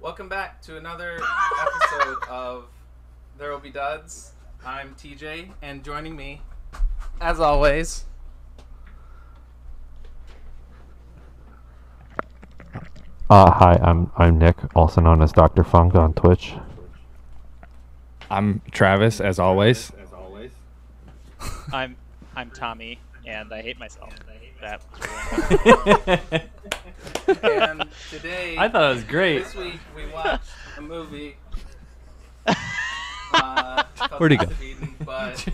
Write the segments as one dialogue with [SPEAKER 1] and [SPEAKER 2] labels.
[SPEAKER 1] Welcome back to another episode of There Will Be Duds. I'm TJ, and joining me, as always,
[SPEAKER 2] Hi, I'm Nick, also known as Dr. Funk on Twitch.
[SPEAKER 3] I'm Travis, as always.
[SPEAKER 4] I'm Tommy, and I hate myself. That was really
[SPEAKER 1] and today,
[SPEAKER 3] I thought it was great.
[SPEAKER 1] this week, we watched a movie.
[SPEAKER 2] Where'd he go?
[SPEAKER 1] But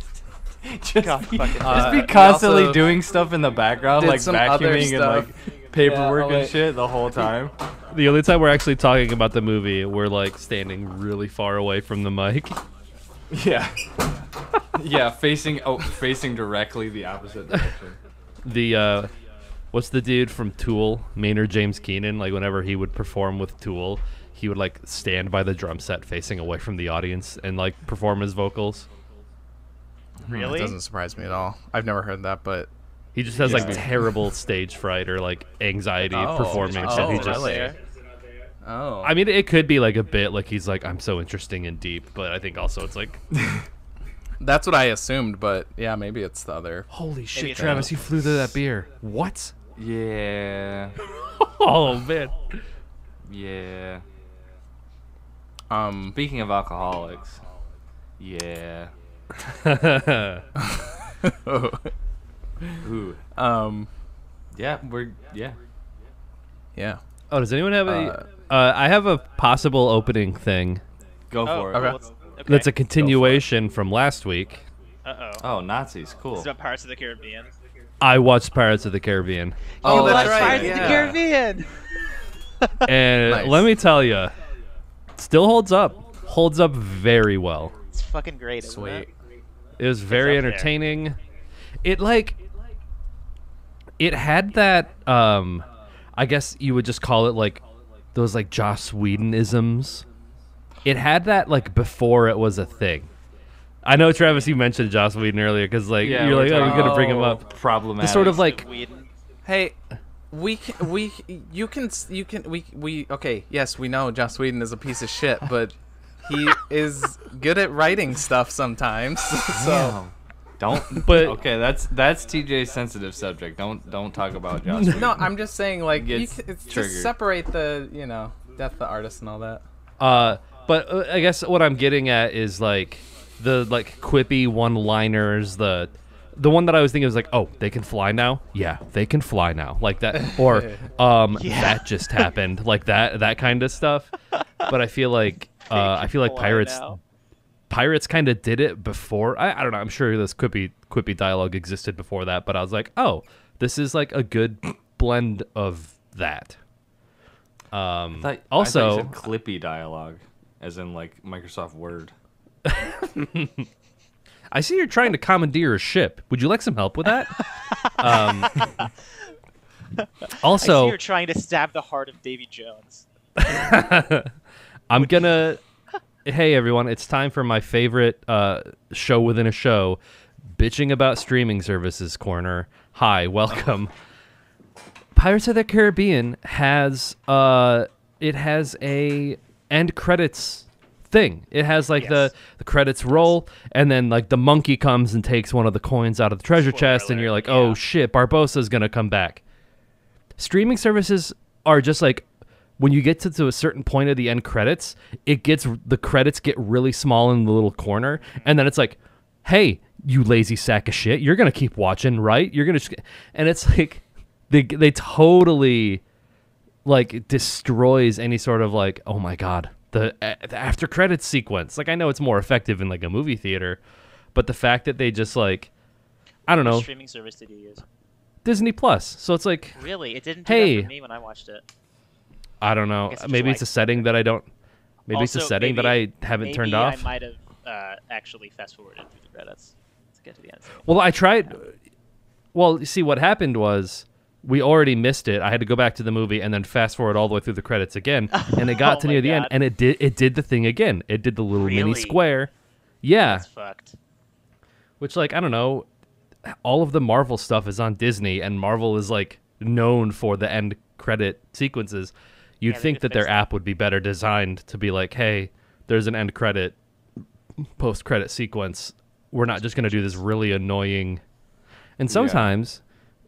[SPEAKER 3] Just be
[SPEAKER 1] we
[SPEAKER 3] constantly
[SPEAKER 1] also
[SPEAKER 3] doing stuff in the background,
[SPEAKER 1] did
[SPEAKER 3] like
[SPEAKER 1] some other
[SPEAKER 3] vacuuming and
[SPEAKER 1] stuff.
[SPEAKER 3] like paperwork
[SPEAKER 1] Yeah,
[SPEAKER 3] and shit the whole time.
[SPEAKER 5] The only time we're actually talking about the movie, we're like standing really far away from the mic.
[SPEAKER 3] Yeah. Yeah, facing directly the opposite direction.
[SPEAKER 5] The what's the dude from Tool, Maynard James Keenan? Like whenever he would perform with Tool, he would like stand by the drum set facing away from the audience and like perform his vocals.
[SPEAKER 4] Really?
[SPEAKER 1] It doesn't surprise me at all. I've never heard that, but
[SPEAKER 5] He just has like terrible stage fright or like anxiety performing.
[SPEAKER 1] Oh,
[SPEAKER 5] and he just,
[SPEAKER 1] really? Oh,
[SPEAKER 5] I mean, it could be like a bit like he's like, I'm so interesting and deep, but I think also it's like,
[SPEAKER 1] that's what I assumed. But yeah, maybe it's the other.
[SPEAKER 5] holy shit,
[SPEAKER 4] it's
[SPEAKER 5] Travis,
[SPEAKER 4] not.
[SPEAKER 5] you flew through that beer. What?
[SPEAKER 3] Yeah.
[SPEAKER 5] Oh man.
[SPEAKER 3] Yeah.
[SPEAKER 1] Um,
[SPEAKER 3] Speaking of alcoholics. Yeah. Ooh. Yeah,
[SPEAKER 1] yeah.
[SPEAKER 5] Oh, does anyone have a? I have a possible opening thing.
[SPEAKER 3] Go for it.
[SPEAKER 1] Okay.
[SPEAKER 4] Okay.
[SPEAKER 5] That's a continuation from last week.
[SPEAKER 3] Oh, Nazis, cool.
[SPEAKER 4] It's about Pirates of the Caribbean.
[SPEAKER 5] I watched Pirates of the Caribbean,
[SPEAKER 1] Oh,
[SPEAKER 4] You
[SPEAKER 1] that's
[SPEAKER 4] watched
[SPEAKER 1] right.
[SPEAKER 4] Pirates of the
[SPEAKER 1] Yeah.
[SPEAKER 4] Caribbean.
[SPEAKER 5] and
[SPEAKER 1] Nice.
[SPEAKER 5] let me tell you, still holds up. Holds up very well.
[SPEAKER 4] It's fucking great. Isn't
[SPEAKER 1] Sweet.
[SPEAKER 4] it?
[SPEAKER 5] It was very
[SPEAKER 4] up there.
[SPEAKER 5] entertaining. It had that. I guess you would just call it like those like Joss Whedon-isms. It had that like before it was a thing. I know, Travis, you mentioned Joss Whedon earlier because like
[SPEAKER 3] Yeah,
[SPEAKER 5] you're
[SPEAKER 3] we're
[SPEAKER 5] like, oh,
[SPEAKER 3] talking
[SPEAKER 5] you're gonna bring him up.
[SPEAKER 3] Problematic.
[SPEAKER 5] The sort of like
[SPEAKER 4] Whedon.
[SPEAKER 1] Hey, okay, yes, we know Joss Whedon is a piece of shit, but he is good at writing stuff sometimes. So
[SPEAKER 3] Damn. Don't.
[SPEAKER 5] But-
[SPEAKER 3] okay, that's TJ's sensitive subject. Don't talk about Josh.
[SPEAKER 1] no, I'm just saying like
[SPEAKER 3] Gets
[SPEAKER 1] it's
[SPEAKER 3] triggered.
[SPEAKER 1] just separate the death of the artist and all that.
[SPEAKER 5] but I guess what I'm getting at is like the like quippy one-liners. The one that I was thinking was like, oh, they can fly now. Yeah, they can fly now, like that. Or that just happened, like that kind of stuff. But I feel like
[SPEAKER 4] Fly
[SPEAKER 5] Pirates.
[SPEAKER 4] now.
[SPEAKER 5] Pirates kind of did it before. I don't know. I'm sure this quippy dialogue existed before that, but I was like, oh, this is like a good blend of that.
[SPEAKER 3] I thought you
[SPEAKER 5] Also,
[SPEAKER 3] said clippy dialogue, as in like Microsoft Word.
[SPEAKER 5] I see you're trying to commandeer a ship. Would you like some help with that?
[SPEAKER 4] I see
[SPEAKER 5] Also,
[SPEAKER 4] you're trying to stab the heart of Davy Jones.
[SPEAKER 5] I'm gonna. Hey everyone, it's time for my favorite show within a show, bitching about streaming services corner. Hi, welcome. Pirates of the Caribbean has it has a end credits thing. It has like
[SPEAKER 4] Yes.
[SPEAKER 5] the credits roll, and then like the monkey comes and takes one of the coins out of the treasure chest, and
[SPEAKER 4] alert,
[SPEAKER 5] you're like,
[SPEAKER 4] yeah.
[SPEAKER 5] oh shit, Barbossa's gonna come back. Streaming services are just like, when you get to a certain point of the end credits, the credits get really small in the little corner, and then it's like, hey, you lazy sack of shit, you're gonna keep watching, right? You're gonna and it's like they totally like destroys any sort of like, oh my god, the after credits sequence. Like, I know it's more effective in like a movie theater, but the fact that they just like, I don't
[SPEAKER 4] What
[SPEAKER 5] know,
[SPEAKER 4] streaming service did you use?
[SPEAKER 5] Disney Plus. So it's like,
[SPEAKER 4] Really? It didn't do
[SPEAKER 5] Hey.
[SPEAKER 4] that for me when I watched it.
[SPEAKER 5] I don't know.
[SPEAKER 4] guess it's
[SPEAKER 5] Maybe it's
[SPEAKER 4] like-
[SPEAKER 5] a setting that I don't. Maybe it's a
[SPEAKER 4] Also,
[SPEAKER 5] setting that I haven't turned
[SPEAKER 4] maybe
[SPEAKER 5] off.
[SPEAKER 4] I might have actually fast-forwarded through the credits to get to the end.
[SPEAKER 5] Well, I tried. Well, you see, what happened was we already missed it. I had to go back to the movie and then fast forward all the way through the credits again, and it got
[SPEAKER 4] Oh
[SPEAKER 5] to
[SPEAKER 4] my
[SPEAKER 5] near the end,
[SPEAKER 4] God.
[SPEAKER 5] and it did the thing again. It did the little mini
[SPEAKER 4] Really?
[SPEAKER 5] square. Yeah,
[SPEAKER 4] That's fucked.
[SPEAKER 5] which like I don't know. All of the Marvel stuff is on Disney, and Marvel is like known for the end credit sequences. You'd
[SPEAKER 4] they
[SPEAKER 5] think
[SPEAKER 4] could
[SPEAKER 5] that their
[SPEAKER 4] fix
[SPEAKER 5] app would be better designed to be like, hey, there's an end credit, post credit sequence. We're not just going to do this really annoying. And sometimes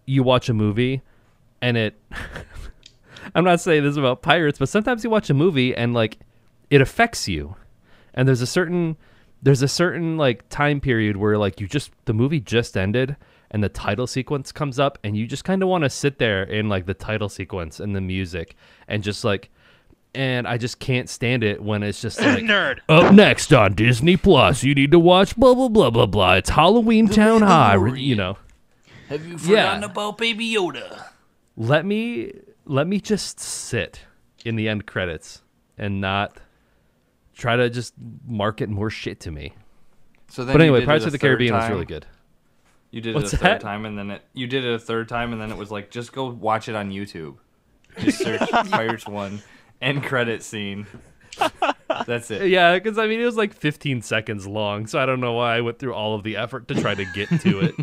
[SPEAKER 5] you watch a movie and it I'm not saying this about pirates, but sometimes you watch a movie and like it affects you. And there's a certain like time period where like the movie just ended and the title sequence comes up and you just kind of want to sit there in like the title sequence and the music and just like, and I just can't stand it when it's just like
[SPEAKER 4] Nerd.
[SPEAKER 5] up next on Disney Plus you need to watch blah blah blah blah blah, it's Halloween Town High, you know.
[SPEAKER 1] Have you forgotten about Baby Yoda?
[SPEAKER 5] Let me just sit in the end credits and not try to just market more shit to me.
[SPEAKER 3] So then
[SPEAKER 5] But
[SPEAKER 3] you
[SPEAKER 5] anyway,
[SPEAKER 3] did
[SPEAKER 5] Pirates
[SPEAKER 3] it
[SPEAKER 5] of
[SPEAKER 3] a
[SPEAKER 5] the Caribbean
[SPEAKER 3] third
[SPEAKER 5] was really
[SPEAKER 3] time?
[SPEAKER 5] good.
[SPEAKER 3] You did
[SPEAKER 5] What's
[SPEAKER 3] it a
[SPEAKER 5] that?
[SPEAKER 3] third time, and then you did it a third time, and then it was like, just go watch it on YouTube. Just search Pirates 1 end credit scene. That's it.
[SPEAKER 5] Yeah, because I mean it was like 15 seconds long, so I don't know why I went through all of the effort to try to get to it.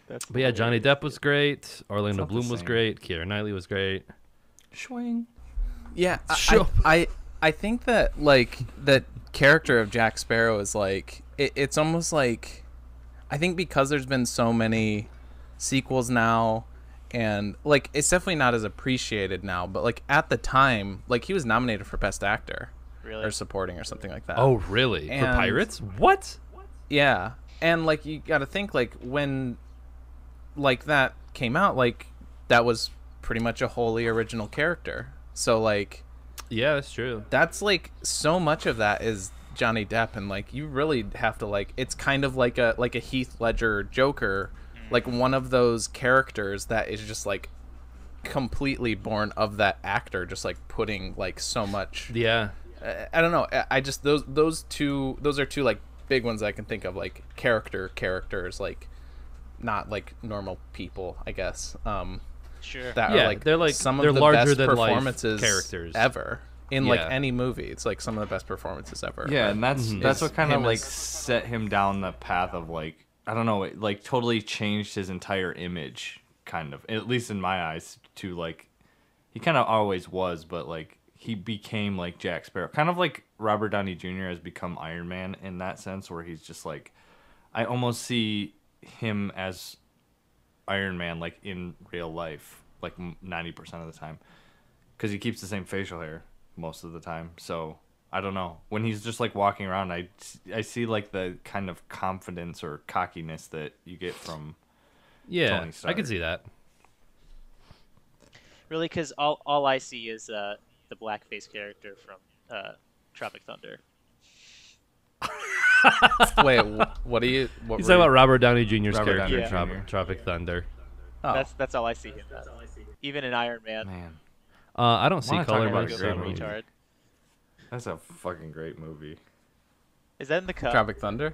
[SPEAKER 5] But yeah, Johnny Depp was great. Orlando
[SPEAKER 3] not the
[SPEAKER 5] Bloom was
[SPEAKER 3] same.
[SPEAKER 5] great. Keira Knightley was great.
[SPEAKER 3] Swing.
[SPEAKER 1] Yeah,
[SPEAKER 5] Sure.
[SPEAKER 1] I think that like that character of Jack Sparrow is like it's almost like I think because there's been so many sequels now and like it's definitely not as appreciated now, but like at the time like he was nominated for Best Actor
[SPEAKER 4] Really?
[SPEAKER 1] or supporting or something like that.
[SPEAKER 5] Oh, really? For
[SPEAKER 1] And-
[SPEAKER 5] Pirates? What?
[SPEAKER 1] Yeah, and like you got to think like when like that came out, like that was pretty much a wholly original character. So like
[SPEAKER 5] Yeah, that's true.
[SPEAKER 1] that's like so much of that is Johnny Depp, and like you really have to like it's kind of like a Heath Ledger Joker, like one of those characters that is just like completely born of that actor, just like putting like so much.
[SPEAKER 5] Yeah.
[SPEAKER 1] I don't know. I just those are two like big ones I can think of, like characters, like not like normal people, I guess.
[SPEAKER 4] Sure.
[SPEAKER 1] That
[SPEAKER 5] Yeah,
[SPEAKER 1] are like
[SPEAKER 5] they're like
[SPEAKER 1] some
[SPEAKER 5] they're
[SPEAKER 1] of the
[SPEAKER 5] larger
[SPEAKER 1] best
[SPEAKER 5] than life
[SPEAKER 1] performances
[SPEAKER 5] characters
[SPEAKER 1] ever in like
[SPEAKER 5] Yeah.
[SPEAKER 1] any movie. It's like some of the best performances ever.
[SPEAKER 3] Yeah,
[SPEAKER 1] But
[SPEAKER 3] and that's
[SPEAKER 1] It's
[SPEAKER 3] what kind of
[SPEAKER 1] him
[SPEAKER 3] like
[SPEAKER 1] as-
[SPEAKER 3] set him down the path of like, I don't know, it like totally changed his entire image, kind of, at least in my eyes, to like he kind of always was, but like he became like Jack Sparrow, kind of like Robert Downey Jr. has become Iron Man in that sense, where he's just like, I almost see him as Iron Man like in real life, like 90% of the time, because he keeps the same facial hair most of the time. So I don't know, when he's just like walking around, I see like the kind of confidence or cockiness that you get from
[SPEAKER 5] Yeah,
[SPEAKER 3] Tony
[SPEAKER 5] I
[SPEAKER 3] Stark.
[SPEAKER 5] can see that.
[SPEAKER 4] Really, because all I see is the blackface character from Tropic Thunder.
[SPEAKER 1] Wait, what do you? What
[SPEAKER 5] He's
[SPEAKER 1] were
[SPEAKER 5] talking
[SPEAKER 1] you-
[SPEAKER 5] about Robert Downey Jr.'s
[SPEAKER 3] Robert
[SPEAKER 5] character in
[SPEAKER 3] Downey Jr.
[SPEAKER 5] Tropic Thunder.
[SPEAKER 1] Oh.
[SPEAKER 4] That's all I see him as. Even in Iron Man.
[SPEAKER 3] Man,
[SPEAKER 5] I don't see
[SPEAKER 3] Wanna
[SPEAKER 5] color
[SPEAKER 3] talk about
[SPEAKER 5] marks.
[SPEAKER 3] a great
[SPEAKER 5] so-
[SPEAKER 3] movie.
[SPEAKER 4] retard.
[SPEAKER 3] that's a fucking great movie.
[SPEAKER 4] Is that in the cup?
[SPEAKER 1] Tropic Thunder.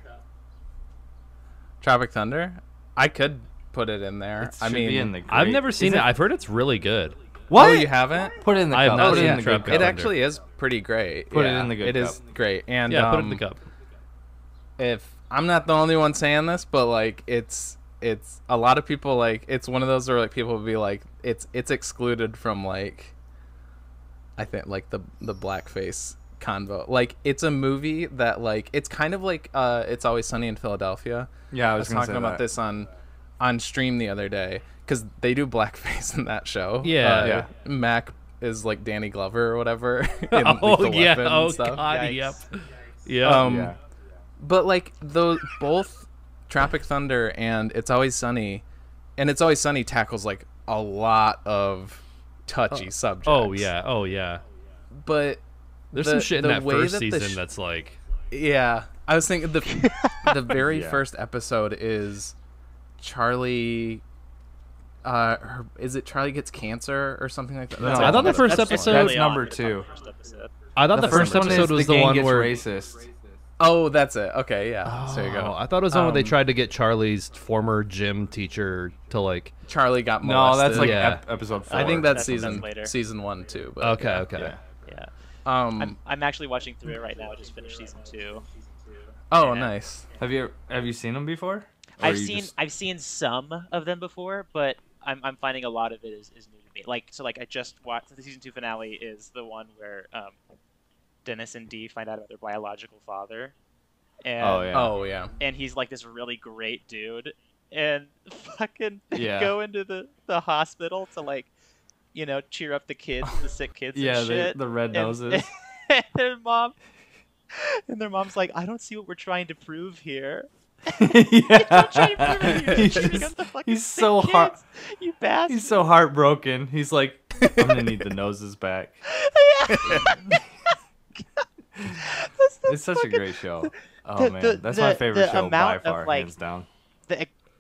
[SPEAKER 1] Tropic Thunder. I could put it in there.
[SPEAKER 3] It
[SPEAKER 1] I
[SPEAKER 3] should
[SPEAKER 1] mean,
[SPEAKER 3] be in the
[SPEAKER 5] I've
[SPEAKER 3] great-
[SPEAKER 5] never seen
[SPEAKER 3] Is
[SPEAKER 5] it. I've heard it's really good.
[SPEAKER 3] What?
[SPEAKER 1] Oh, you haven't?
[SPEAKER 3] Put it in the
[SPEAKER 5] I have
[SPEAKER 3] cup.
[SPEAKER 5] not
[SPEAKER 3] Put it
[SPEAKER 5] seen
[SPEAKER 3] in the
[SPEAKER 5] Tropic
[SPEAKER 3] good
[SPEAKER 1] It
[SPEAKER 3] cup.
[SPEAKER 5] Thunder.
[SPEAKER 1] actually is pretty great.
[SPEAKER 3] Put it
[SPEAKER 1] Yeah,
[SPEAKER 3] in the good
[SPEAKER 1] It is
[SPEAKER 3] cup.
[SPEAKER 1] great, and
[SPEAKER 5] Yeah, put it in the cup.
[SPEAKER 1] If I'm not the only one saying this, but like it's a lot of people like it's one of those where like people will be like it's excluded from like I think like the blackface convo. Like it's a movie that like it's kind of like It's Always Sunny in Philadelphia.
[SPEAKER 3] Yeah, I
[SPEAKER 1] I
[SPEAKER 3] was
[SPEAKER 1] was
[SPEAKER 3] gonna
[SPEAKER 1] talking
[SPEAKER 3] say
[SPEAKER 1] about
[SPEAKER 3] that.
[SPEAKER 1] this on stream the other day because they do blackface in that show.
[SPEAKER 5] Yeah.
[SPEAKER 3] Yeah.
[SPEAKER 1] Mac is like Danny Glover or whatever. In
[SPEAKER 5] Oh
[SPEAKER 1] Lethal
[SPEAKER 5] yeah.
[SPEAKER 1] Weapon and
[SPEAKER 5] Oh
[SPEAKER 1] stuff.
[SPEAKER 5] god.
[SPEAKER 4] Yikes.
[SPEAKER 5] Yep. Yeah.
[SPEAKER 3] Yeah.
[SPEAKER 1] But like those both Tropic Thunder and It's Always Sunny, and It's Always Sunny tackles like a lot of touchy subjects.
[SPEAKER 5] Oh yeah. Oh yeah.
[SPEAKER 1] But
[SPEAKER 5] There's
[SPEAKER 1] the-
[SPEAKER 5] some shit in
[SPEAKER 1] the
[SPEAKER 5] that
[SPEAKER 1] way
[SPEAKER 5] first
[SPEAKER 1] that the
[SPEAKER 5] season that's like.
[SPEAKER 1] yeah, I was thinking the very
[SPEAKER 3] Yeah.
[SPEAKER 1] first episode is Charlie. Is it Charlie gets cancer or something like that?
[SPEAKER 3] No,
[SPEAKER 5] I thought the first
[SPEAKER 4] That's
[SPEAKER 5] episode-
[SPEAKER 3] That's
[SPEAKER 4] early on
[SPEAKER 3] number
[SPEAKER 4] in the
[SPEAKER 3] 2.
[SPEAKER 4] first episode.
[SPEAKER 5] I thought the first
[SPEAKER 3] one is
[SPEAKER 5] episode was the
[SPEAKER 3] gang
[SPEAKER 5] one
[SPEAKER 3] gets
[SPEAKER 5] where.
[SPEAKER 3] racist.
[SPEAKER 1] Oh, that's it. Okay, yeah. So you go.
[SPEAKER 5] Oh, I thought it was the one where they
[SPEAKER 1] Um,
[SPEAKER 5] tried to get Charlie's former gym teacher to like.
[SPEAKER 1] Charlie got
[SPEAKER 3] No,
[SPEAKER 1] molested.
[SPEAKER 3] that's like
[SPEAKER 5] Yeah.
[SPEAKER 3] Episode 4.
[SPEAKER 1] I think that's
[SPEAKER 4] That's later.
[SPEAKER 1] season 1 too. But
[SPEAKER 5] Okay.
[SPEAKER 1] yeah.
[SPEAKER 5] Okay.
[SPEAKER 3] Yeah.
[SPEAKER 4] Yeah. I'm actually watching through it right now. I just finished season 2.
[SPEAKER 1] Oh,
[SPEAKER 4] Yeah.
[SPEAKER 1] nice.
[SPEAKER 3] Have you seen them before? Or
[SPEAKER 4] I've
[SPEAKER 3] you
[SPEAKER 4] seen
[SPEAKER 3] just-
[SPEAKER 4] I've seen some of them before, but I'm finding a lot of it is new to me. Like I just watched the season 2 finale is the one where Dennis and Dee find out about their biological father. And,
[SPEAKER 1] Oh yeah.
[SPEAKER 4] And he's like this really great dude, and fucking they
[SPEAKER 3] Yeah.
[SPEAKER 4] go into the hospital to like, cheer up the kids, the sick kids.
[SPEAKER 3] Yeah,
[SPEAKER 4] and shit.
[SPEAKER 3] the red noses.
[SPEAKER 4] And their mom's like, I don't see what we're trying to prove here.
[SPEAKER 3] Yeah.
[SPEAKER 4] He's
[SPEAKER 3] so heart.
[SPEAKER 4] You bastard.
[SPEAKER 3] He's so heartbroken. He's like, I'm gonna need the noses back. It's such a great show. Oh man, that's my favorite show by far, hands down.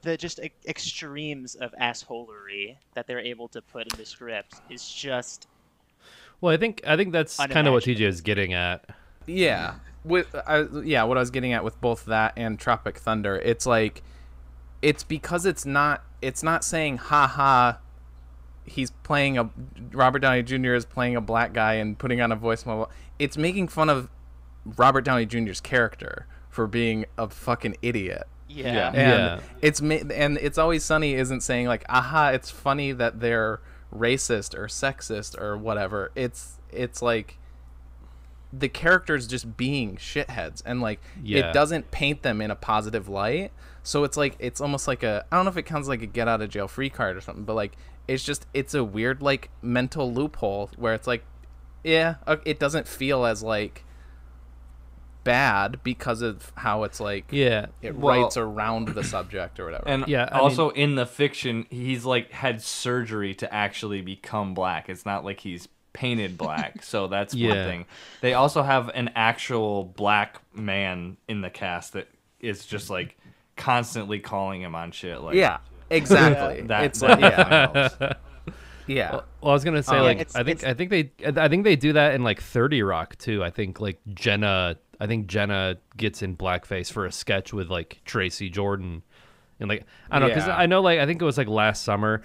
[SPEAKER 4] The just extremes of assholery that they're able to put in the script is just.
[SPEAKER 5] Well, I think that's kind of what TJ is getting at.
[SPEAKER 1] Yeah. What I was getting at with both that and Tropic Thunder, it's like, it's because it's not saying haha, Robert Downey Jr. is playing a black guy and putting on a voice model. It's making fun of Robert Downey Jr.'s character for being a fucking idiot.
[SPEAKER 4] Yeah.
[SPEAKER 1] And It's Always Sunny isn't saying like, aha, it's funny that they're racist or sexist or whatever. It's like the characters just being shitheads, and like it doesn't paint them in a positive light. So it's like, it's almost like I don't know if it counts like a get out of jail free card or something, but like it's a weird like mental loophole where it's like, yeah, it doesn't feel as like bad because of how it's like writes around the subject or whatever.
[SPEAKER 3] And also in the fiction, he's like had surgery to actually become black. It's not like he's painted black. So that's one thing. They also have an actual black man in the cast that is just like constantly calling him on shit. Like,
[SPEAKER 1] yeah, exactly.
[SPEAKER 3] It's
[SPEAKER 1] like,
[SPEAKER 5] yeah. Well, I was gonna say I think they do that in like 30 Rock too. I think like Jenna gets in blackface for a sketch with like Tracy Jordan, and like I don't know, because I know like I think it was like last summer.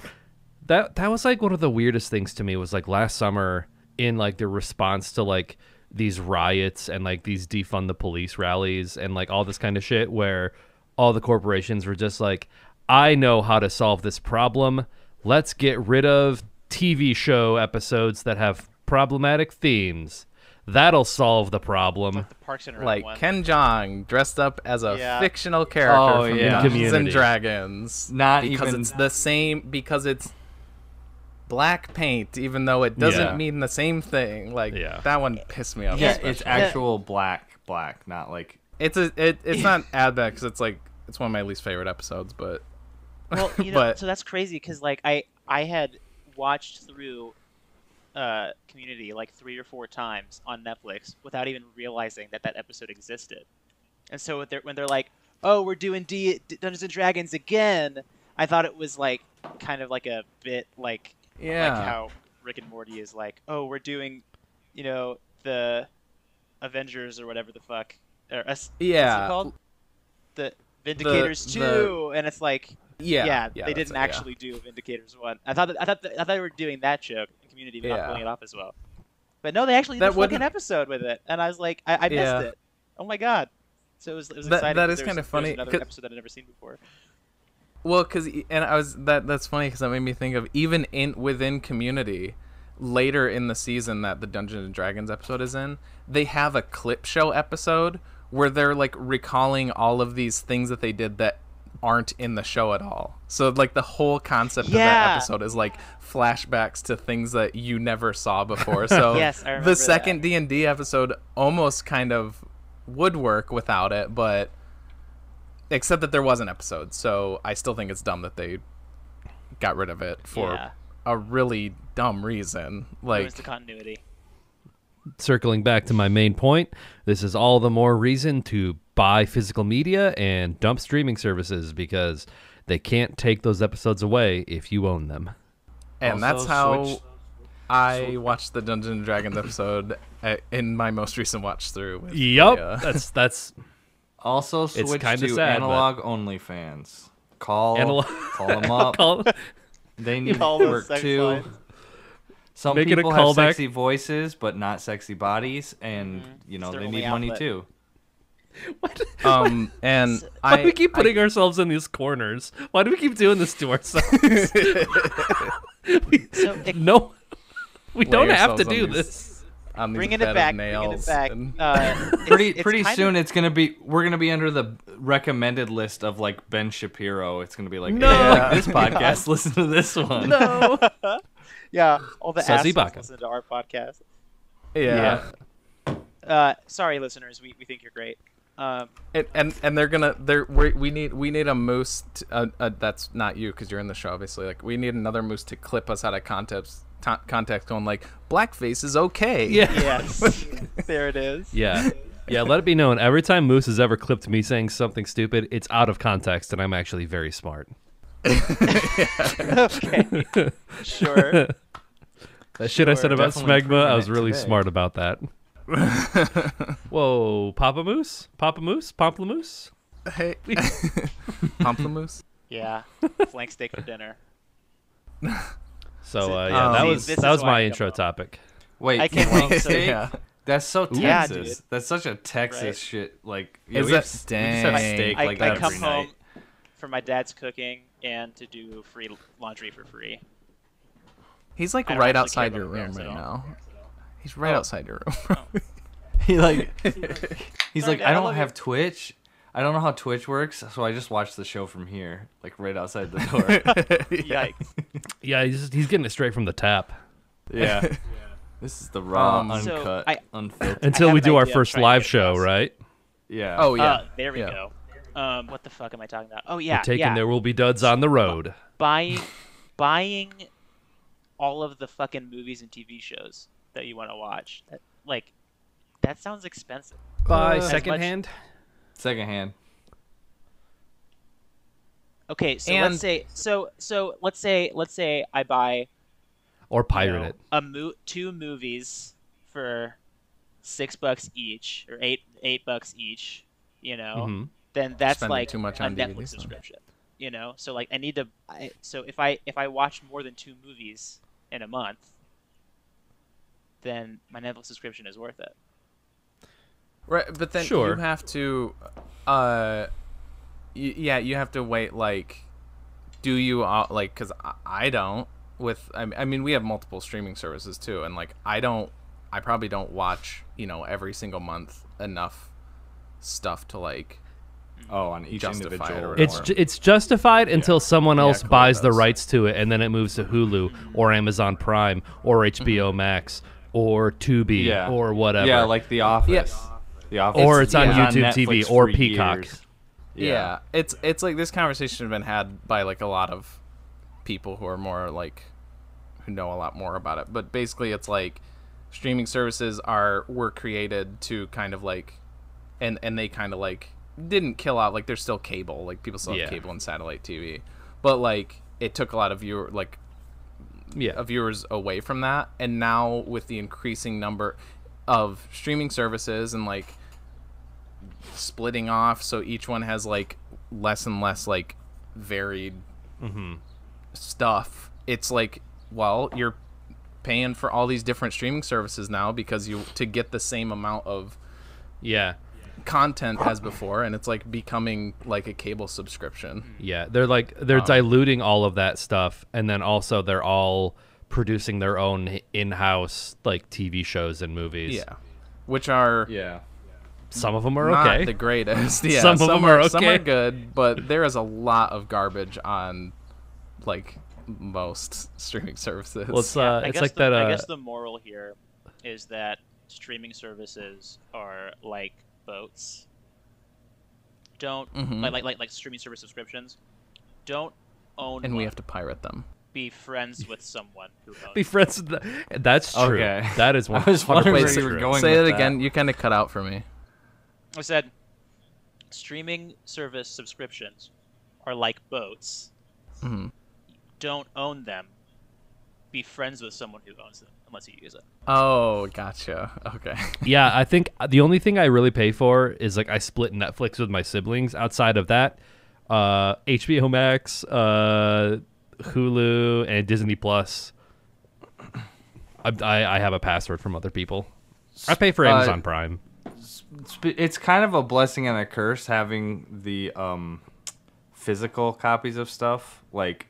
[SPEAKER 5] That was like one of the weirdest things to me was like last summer in like the response to like these riots and like these defund the police rallies and like all this kind of shit where all the corporations were just like, I know how to solve this problem. Let's get rid of TV show episodes that have problematic themes. That'll solve the problem.
[SPEAKER 4] Like the Parks and Rec
[SPEAKER 1] like
[SPEAKER 4] one.
[SPEAKER 1] Ken Jeong dressed up as a fictional character from Dungeons and Dragons.
[SPEAKER 3] Not
[SPEAKER 1] because
[SPEAKER 3] even...
[SPEAKER 1] it's the same, because it's black paint, even though it doesn't mean the same thing. Like that one pissed me off.
[SPEAKER 3] Yeah, it's actual black, not like
[SPEAKER 1] it's not ad bad because it's one of my least favorite episodes, but
[SPEAKER 4] well, so that's crazy because like I had watched through Community like 3 or 4 times on Netflix without even realizing that episode existed. And so when they're like, oh, we're doing Dungeons and Dragons again, I thought it was like kind of like a bit like how Rick and Morty is like, oh, we're doing the Avengers or whatever the fuck, or what's it called, the Vindicators 2, and it's like they didn't actually do Vindicators 1. I thought they were doing that joke in Community, but not pulling it off as well. But no, they actually did a fucking episode with it, and I was like, I missed it. Oh my god! So it was exciting.
[SPEAKER 1] That is kind of funny.
[SPEAKER 4] Another episode that I'd never seen before.
[SPEAKER 1] Well, that's funny because that made me think of even within Community, later in the season that the Dungeons and Dragons episode is in, they have a clip show episode where they're like recalling all of these things that they did that aren't in the show at all. So like the whole concept of that episode is like flashbacks to things that you never saw before. So
[SPEAKER 4] yes, I remember
[SPEAKER 1] the second D&D episode almost kind of would work without it, but except that there was an episode. So I still think it's dumb that they got rid of it for a really dumb reason. Like,
[SPEAKER 4] the continuity.
[SPEAKER 5] Circling back to my main point, this is all the more reason to buy physical media and dump streaming services because they can't take those episodes away if you own them.
[SPEAKER 1] And also, that's how I watched the Dungeons and Dragons episode in my most recent watch through.
[SPEAKER 5] That's
[SPEAKER 3] also switch to
[SPEAKER 5] sad,
[SPEAKER 3] analog only fans. Call them up. They need work too.
[SPEAKER 4] Lines.
[SPEAKER 3] Some
[SPEAKER 5] Make
[SPEAKER 3] people
[SPEAKER 5] it a
[SPEAKER 3] have
[SPEAKER 5] callback.
[SPEAKER 3] sexy voices, but not sexy bodies, and they need money
[SPEAKER 4] outlet.
[SPEAKER 3] too.
[SPEAKER 1] And
[SPEAKER 5] why do we keep putting ourselves in these corners? Why do we keep doing this to ourselves?
[SPEAKER 4] So
[SPEAKER 5] No, we don't
[SPEAKER 1] lay
[SPEAKER 5] have to
[SPEAKER 1] ourselves on
[SPEAKER 5] do
[SPEAKER 1] these-
[SPEAKER 5] this.
[SPEAKER 1] on these
[SPEAKER 4] bringing
[SPEAKER 1] bed
[SPEAKER 4] it
[SPEAKER 1] of
[SPEAKER 4] back, bringing it
[SPEAKER 1] nails
[SPEAKER 4] back.
[SPEAKER 1] and-
[SPEAKER 3] Pretty
[SPEAKER 4] It's
[SPEAKER 3] soon
[SPEAKER 4] kind
[SPEAKER 3] it's gonna be we're gonna be under the recommended list of like Ben Shapiro. It's gonna be like,
[SPEAKER 5] No.
[SPEAKER 3] hey, you like this podcast, listen to this one.
[SPEAKER 5] No.
[SPEAKER 4] Yeah, all the
[SPEAKER 5] Says
[SPEAKER 4] assholes
[SPEAKER 5] Ibaka.
[SPEAKER 4] listen to our podcast.
[SPEAKER 1] Yeah.
[SPEAKER 4] Sorry, listeners, we think you're great.
[SPEAKER 1] And we need a moose that's not you because you're in the show obviously, like we need another moose to clip us out of context going like blackface is okay.
[SPEAKER 5] Yeah.
[SPEAKER 4] Yes, there it is.
[SPEAKER 5] Yeah. Yeah, let it be known. Every time Moose has ever clipped me saying something stupid, it's out of context, and I'm actually very smart.
[SPEAKER 4] Okay, sure.
[SPEAKER 5] That shit I said about
[SPEAKER 3] Definitely
[SPEAKER 5] smegma, I was
[SPEAKER 3] proving it
[SPEAKER 5] really
[SPEAKER 3] today.
[SPEAKER 5] smart about that. Whoa, Papa Moose? Pomplamoose?
[SPEAKER 1] Hey, pamplemousse.
[SPEAKER 4] Yeah, flank steak for dinner.
[SPEAKER 5] So,
[SPEAKER 4] See,
[SPEAKER 5] yeah, that
[SPEAKER 4] this is
[SPEAKER 5] was
[SPEAKER 4] why
[SPEAKER 5] my
[SPEAKER 4] I come
[SPEAKER 5] intro
[SPEAKER 4] up.
[SPEAKER 5] topic.
[SPEAKER 3] Wait,
[SPEAKER 4] I can't
[SPEAKER 3] flank
[SPEAKER 4] wait.
[SPEAKER 3] steak?
[SPEAKER 1] Yeah.
[SPEAKER 3] That's so
[SPEAKER 4] Yeah,
[SPEAKER 3] Texas.
[SPEAKER 4] dude.
[SPEAKER 3] That's such a Texas
[SPEAKER 4] Right.
[SPEAKER 3] shit. Like,
[SPEAKER 1] Is
[SPEAKER 3] we
[SPEAKER 1] that-
[SPEAKER 3] just have steak
[SPEAKER 4] I,
[SPEAKER 3] like
[SPEAKER 4] I
[SPEAKER 3] that
[SPEAKER 4] come
[SPEAKER 3] every
[SPEAKER 4] home
[SPEAKER 3] night.
[SPEAKER 4] for my dad's cooking and to do free laundry for free.
[SPEAKER 1] He's like
[SPEAKER 4] I don't
[SPEAKER 1] right
[SPEAKER 4] actually
[SPEAKER 1] outside
[SPEAKER 4] care
[SPEAKER 1] your
[SPEAKER 4] about
[SPEAKER 1] room
[SPEAKER 4] parents at
[SPEAKER 1] right
[SPEAKER 4] all.
[SPEAKER 1] now. He's right
[SPEAKER 4] Oh.
[SPEAKER 1] outside your room.
[SPEAKER 3] He's
[SPEAKER 4] Sorry,
[SPEAKER 3] like,
[SPEAKER 4] Dad,
[SPEAKER 3] I
[SPEAKER 4] I
[SPEAKER 3] don't
[SPEAKER 4] love
[SPEAKER 3] have
[SPEAKER 4] you."
[SPEAKER 3] Twitch. I don't know how Twitch works, so I just watch the show from here, like right outside the door.
[SPEAKER 4] Yikes!
[SPEAKER 5] Yeah, he's getting it straight from the tap.
[SPEAKER 3] Yeah. This is the raw,
[SPEAKER 4] So,
[SPEAKER 3] uncut,
[SPEAKER 4] I-
[SPEAKER 3] unfiltered.
[SPEAKER 5] Until
[SPEAKER 4] have
[SPEAKER 5] we
[SPEAKER 4] an
[SPEAKER 5] do our
[SPEAKER 4] idea I'm
[SPEAKER 5] first
[SPEAKER 4] trying to
[SPEAKER 5] live
[SPEAKER 4] get
[SPEAKER 5] show,
[SPEAKER 4] across.
[SPEAKER 5] right?
[SPEAKER 3] Yeah.
[SPEAKER 1] Oh yeah.
[SPEAKER 4] There we
[SPEAKER 1] Yeah.
[SPEAKER 4] go. What the fuck am I talking about? Oh yeah,
[SPEAKER 5] We're taking
[SPEAKER 4] yeah.
[SPEAKER 5] There Will Be Duds on the road.
[SPEAKER 4] buying all of the fucking movies and TV shows that you want to watch. That sounds expensive.
[SPEAKER 5] Buy
[SPEAKER 4] As
[SPEAKER 5] secondhand?
[SPEAKER 3] Secondhand.
[SPEAKER 4] Okay, so
[SPEAKER 1] And-
[SPEAKER 4] let's say I buy
[SPEAKER 5] Or pirate it.
[SPEAKER 4] two movies for $6 each or $8 each. You know,
[SPEAKER 5] Mhm.
[SPEAKER 4] then that's
[SPEAKER 1] Spending
[SPEAKER 4] like
[SPEAKER 1] too much
[SPEAKER 4] a
[SPEAKER 1] on
[SPEAKER 4] Netflix
[SPEAKER 1] DVDs, huh?
[SPEAKER 4] subscription. You know, so like I need to. So if I watch more than 2 movies in a month, then my Netflix subscription is worth it.
[SPEAKER 1] Right, but then
[SPEAKER 5] Sure.
[SPEAKER 1] you have to, you have to wait. Like, do you like? Because I don't. I mean, we have multiple streaming services too, and like I probably don't watch every single month enough stuff to like.
[SPEAKER 3] Oh, on each
[SPEAKER 1] Justify it or
[SPEAKER 3] individual.
[SPEAKER 1] whatever.
[SPEAKER 5] It's justified until someone else
[SPEAKER 1] Chloe
[SPEAKER 5] buys the
[SPEAKER 1] does.
[SPEAKER 5] rights to it, and then it moves to Hulu or Amazon Prime or HBO Max or Tubi
[SPEAKER 3] Yeah.
[SPEAKER 5] or whatever.
[SPEAKER 3] Yeah, like The Office.
[SPEAKER 1] Yeah.
[SPEAKER 3] The Office.
[SPEAKER 5] Or it's on
[SPEAKER 3] was
[SPEAKER 5] YouTube
[SPEAKER 3] Netflix
[SPEAKER 5] TV or
[SPEAKER 3] for
[SPEAKER 5] Peacock.
[SPEAKER 3] years.
[SPEAKER 1] Yeah, it's like this conversation has been had by like a lot of people who are more like who know a lot more about it. But basically, it's like streaming services were created to kind of like, and they kind of like didn't kill out, like there's still cable, like people still have
[SPEAKER 5] Yeah.
[SPEAKER 1] cable and satellite TV, but like it took a lot of viewers away from that, and now with the increasing number of streaming services and like splitting off, so each one has like less and less like varied stuff. It's like, well, you're paying for all these different streaming services now because to get the same amount of
[SPEAKER 5] Yeah.
[SPEAKER 1] content as before, and it's like becoming like a cable subscription.
[SPEAKER 5] Yeah. They're diluting all of that stuff, and then also they're all producing their own in-house like TV shows and movies.
[SPEAKER 1] Yeah, which are
[SPEAKER 3] Yeah.
[SPEAKER 5] Some of them are
[SPEAKER 1] not
[SPEAKER 5] okay.
[SPEAKER 1] the greatest. Yeah,
[SPEAKER 5] Some of them are
[SPEAKER 1] Some
[SPEAKER 5] okay.
[SPEAKER 1] are good, but there is a lot of garbage on like most streaming services.
[SPEAKER 5] Well, it's
[SPEAKER 4] I
[SPEAKER 5] it's
[SPEAKER 4] guess
[SPEAKER 5] like
[SPEAKER 4] the,
[SPEAKER 5] that.
[SPEAKER 4] I guess the moral here is that streaming services are like boats. Don't
[SPEAKER 1] Mhm.
[SPEAKER 4] like streaming service subscriptions. Don't own
[SPEAKER 1] and we
[SPEAKER 4] one.
[SPEAKER 1] have to pirate them.
[SPEAKER 4] Be friends with someone who owns.
[SPEAKER 5] Be friends with That's true.
[SPEAKER 3] Okay.
[SPEAKER 5] That is one.
[SPEAKER 3] I was wondering
[SPEAKER 1] Wait,
[SPEAKER 3] where you were going
[SPEAKER 1] say
[SPEAKER 3] with
[SPEAKER 1] it
[SPEAKER 3] that.
[SPEAKER 1] again. You kind of cut out for me.
[SPEAKER 4] I said, streaming service subscriptions are like boats.
[SPEAKER 1] Mhm.
[SPEAKER 4] Don't own them. Be friends with someone who owns them, unless you use it.
[SPEAKER 1] Oh, gotcha. Okay.
[SPEAKER 5] Yeah, I think the only thing I really pay for is like I split Netflix with my siblings. Outside of that, HBO Max, Hulu, and Disney Plus. I have a password from other people. I pay for Amazon Prime.
[SPEAKER 3] It's kind of a blessing and a curse having the physical copies of stuff. Like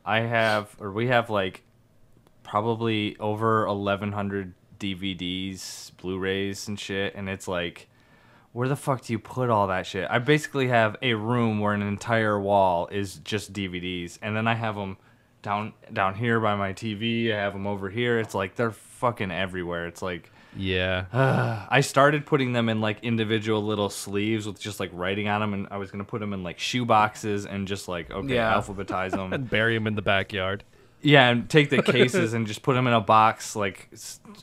[SPEAKER 3] we have like probably over 1,100 DVDs, Blu-rays, and shit. And it's like, where the fuck do you put all that shit? I basically have a room where an entire wall is just DVDs, and then I have them down here by my TV. I have them over here. It's like they're fucking everywhere. It's like,
[SPEAKER 5] Yeah.
[SPEAKER 3] I started putting them in like individual little sleeves with just like writing on them, and I was gonna put them in like shoe boxes and just like alphabetize them
[SPEAKER 5] And bury him in the backyard.
[SPEAKER 3] Yeah, and take the cases and just put them in a box like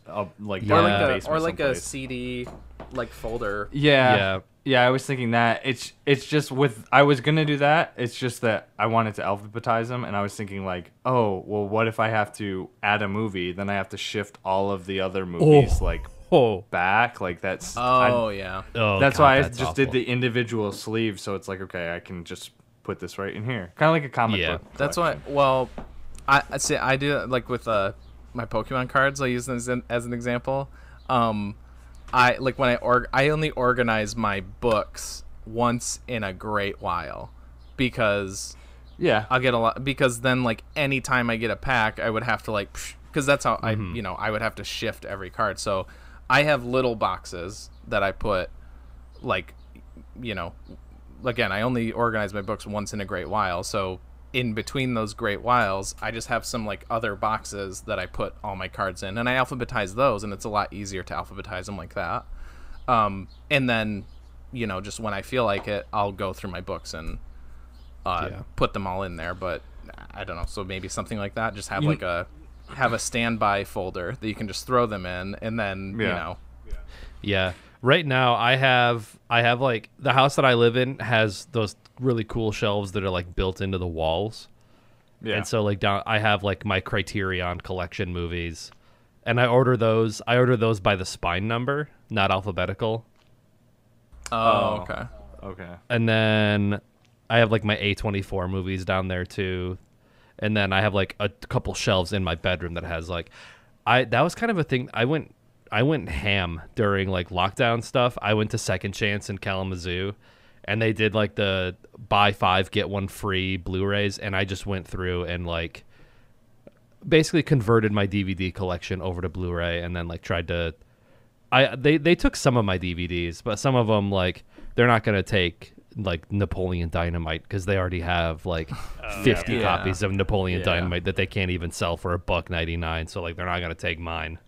[SPEAKER 1] Or
[SPEAKER 3] down
[SPEAKER 1] like
[SPEAKER 3] in the
[SPEAKER 1] a
[SPEAKER 3] basement
[SPEAKER 1] a
[SPEAKER 3] someplace.
[SPEAKER 1] CD like folder.
[SPEAKER 3] Yeah, I was thinking that it's just with I was gonna do that. It's just that I wanted to alphabetize them, and I was thinking like, oh, well, what if I have to add a movie? Then I have to shift all of the other movies back. Like that's
[SPEAKER 1] Yeah.
[SPEAKER 5] Oh,
[SPEAKER 3] that's
[SPEAKER 5] God,
[SPEAKER 3] why I
[SPEAKER 5] that's
[SPEAKER 3] just
[SPEAKER 5] awful.
[SPEAKER 3] did the individual sleeves. So it's like, okay, I can just put this right in here, kind of like a comic book.
[SPEAKER 1] That's why.
[SPEAKER 3] collection.
[SPEAKER 1] Well, I see. I do like with my Pokemon cards. I use them as an example. I like when I only organize my books once in a great while, because
[SPEAKER 3] Yeah,
[SPEAKER 1] I'll get a lot. Because then like anytime I get a pack, I would have to like, because that's how I would have to shift every card. So I have little boxes that I put like, again, I only organize my books once in a great while. So in between those great whiles, I just have some like other boxes that I put all my cards in, and I alphabetize those, and it's a lot easier to alphabetize them like that. And then, just when I feel like it, I'll go through my books and put them all in there. But I don't know. So maybe something like that. Just have have a standby folder that you can just throw them in, and then
[SPEAKER 5] Yeah. Right now, I have like the house that I live in has those really cool shelves that are like built into the walls.
[SPEAKER 3] yeah.
[SPEAKER 5] And so like down, I have like my Criterion collection movies, and I order those by the spine number, not alphabetical.
[SPEAKER 1] Oh, okay.
[SPEAKER 3] Okay.
[SPEAKER 5] And then I have like my A24 movies down there too. And then I have like a couple shelves in my bedroom that has like, that was kind of a thing. I went ham during like lockdown stuff. I went to Second Chance in Kalamazoo, and they did like the buy 5 get 1 free Blu-rays, and I just went through and like basically converted my DVD collection over to Blu-ray, and then like tried to they took some of my DVDs, but some of them like they're not going to take like Napoleon Dynamite because they already have like 50
[SPEAKER 1] Yeah.
[SPEAKER 5] copies of Napoleon
[SPEAKER 3] Yeah.
[SPEAKER 5] Dynamite that they can't even sell for $1.99, so like they're not going to take mine.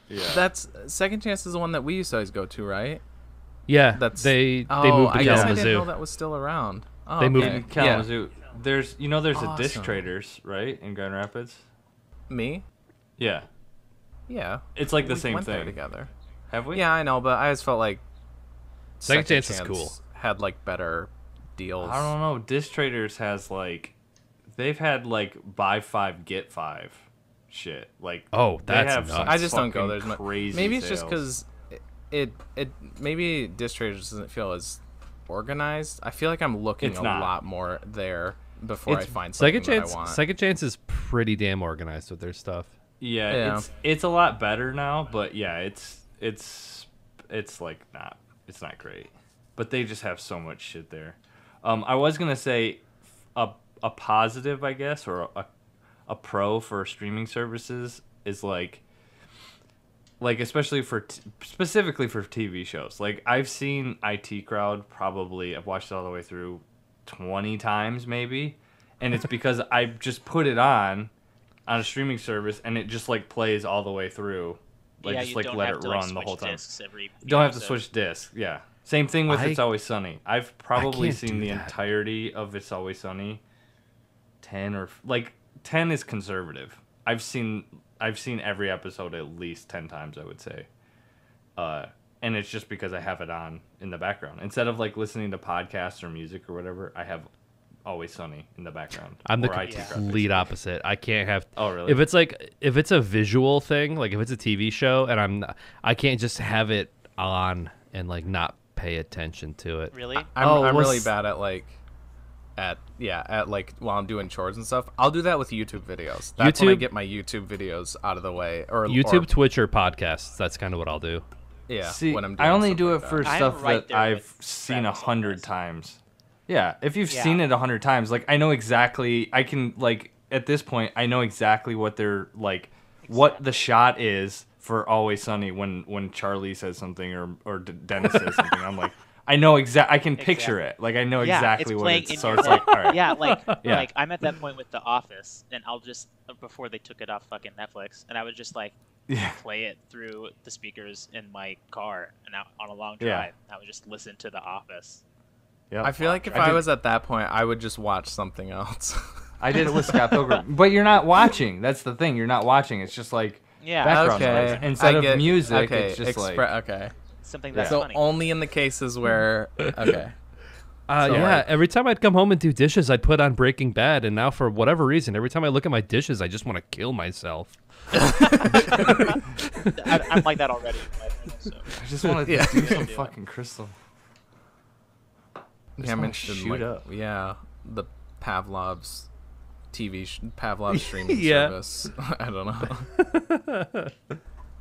[SPEAKER 3] Yeah.
[SPEAKER 1] That's Second Chance is the one that we used to always go to, right?
[SPEAKER 5] Yeah,
[SPEAKER 1] That's
[SPEAKER 5] they moved to
[SPEAKER 1] I guess I didn't
[SPEAKER 5] Kalamazoo.
[SPEAKER 1] know that was still around. Oh,
[SPEAKER 5] They moved
[SPEAKER 1] okay.
[SPEAKER 3] In Kalamazoo, there's a
[SPEAKER 1] Awesome.
[SPEAKER 3] Dish-Traders, right, in Grand Rapids.
[SPEAKER 1] Me?
[SPEAKER 3] Yeah,
[SPEAKER 1] Yeah.
[SPEAKER 3] it's like the
[SPEAKER 1] We
[SPEAKER 3] same
[SPEAKER 1] went there
[SPEAKER 3] thing.
[SPEAKER 1] together.
[SPEAKER 3] Have we?
[SPEAKER 1] Yeah, I know, but I always felt like
[SPEAKER 5] Second Chance is cool.
[SPEAKER 1] Had like better deals.
[SPEAKER 3] I don't know. Dish-Traders has like, they've had like buy 5 get 5 shit. Like,
[SPEAKER 5] Oh,
[SPEAKER 3] they
[SPEAKER 5] that's
[SPEAKER 3] have
[SPEAKER 5] nuts.
[SPEAKER 3] some
[SPEAKER 1] I just don't go
[SPEAKER 3] fucking
[SPEAKER 1] there.
[SPEAKER 3] Crazy.
[SPEAKER 1] Maybe it's just
[SPEAKER 3] sales.
[SPEAKER 1] because it maybe Dish Traders doesn't feel as organized. I feel like I'm looking
[SPEAKER 3] It's
[SPEAKER 1] a
[SPEAKER 3] not.
[SPEAKER 1] lot more there before I
[SPEAKER 3] It's-
[SPEAKER 1] find something
[SPEAKER 5] Second
[SPEAKER 1] that I want.
[SPEAKER 5] Second Chance is pretty damn organized with their stuff.
[SPEAKER 3] Yeah,
[SPEAKER 1] Yeah.
[SPEAKER 3] it's a lot better now, but yeah, it's like it's not great. But they just have so much shit there. I was gonna say a positive, I guess, or a pro for streaming services is like especially for specifically for TV shows. Like I've seen IT Crowd probably, I've watched it all the way through 20 times maybe, and it's because I just put it on a streaming service and it just like plays all the way through. Like
[SPEAKER 4] yeah,
[SPEAKER 3] just
[SPEAKER 4] you
[SPEAKER 3] like
[SPEAKER 4] don't
[SPEAKER 3] let
[SPEAKER 4] have
[SPEAKER 3] it
[SPEAKER 4] to,
[SPEAKER 3] run
[SPEAKER 4] like,
[SPEAKER 3] the whole
[SPEAKER 4] switch
[SPEAKER 3] time.
[SPEAKER 4] discs every
[SPEAKER 3] Don't have to
[SPEAKER 4] episode.
[SPEAKER 3] switch discs. Yeah. Same thing with
[SPEAKER 5] I-
[SPEAKER 3] It's Always Sunny. I've probably
[SPEAKER 5] can't
[SPEAKER 3] seen
[SPEAKER 5] do
[SPEAKER 3] the
[SPEAKER 5] that.
[SPEAKER 3] entirety of It's Always Sunny. 10 is conservative. I've seen every episode at least 10 times, I would say. And it's just because I have it on in the background. Instead of like listening to podcasts or music or whatever, I have Always Sunny in the background.
[SPEAKER 5] I'm the
[SPEAKER 3] Or IT Crowd,
[SPEAKER 5] complete opposite. I can't have.
[SPEAKER 3] Oh, really?
[SPEAKER 5] If it's a visual thing, like if it's a TV show, and I can't just have it on and like not pay attention to it.
[SPEAKER 4] Really?
[SPEAKER 1] I'm
[SPEAKER 5] well,
[SPEAKER 1] really bad at like while I'm doing chores and stuff. I'll do that with YouTube videos. That's when I
[SPEAKER 5] YouTube-
[SPEAKER 1] get my YouTube videos out of the way, or
[SPEAKER 5] YouTube,
[SPEAKER 1] or,
[SPEAKER 5] Twitch, or podcasts. That's kind of what I'll do.
[SPEAKER 1] yeah.
[SPEAKER 3] See,
[SPEAKER 1] when I'm doing
[SPEAKER 3] I only
[SPEAKER 1] stuff
[SPEAKER 3] do
[SPEAKER 1] like
[SPEAKER 3] it for
[SPEAKER 1] that.
[SPEAKER 4] I'm
[SPEAKER 3] stuff
[SPEAKER 4] right
[SPEAKER 3] that
[SPEAKER 4] there
[SPEAKER 3] I've
[SPEAKER 4] with
[SPEAKER 3] seen
[SPEAKER 4] Travis on
[SPEAKER 3] 100
[SPEAKER 4] this.
[SPEAKER 3] times. Yeah, if you've
[SPEAKER 4] Yeah.
[SPEAKER 3] seen it 100 times, like I know exactly. I can like at this point, I know exactly what they're like, what the shot is for Always Sunny when Charlie says something or Dennis says something. I'm like, I know I can picture it. Like, I know exactly what it's. So it's like, all right.
[SPEAKER 4] Yeah, like I'm at that point with The Office, and I'll just before they took it off fucking Netflix, and I would just like play it through the speakers in my car, and on a long drive, I would just listen to The Office.
[SPEAKER 1] I feel like if I was at that point, I would just watch something else.
[SPEAKER 3] I did it with Scott Pilgrim, but you're not watching. That's the thing. You're not watching. It's just like background noise. Instead of music, it's just
[SPEAKER 4] something that's
[SPEAKER 1] so
[SPEAKER 4] funny.
[SPEAKER 1] only in the cases where
[SPEAKER 5] every time I'd come home and do dishes, I'd put on Breaking Bad, and now for whatever reason, every time I look at my dishes, I just want to kill myself.
[SPEAKER 4] I'm like that already. So.
[SPEAKER 3] I just want to do some fucking crystal.
[SPEAKER 1] I mentioned the Pavlov's Pavlov's streaming service. I don't know.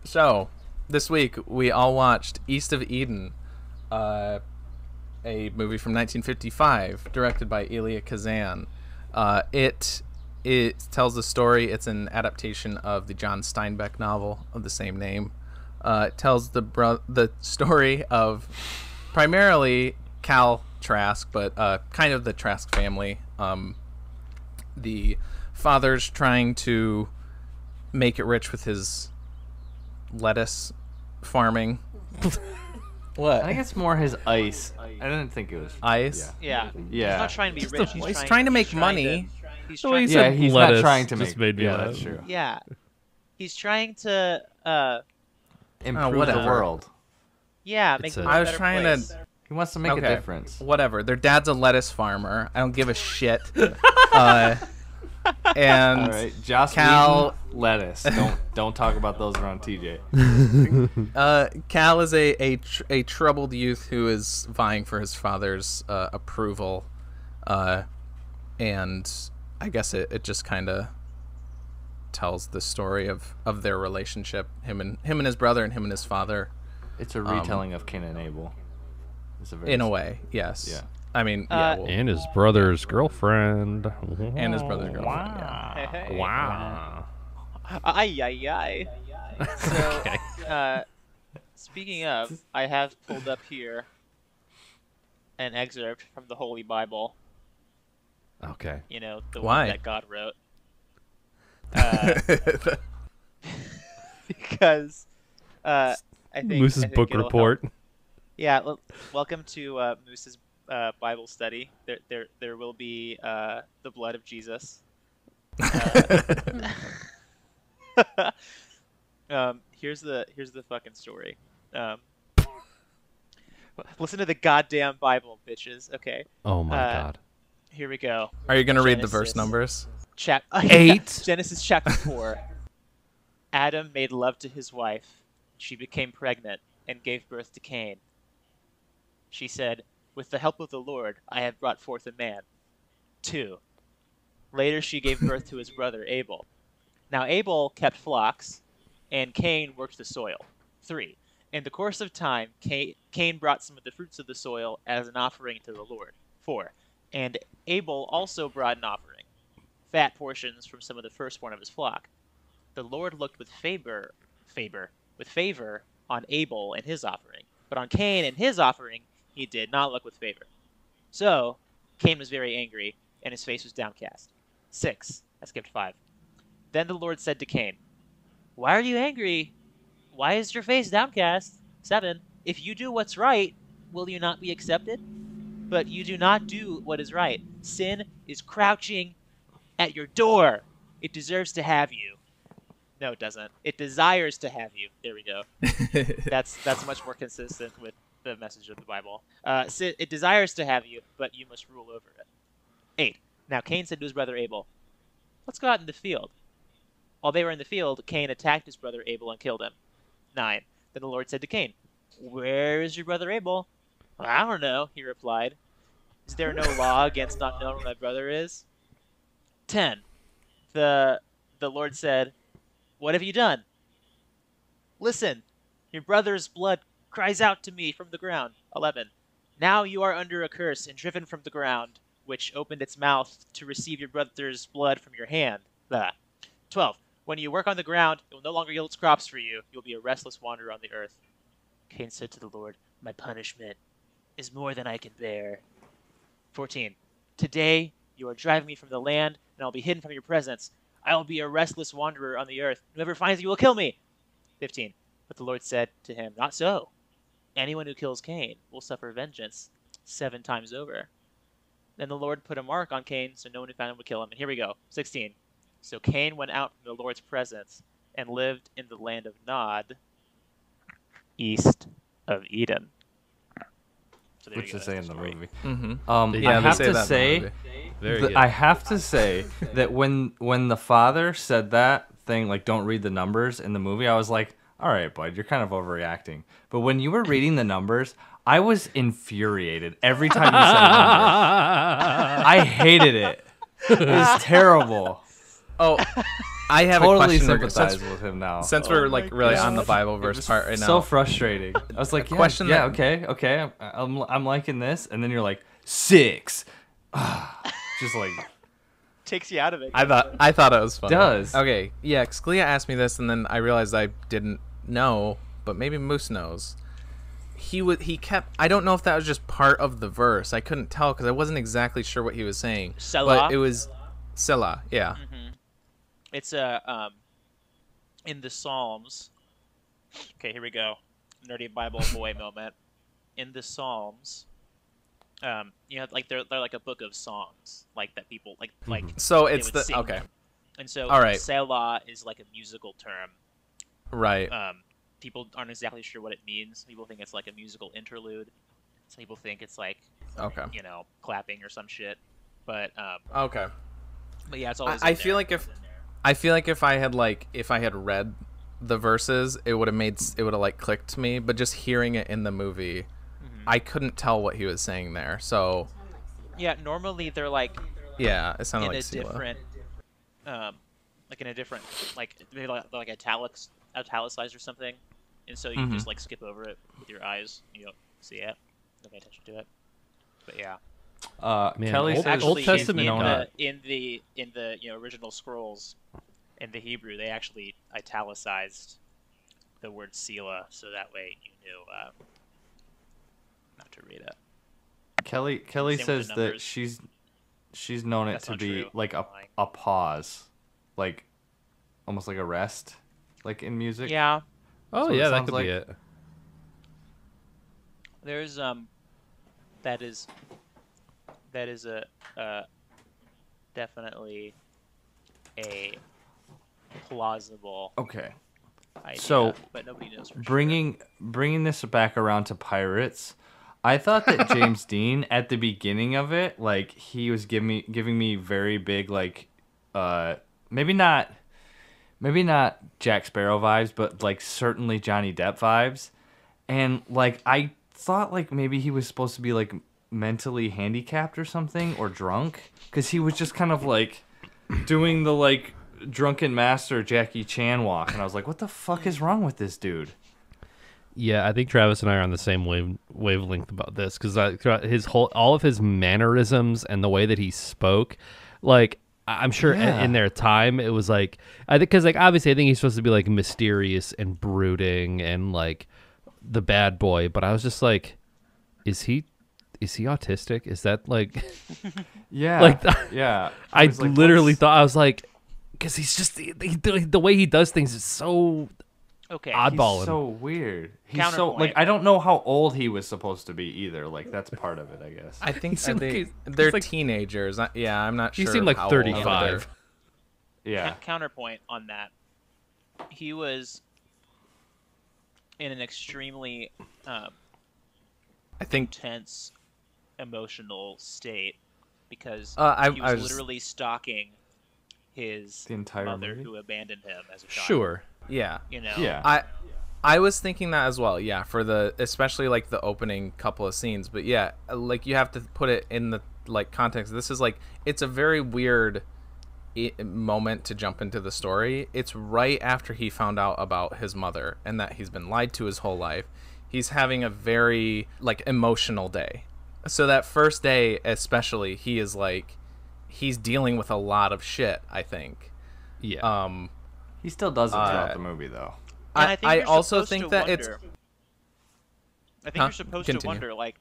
[SPEAKER 1] So this week we all watched East of Eden, a movie from 1955 directed by Elia Kazan. It tells the story. It's an adaptation of the John Steinbeck novel of the same name. It tells the story of primarily Cal Trask, but kind of the Trask family. The father's trying to make it rich with his lettuce farming. What?
[SPEAKER 3] I think it's more his ice. I didn't think it was
[SPEAKER 1] ice.
[SPEAKER 4] Yeah. He's not trying to be rich.
[SPEAKER 1] He's trying to make money.
[SPEAKER 3] He's not trying to make.
[SPEAKER 5] Made me laugh.
[SPEAKER 3] That's true.
[SPEAKER 4] Yeah. He's trying to
[SPEAKER 3] improve the world.
[SPEAKER 4] Yeah, make it a
[SPEAKER 1] I was
[SPEAKER 4] better
[SPEAKER 1] trying
[SPEAKER 4] place.
[SPEAKER 1] to.
[SPEAKER 3] He wants to make a difference.
[SPEAKER 1] Whatever. Their dad's a lettuce farmer. I don't give a shit. And
[SPEAKER 3] all right, Joss
[SPEAKER 1] Cal
[SPEAKER 3] Whedon, lettuce. Don't talk about those around TJ.
[SPEAKER 1] Cal is a troubled youth who is vying for his father's approval, and I guess it just kind of tells the story of their relationship, him and his brother and him and his father.
[SPEAKER 3] It's a retelling of Cain and Abel.
[SPEAKER 1] In a way, yes.
[SPEAKER 3] Yeah.
[SPEAKER 1] I mean,
[SPEAKER 5] and his brother's girlfriend.
[SPEAKER 1] And his brother's girlfriend.
[SPEAKER 5] Wow.
[SPEAKER 4] Hey.
[SPEAKER 5] Wow.
[SPEAKER 4] Ay. So, speaking of, I have pulled up here an excerpt from the Holy Bible.
[SPEAKER 5] Okay.
[SPEAKER 4] You know, the
[SPEAKER 1] Why?
[SPEAKER 4] one that God wrote. Because I think
[SPEAKER 5] Moose's book
[SPEAKER 4] it'll
[SPEAKER 5] report.
[SPEAKER 4] help. Yeah, welcome to Moose's Bible study. There will be the blood of Jesus. Here's the fucking story. Listen to the goddamn Bible, bitches. Okay.
[SPEAKER 5] Oh my God.
[SPEAKER 4] Here we go.
[SPEAKER 1] Are you gonna read the verse numbers?
[SPEAKER 5] 8.
[SPEAKER 4] Genesis chapter 4. Adam made love to his wife. She became pregnant and gave birth to Cain. She said, "With the help of the Lord, I have brought forth a man." 2. Later she gave birth to his brother Abel. Now Abel kept flocks, and Cain worked the soil. 3. In the course of time, Cain brought some of the fruits of the soil as an offering to the Lord. 4. And Abel also brought an offering, fat portions from some of the firstborn of his flock. The Lord looked with favor on Abel and his offering, but on Cain and his offering he did not look with favor. So Cain was very angry, and his face was downcast. 6. I skipped 5. Then the Lord said to Cain, "Why are you angry? Why is your face downcast?" 7. If you do what's right, will you not be accepted? But you do not do what is right. Sin is crouching at your door. It deserves to have you. No, it doesn't. It desires to have you. There we go. That's much more consistent with the message of the Bible. It desires to have you, but you must rule over it. 8. Now Cain said to his brother Abel, "Let's go out in the field." While they were in the field, Cain attacked his brother Abel and killed him. 9. Then the Lord said to Cain, "Where is your brother Abel?" "I don't know," he replied. "Is there no law against not knowing where my brother is?" 10. The Lord said, "What have you done?" "Listen, your brother's blood cries out to me from the ground." 11. Now you are under a curse and driven from the ground, which opened its mouth to receive your brother's blood from your hand. 12. When you work on the ground, it will no longer yield crops for you. You will be a restless wanderer on the earth. Cain said to the Lord, my punishment is more than I can bear. 14. Today you are driving me from the land, and I'll be hidden from your presence. I will be a restless wanderer on the earth. Whoever finds me will kill me. 15. But the Lord said to him, not so. Anyone who kills Cain will suffer vengeance 7 times over. Then the Lord put a mark on Cain, so no one who found him would kill him. And here we go. 16. So Cain went out from the Lord's presence and lived in the land of Nod, east of Eden. So
[SPEAKER 3] Which they say in the movie.
[SPEAKER 1] Mm-hmm.
[SPEAKER 3] I have to say that when the father said that thing, like, don't read the numbers in the movie, I was like, all right, bud, you're kind of overreacting. But when you were reading the numbers, I was infuriated every time you said numbers. I hated it. It was terrible.
[SPEAKER 1] Oh, I have
[SPEAKER 3] totally
[SPEAKER 1] a question.
[SPEAKER 3] Sympathize with him now.
[SPEAKER 1] Since we're like really on the Bible verse part right now.
[SPEAKER 3] So frustrating. I was like, okay. I'm liking this, and then you're like 6. Just like
[SPEAKER 4] takes you out of it.
[SPEAKER 1] I thought it was funny.
[SPEAKER 3] Does.
[SPEAKER 1] Okay, yeah. Clea asked me this, and then I realized I didn't know, but maybe Moose knows. He kept. I don't know if that was just part of the verse. I couldn't tell because I wasn't exactly sure what he was saying.
[SPEAKER 4] Selah.
[SPEAKER 1] But it was Selah. Yeah.
[SPEAKER 4] Mm-hmm. It's in the Psalms. Okay, here we go. Nerdy Bible boy moment. In the Psalms, like they're like a book of songs, like that people like.
[SPEAKER 1] So it's the
[SPEAKER 4] sing
[SPEAKER 1] okay.
[SPEAKER 4] them. And so,
[SPEAKER 1] all right.
[SPEAKER 4] Selah is like a musical term.
[SPEAKER 1] Right.
[SPEAKER 4] People aren't exactly sure what it means. Some people think it's like a musical interlude. Some people think it's like, clapping or some shit. But
[SPEAKER 1] okay.
[SPEAKER 4] But yeah, it's always.
[SPEAKER 1] I feel like if I had read the verses, it would have like clicked to me. But just hearing it in the movie, I couldn't tell what he was saying there. So.
[SPEAKER 4] Yeah, normally they're like.
[SPEAKER 1] Yeah, it sounded
[SPEAKER 4] in
[SPEAKER 1] like
[SPEAKER 4] a
[SPEAKER 1] Selah.
[SPEAKER 4] different, in a different, like maybe like italicized or something, and so you just like skip over it with your eyes. You don't see it, don't pay attention to it. But yeah.
[SPEAKER 5] Man,
[SPEAKER 3] Kelly says
[SPEAKER 5] Old Testament
[SPEAKER 4] in the original scrolls in the Hebrew, they actually italicized the word Selah, so that way you knew not to read it.
[SPEAKER 3] Kelly says that she's known it to be like a pause, like almost like a rest, like in music.
[SPEAKER 4] Yeah.
[SPEAKER 5] Oh yeah, that could be it.
[SPEAKER 4] There's that is a definitely a plausible
[SPEAKER 3] Okay.
[SPEAKER 4] idea,
[SPEAKER 3] So
[SPEAKER 4] but nobody knows for
[SPEAKER 3] bringing this back around to pirates, I thought that James Dean at the beginning of it, like he was giving me very big like maybe not Jack Sparrow vibes, but like certainly Johnny Depp vibes. And like I thought like maybe he was supposed to be like mentally handicapped or something, or drunk, because he was just kind of like doing the like drunken master Jackie Chan walk, and I was like, what the fuck is wrong with this dude?
[SPEAKER 5] Yeah, I think Travis and I are on the same wavelength about this, because all of his mannerisms and the way that he spoke, like I'm sure in their time it was like, I think because like obviously I think he's supposed to be like mysterious and brooding and like the bad boy, but I was just like, is he autistic? Is that like
[SPEAKER 3] yeah,
[SPEAKER 5] like
[SPEAKER 3] yeah?
[SPEAKER 5] I literally thought, I was like, because he's just the way he does things is so oddball.
[SPEAKER 3] He's so weird. He's so
[SPEAKER 4] Counterpoint.
[SPEAKER 3] like, I don't know how old he was supposed to be either. Like that's part of it, I guess.
[SPEAKER 1] I think
[SPEAKER 5] He's
[SPEAKER 1] they're
[SPEAKER 5] like,
[SPEAKER 1] teenagers. I'm not sure.
[SPEAKER 5] he seemed like
[SPEAKER 1] how old
[SPEAKER 5] 35.
[SPEAKER 3] Yeah.
[SPEAKER 4] Counterpoint on that, he was in an extremely
[SPEAKER 1] I think
[SPEAKER 4] tense emotional state because
[SPEAKER 1] I
[SPEAKER 4] he was
[SPEAKER 1] was
[SPEAKER 4] literally stalking his
[SPEAKER 3] The entire
[SPEAKER 4] mother
[SPEAKER 3] movie?
[SPEAKER 4] who abandoned him as a child.
[SPEAKER 5] Sure.
[SPEAKER 1] yeah.
[SPEAKER 4] You know?
[SPEAKER 3] Yeah.
[SPEAKER 1] I was thinking that as well. Yeah, for especially like the opening couple of scenes, but yeah, like you have to put it in the like context. This is like, it's a very weird moment to jump into the story. It's right after he found out about his mother and that he's been lied to his whole life. He's having a very like emotional day. So that first day especially, he is like, he's dealing with a lot of shit, I think.
[SPEAKER 5] Yeah.
[SPEAKER 3] He still does it throughout the movie, though.
[SPEAKER 4] And I think
[SPEAKER 1] I
[SPEAKER 4] you're
[SPEAKER 1] also
[SPEAKER 4] supposed
[SPEAKER 1] think
[SPEAKER 4] to
[SPEAKER 1] that
[SPEAKER 4] wonder, I think
[SPEAKER 1] Huh?
[SPEAKER 4] you're supposed
[SPEAKER 1] Continue.
[SPEAKER 4] to wonder, like,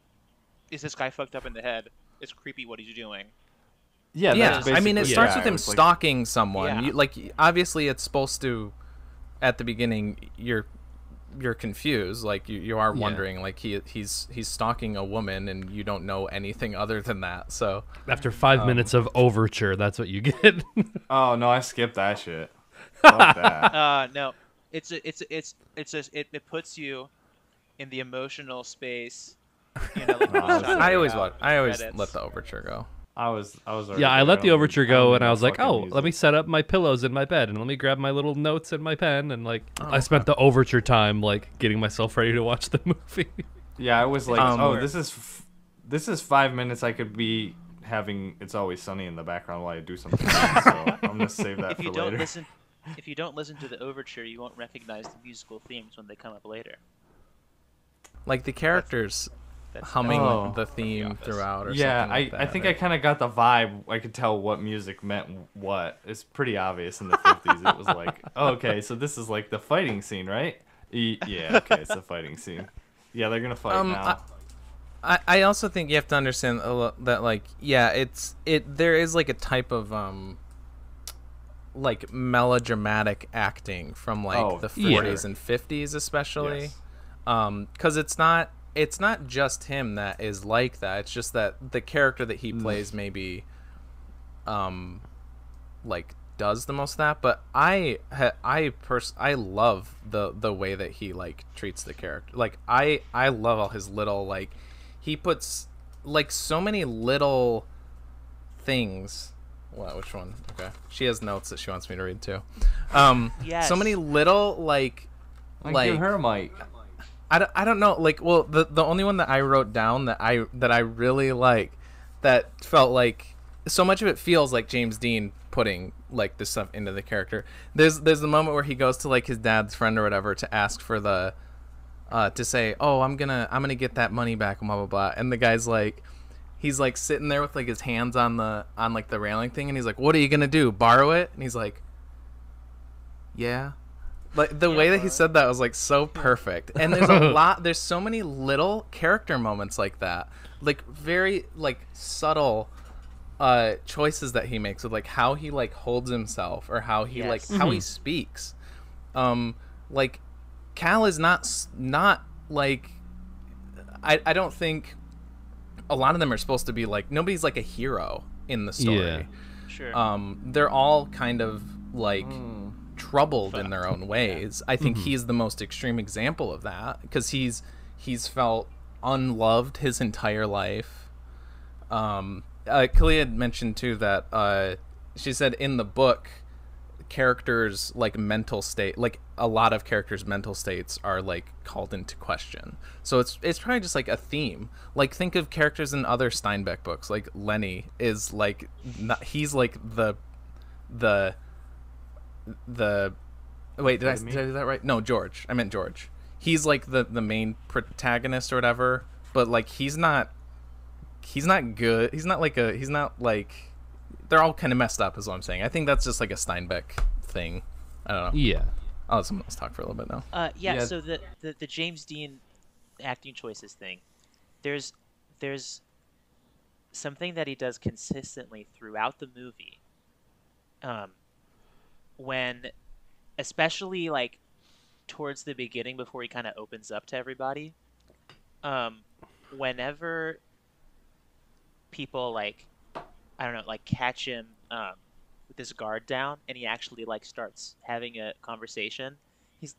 [SPEAKER 4] is this guy fucked up in the head? It's creepy what he's doing.
[SPEAKER 3] Yeah,
[SPEAKER 1] Yeah,
[SPEAKER 3] that's
[SPEAKER 1] I mean, it
[SPEAKER 3] basically-
[SPEAKER 1] starts
[SPEAKER 3] yeah,
[SPEAKER 1] with
[SPEAKER 3] it
[SPEAKER 1] him
[SPEAKER 3] was like-
[SPEAKER 1] stalking someone.
[SPEAKER 4] Yeah.
[SPEAKER 1] You, like, obviously, it's supposed to. At the beginning, you're confused. Like, you are wondering. Like, he's stalking a woman, and you don't know anything other than that. So
[SPEAKER 5] After 5 minutes of overture, that's what you get.
[SPEAKER 3] Oh no, I skipped that shit. Fuck that.
[SPEAKER 4] No, it puts you in the emotional space. You know, like
[SPEAKER 1] I always
[SPEAKER 4] credits.
[SPEAKER 1] let the overture go.
[SPEAKER 3] I was. Already
[SPEAKER 5] Yeah, I
[SPEAKER 3] there.
[SPEAKER 5] let the
[SPEAKER 3] don't
[SPEAKER 5] overture
[SPEAKER 3] need-
[SPEAKER 5] go,
[SPEAKER 3] don't
[SPEAKER 5] and
[SPEAKER 3] need
[SPEAKER 5] I
[SPEAKER 3] no
[SPEAKER 5] was like,
[SPEAKER 3] fucking
[SPEAKER 5] oh,
[SPEAKER 3] music.
[SPEAKER 5] let me set up my pillows in my bed, and let me grab my little notes and my pen, and like I spent the overture time like getting myself ready to watch the movie.
[SPEAKER 3] Yeah, I was like,
[SPEAKER 1] Um,
[SPEAKER 3] this is 5 minutes. I could be having It's Always Sunny in the background while I do something. So I'm gonna save that
[SPEAKER 4] If
[SPEAKER 3] for
[SPEAKER 4] you
[SPEAKER 3] later.
[SPEAKER 4] don't listen to the overture, you won't recognize the musical themes when they come up later.
[SPEAKER 1] Like the characters
[SPEAKER 4] That's
[SPEAKER 1] humming
[SPEAKER 3] Oh.
[SPEAKER 1] the theme
[SPEAKER 4] Office.
[SPEAKER 1] throughout, or
[SPEAKER 3] Yeah,
[SPEAKER 1] something like
[SPEAKER 3] I
[SPEAKER 1] that.
[SPEAKER 3] think I kind of got the vibe. I could tell what music meant what. It's pretty obvious in the 50s. It was like, oh, okay, so this is like the fighting scene, right? Yeah, okay, it's the fighting scene. Yeah, they're gonna fight now.
[SPEAKER 1] I also think you have to understand that, like, yeah, there is like a type of like melodramatic acting from like the 40s and 50s especially.
[SPEAKER 3] Yes.
[SPEAKER 1] Because it's not just him that is like that. It's just that the character that he plays maybe like does the most of that. But I love the way that he like treats the character. Like I love all his little, like, he puts like so many little things. What? Which one? Okay. She has notes that she wants me to read too.
[SPEAKER 4] Yes.
[SPEAKER 1] So many little like
[SPEAKER 3] Give her a mic.
[SPEAKER 1] I don't know, like, well, the only one that I wrote down that I really like, that felt like so much of it feels like James Dean putting like this stuff into the character. There's the moment where he goes to like his dad's friend or whatever to ask for the to say, oh, I'm gonna get that money back and blah blah blah, and the guy's like, he's like sitting there with like his hands on like the railing thing, and he's like, what are you gonna do, borrow it? And he's like, yeah. Like the way that he said that was like so perfect. And there's so many little character moments like that, like very like subtle choices that he makes with like how he like holds himself, or how he like how he speaks. Like Cal is not like, I don't think a lot of them are supposed to be like, nobody's like a hero in the story.
[SPEAKER 5] Yeah.
[SPEAKER 4] Sure.
[SPEAKER 1] They're all kind of like troubled in their own ways. I think he's the most extreme example of that, because he's felt unloved his entire life. Kalia had mentioned too that she said in the book, characters like mental state, like a lot of characters' mental states are like called into question. So it's probably just like a theme. Like think of characters in other Steinbeck books. Like Lenny is like he's like the wait, did I do that right? No, George. I meant George. He's like the main protagonist or whatever, but like he's not good. He's not like they're all kind of messed up is what I'm saying. I think that's just like a Steinbeck thing. I don't know.
[SPEAKER 5] Yeah.
[SPEAKER 1] I'll let someone else talk for a little bit now.
[SPEAKER 4] Yeah. So the James Dean acting choices thing, there's something that he does consistently throughout the movie. When, especially like towards the beginning before he kind of opens up to everybody, whenever people like, I don't know, like catch him with his guard down, and he actually like starts having a conversation, he's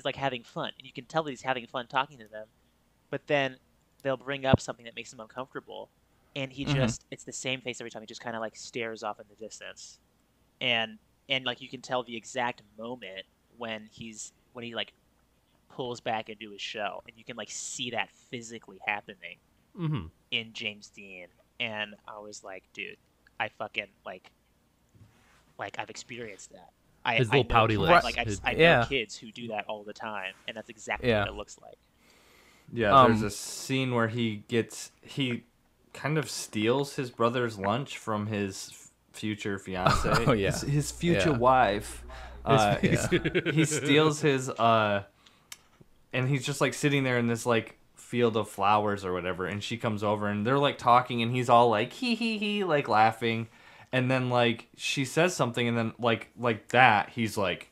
[SPEAKER 4] like having fun, and you can tell that he's having fun talking to them, but then they'll bring up something that makes him uncomfortable, and he just it's the same face every time. He just kind of like stares off in the distance, and like you can tell the exact moment when he like pulls back into his shell, and you can like see that physically happening in James Dean. And I was like, dude, I fucking like I've experienced that.
[SPEAKER 5] His little
[SPEAKER 4] know
[SPEAKER 5] pouty
[SPEAKER 4] kids-
[SPEAKER 5] lips.
[SPEAKER 4] Like I
[SPEAKER 1] Yeah.
[SPEAKER 4] know kids who do that all the time, and that's exactly what it looks like.
[SPEAKER 3] Yeah, there's a scene where he kind of steals his brother's lunch from his future fiance.
[SPEAKER 1] Oh, yeah.
[SPEAKER 3] His future
[SPEAKER 1] Yeah.
[SPEAKER 3] wife. He steals his and he's just like sitting there in this like field of flowers or whatever, and she comes over and they're like talking, and he's all like hee like laughing, and then like she says something, and then like that he's like,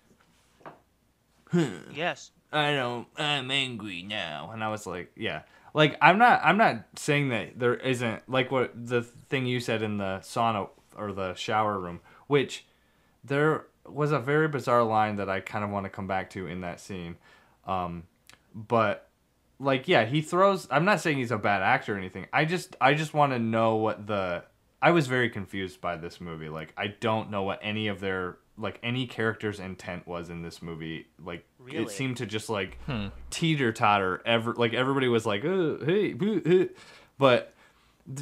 [SPEAKER 4] Yes.
[SPEAKER 3] I'm angry now. And I was like, yeah. Like, I'm not saying that there isn't, like what the thing you said in the sauna or the shower room, which there was a very bizarre line that I kind of want to come back to in that scene. But like, yeah, he throws, I'm not saying he's a bad actor or anything. I just want to know what I was very confused by this movie. Like, I don't know what any of their, like, any character's intent was in this movie. Like,
[SPEAKER 4] Really?
[SPEAKER 3] It seemed to just, like, teeter-totter. Like, everybody was like, oh, hey, but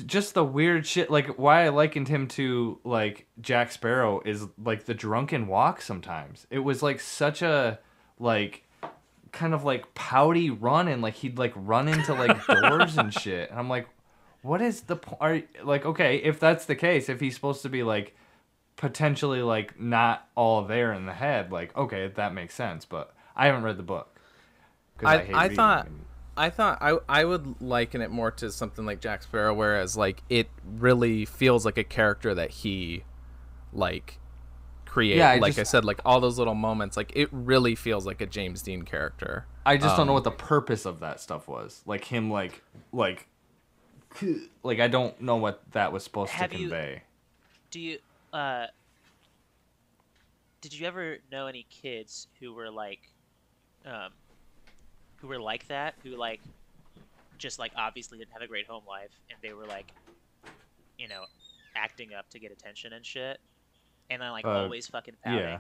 [SPEAKER 3] just the weird shit. Like, why I likened him to, like, Jack Sparrow is, like, the drunken walk sometimes. It was, like, such a, like, kind of, like, pouty run, and, like, he'd, like, run into, like, doors and shit. And I'm like, what is the point? Like, okay, if that's the case, if he's supposed to be, like, potentially like not all there in the head, like, okay, that makes sense, but I haven't read the book.
[SPEAKER 1] I thought I would liken it more to something like Jack Sparrow, whereas like it really feels like a character that he like created.
[SPEAKER 3] Yeah,
[SPEAKER 1] I said, like all those little moments, like it really feels like a James Dean character.
[SPEAKER 3] I just don't know what the purpose of that stuff was. Like him like I don't know what that was supposed to convey.
[SPEAKER 4] Did you ever know any kids who were like that, who like just like obviously didn't have a great home life, and they were like, you know, acting up to get attention and shit, and then like always fucking pouting?
[SPEAKER 3] Yeah.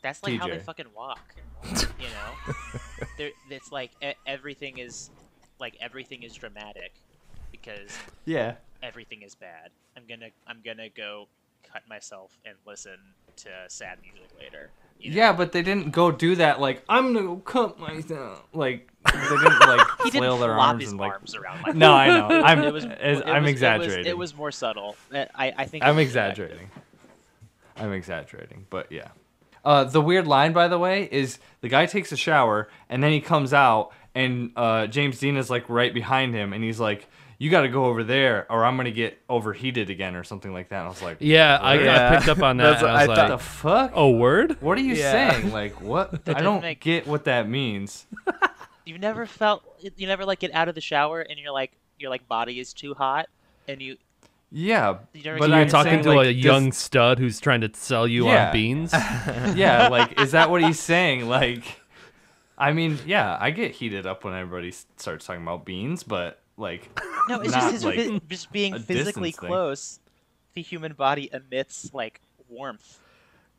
[SPEAKER 4] That's like how they
[SPEAKER 3] TJ.
[SPEAKER 4] fucking walk, you know. It's like everything is dramatic because
[SPEAKER 3] Yeah.
[SPEAKER 4] everything is bad. I'm gonna go cut myself and listen to sad music later. You know?
[SPEAKER 3] Yeah, but they didn't go do that. Like, I'm gonna go cut myself. Like, they didn't like
[SPEAKER 4] He
[SPEAKER 3] flail
[SPEAKER 4] didn't
[SPEAKER 3] their
[SPEAKER 4] flop
[SPEAKER 3] arms
[SPEAKER 4] his
[SPEAKER 3] and like.
[SPEAKER 4] arms around. Like,
[SPEAKER 3] No, I know. I'm
[SPEAKER 4] it
[SPEAKER 3] exaggerating.
[SPEAKER 4] was more subtle. I think
[SPEAKER 3] I'm
[SPEAKER 4] it was
[SPEAKER 3] exaggerating. I'm exaggerating, but yeah. The weird line, by the way, is the guy takes a shower and then he comes out and James Dean is like right behind him and he's like, "You got to go over there, or I'm gonna get overheated again," or something like that. And I was like,
[SPEAKER 5] Yeah, I picked up on that. And I was
[SPEAKER 3] "What
[SPEAKER 5] like,
[SPEAKER 3] the fuck?
[SPEAKER 5] oh, word?
[SPEAKER 3] What are you saying? Like, what? I don't
[SPEAKER 4] make-
[SPEAKER 3] get what that means."
[SPEAKER 4] You never like get out of the shower and your body is too hot and you
[SPEAKER 3] Yeah,
[SPEAKER 4] never
[SPEAKER 3] but
[SPEAKER 4] get-
[SPEAKER 5] You're
[SPEAKER 3] I'm
[SPEAKER 5] talking
[SPEAKER 3] saying,
[SPEAKER 5] to
[SPEAKER 3] like,
[SPEAKER 5] a
[SPEAKER 3] does-
[SPEAKER 5] young stud who's trying to sell you
[SPEAKER 3] Yeah.
[SPEAKER 5] on beans.
[SPEAKER 3] Yeah, like, is that what he's saying? Like, I mean, yeah, I get heated up when everybody starts talking about beans, but like,
[SPEAKER 4] No, it's
[SPEAKER 3] not,
[SPEAKER 4] just
[SPEAKER 3] like,
[SPEAKER 4] just being
[SPEAKER 3] a
[SPEAKER 4] physically
[SPEAKER 3] distance thing.
[SPEAKER 4] close. The human body emits like warmth.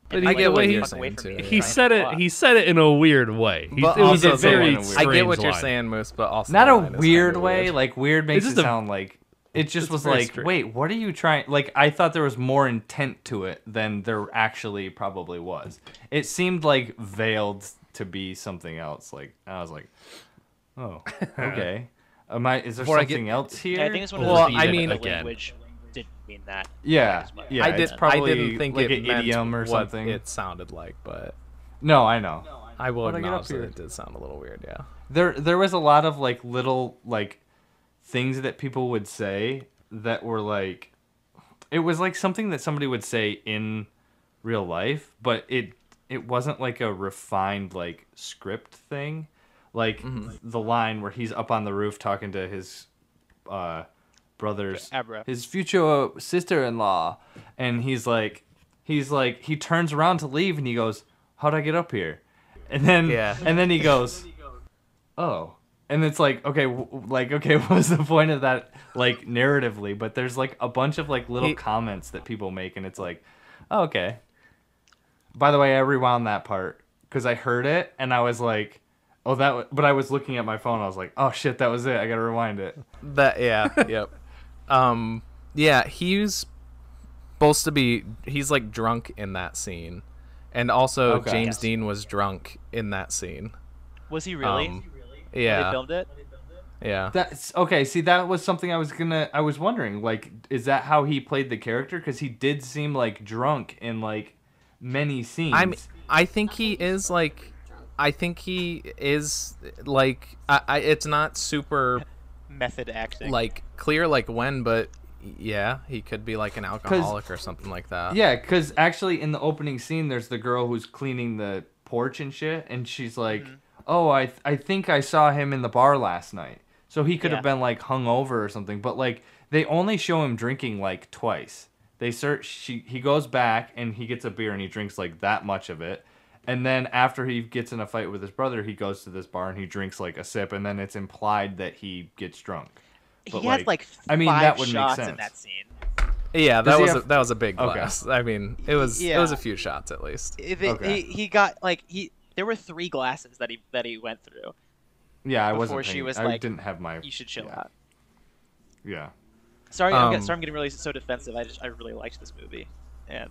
[SPEAKER 5] But
[SPEAKER 4] And,
[SPEAKER 5] I
[SPEAKER 4] like,
[SPEAKER 5] get what
[SPEAKER 4] the
[SPEAKER 5] you're
[SPEAKER 4] fuck away
[SPEAKER 1] saying,
[SPEAKER 4] from
[SPEAKER 1] too.
[SPEAKER 4] me.
[SPEAKER 1] Yeah.
[SPEAKER 5] He
[SPEAKER 4] Trying
[SPEAKER 5] said
[SPEAKER 4] to
[SPEAKER 5] it.
[SPEAKER 4] walk.
[SPEAKER 5] He said it in a weird way.
[SPEAKER 1] But
[SPEAKER 5] It was
[SPEAKER 1] also
[SPEAKER 5] a very
[SPEAKER 1] I
[SPEAKER 5] strange
[SPEAKER 1] get what you're
[SPEAKER 5] line.
[SPEAKER 1] saying, Moose, but also
[SPEAKER 3] not
[SPEAKER 1] the
[SPEAKER 3] a
[SPEAKER 1] line is
[SPEAKER 3] weird
[SPEAKER 1] kinda
[SPEAKER 3] way.
[SPEAKER 1] weird.
[SPEAKER 3] Like, weird makes
[SPEAKER 5] It's
[SPEAKER 3] it
[SPEAKER 5] just a-
[SPEAKER 3] sound like it just
[SPEAKER 5] it's
[SPEAKER 3] was
[SPEAKER 5] very
[SPEAKER 3] like,
[SPEAKER 5] strange.
[SPEAKER 3] wait, what are you trying? Like, I thought there was more intent to it than there actually probably was. It seemed like veiled to be something else. Like, I was like, oh, okay. Is there
[SPEAKER 1] Before I get-
[SPEAKER 3] something else here?
[SPEAKER 4] Yeah, I think it's one of
[SPEAKER 1] Well,
[SPEAKER 4] those
[SPEAKER 1] I
[SPEAKER 4] things
[SPEAKER 1] mean-
[SPEAKER 4] that the
[SPEAKER 5] again.
[SPEAKER 4] language didn't mean that.
[SPEAKER 3] Yeah,
[SPEAKER 4] as much.
[SPEAKER 3] yeah.
[SPEAKER 1] I
[SPEAKER 3] it's
[SPEAKER 1] did. I
[SPEAKER 3] probably
[SPEAKER 1] didn't think
[SPEAKER 3] like
[SPEAKER 1] it
[SPEAKER 3] an
[SPEAKER 1] meant
[SPEAKER 3] idiom or
[SPEAKER 1] what
[SPEAKER 3] something.
[SPEAKER 1] it sounded like, but
[SPEAKER 3] No, I know.
[SPEAKER 1] I will
[SPEAKER 3] How'd I get up
[SPEAKER 1] acknowledge that
[SPEAKER 3] here?
[SPEAKER 1] it did sound a little weird. Yeah.
[SPEAKER 3] There was a lot of like little like things that people would say that were like, it was like something that somebody would say in real life, but it wasn't like a refined like script thing. Like the line where he's up on the roof talking to his brother's
[SPEAKER 4] Abra.
[SPEAKER 3] his future sister-in-law, and he turns around to leave and he goes, "How'd I get up here?" And then he goes, "Oh." And it's like, okay, what was the point of that, like, narratively? But there's, like, a bunch of, like, little comments that people make, and it's like, oh, okay. By the way, I rewound that part, because I heard it, and I was like, oh, but I was looking at my phone, I was like, oh, shit, that was it, I gotta rewind it.
[SPEAKER 1] Yep. Yeah, he's supposed to be, he's, like, drunk in that scene. And also,
[SPEAKER 3] Okay.
[SPEAKER 1] James Dean was drunk in that scene.
[SPEAKER 4] Was he really?
[SPEAKER 1] Um,
[SPEAKER 4] When
[SPEAKER 1] Yeah.
[SPEAKER 4] they filmed it?
[SPEAKER 1] Yeah.
[SPEAKER 3] That's okay. See, that was something I was wondering. Like, is that how he played the character? Because he did seem like drunk in like many scenes.
[SPEAKER 1] I think he is like, it's not super
[SPEAKER 4] Method acting.
[SPEAKER 1] like clear like when, but yeah, he could be like an alcoholic or something like that.
[SPEAKER 3] Yeah, because actually in the opening scene, there's the girl who's cleaning the porch and shit, and she's like, "Oh, I think I saw him in the bar last night." So he could have been like hungover or something, but like they only show him drinking like twice. He goes back and he gets a beer and he drinks like that much of it. And then after he gets in a fight with his brother, he goes to this bar and he drinks like a sip, and then it's implied that he gets drunk. But
[SPEAKER 4] he had like
[SPEAKER 3] I mean,
[SPEAKER 4] 5
[SPEAKER 3] that would make
[SPEAKER 4] shots
[SPEAKER 3] sense.
[SPEAKER 4] in that scene.
[SPEAKER 1] Yeah,
[SPEAKER 3] Does
[SPEAKER 1] that was a big
[SPEAKER 3] Okay.
[SPEAKER 1] glass. I mean, it was a few shots at least.
[SPEAKER 4] He got like there were 3 glasses that he went through.
[SPEAKER 3] Yeah, I
[SPEAKER 4] Before
[SPEAKER 3] wasn't.
[SPEAKER 4] she was
[SPEAKER 3] I
[SPEAKER 4] like,
[SPEAKER 3] didn't have my.
[SPEAKER 4] You should chill
[SPEAKER 3] yeah.
[SPEAKER 4] out.
[SPEAKER 3] Yeah.
[SPEAKER 4] Sorry, I'm getting really so defensive. I really liked this movie, and